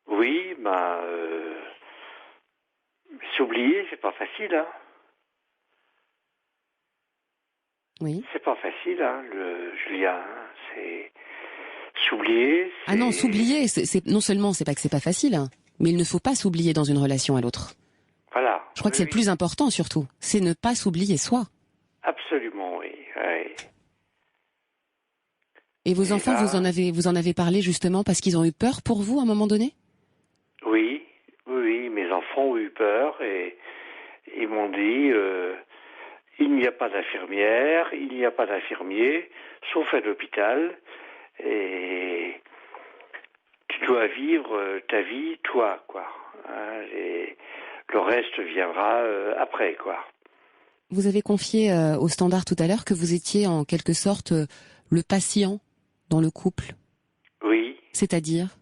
Oui, s'oublier, c'est pas facile, hein. Oui. C'est pas facile, hein, Julien. C'est s'oublier. Ah non, s'oublier, c'est non seulement c'est pas que c'est pas facile, hein, mais il ne faut pas s'oublier dans une relation à l'autre. Voilà. Je crois que c'est le plus important surtout, c'est ne pas s'oublier soi. Absolument, oui. Et vos enfants, vous en avez parlé justement parce qu'ils ont eu peur pour vous à un moment donné? Oui, mes enfants ont eu peur et ils m'ont dit il n'y a pas d'infirmière, il n'y a pas d'infirmier, sauf à l'hôpital, et tu dois vivre ta vie, toi, quoi. Et le reste viendra après, quoi. Vous avez confié au Standard tout à l'heure que vous étiez en quelque sorte le patient dans le couple. Oui. C'est-à-dire?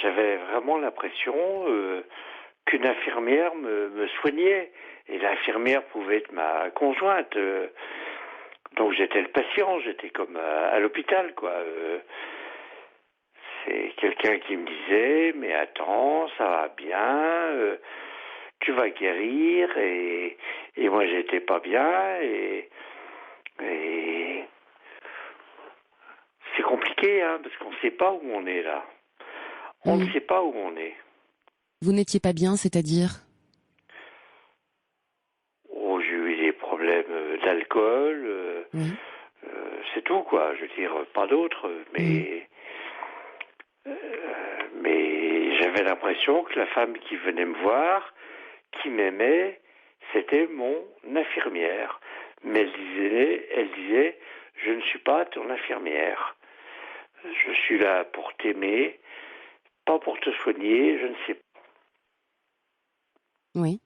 J'avais vraiment l'impression qu'une infirmière me soignait. Et l'infirmière pouvait être ma conjointe. Donc j'étais le patient, j'étais comme à l'hôpital, quoi. C'est quelqu'un qui me disait, mais attends, ça va bien, tu vas guérir, et moi j'étais pas bien, et c'est compliqué, hein, parce qu'on ne sait pas où on est là. On ne sait pas où on est. Vous n'étiez pas bien, c'est-à-dire? Oh, j'ai eu des problèmes d'alcool, c'est tout, quoi. Je veux dire, pas d'autres, mais j'avais l'impression que la femme qui venait me voir, qui m'aimait, c'était mon infirmière. Mais elle disait, je ne suis pas ton infirmière. Je suis là pour t'aimer, pas pour te soigner, je ne sais pas. Oui.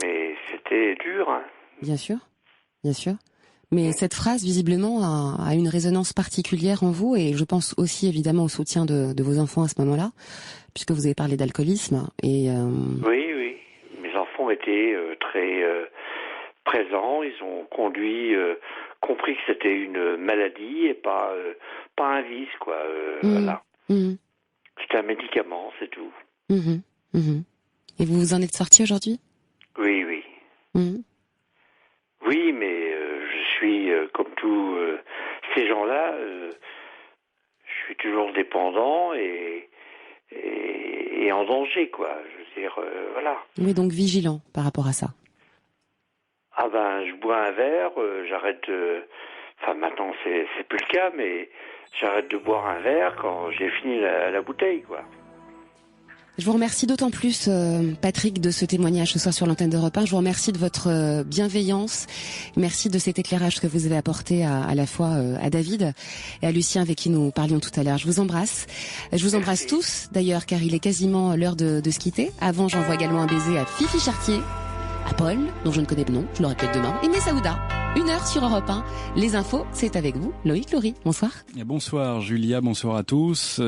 Mais c'était dur, hein. Bien sûr. Mais cette phrase, visiblement, a une résonance particulière en vous, et je pense aussi, évidemment, au soutien de vos enfants à ce moment-là, puisque vous avez parlé d'alcoolisme. Et Oui, mes enfants ont été très présents. Ils ont compris que c'était une maladie et pas un vice, quoi. Voilà. C'était un médicament, c'est tout. Et vous vous en êtes sorti aujourd'hui? Oui. Oui, mais je suis, comme tous ces gens-là, je suis toujours dépendant et en danger, quoi. Je veux dire, voilà. Oui, donc vigilant par rapport à ça. Ah ben, je bois un verre, j'arrête de... Enfin, maintenant, c'est plus le cas, mais j'arrête de boire un verre quand j'ai fini la bouteille, quoi. Je vous remercie d'autant plus, Patrick, de ce témoignage ce soir sur l'antenne d'Europe 1. Je vous remercie de votre bienveillance. Merci de cet éclairage que vous avez apporté à la fois à David et à Lucien avec qui nous parlions tout à l'heure. Je vous embrasse. Je vous embrasse tous, d'ailleurs, car il est quasiment l'heure de se quitter. Avant, j'envoie également un baiser à Fifi Chartier, à Paul, dont je ne connais pas le nom, je le répète demain, et Messaouda. 1h sur Europe 1. Les infos, c'est avec vous, Loïc Laurie. Bonsoir. Et bonsoir Julia, bonsoir à tous.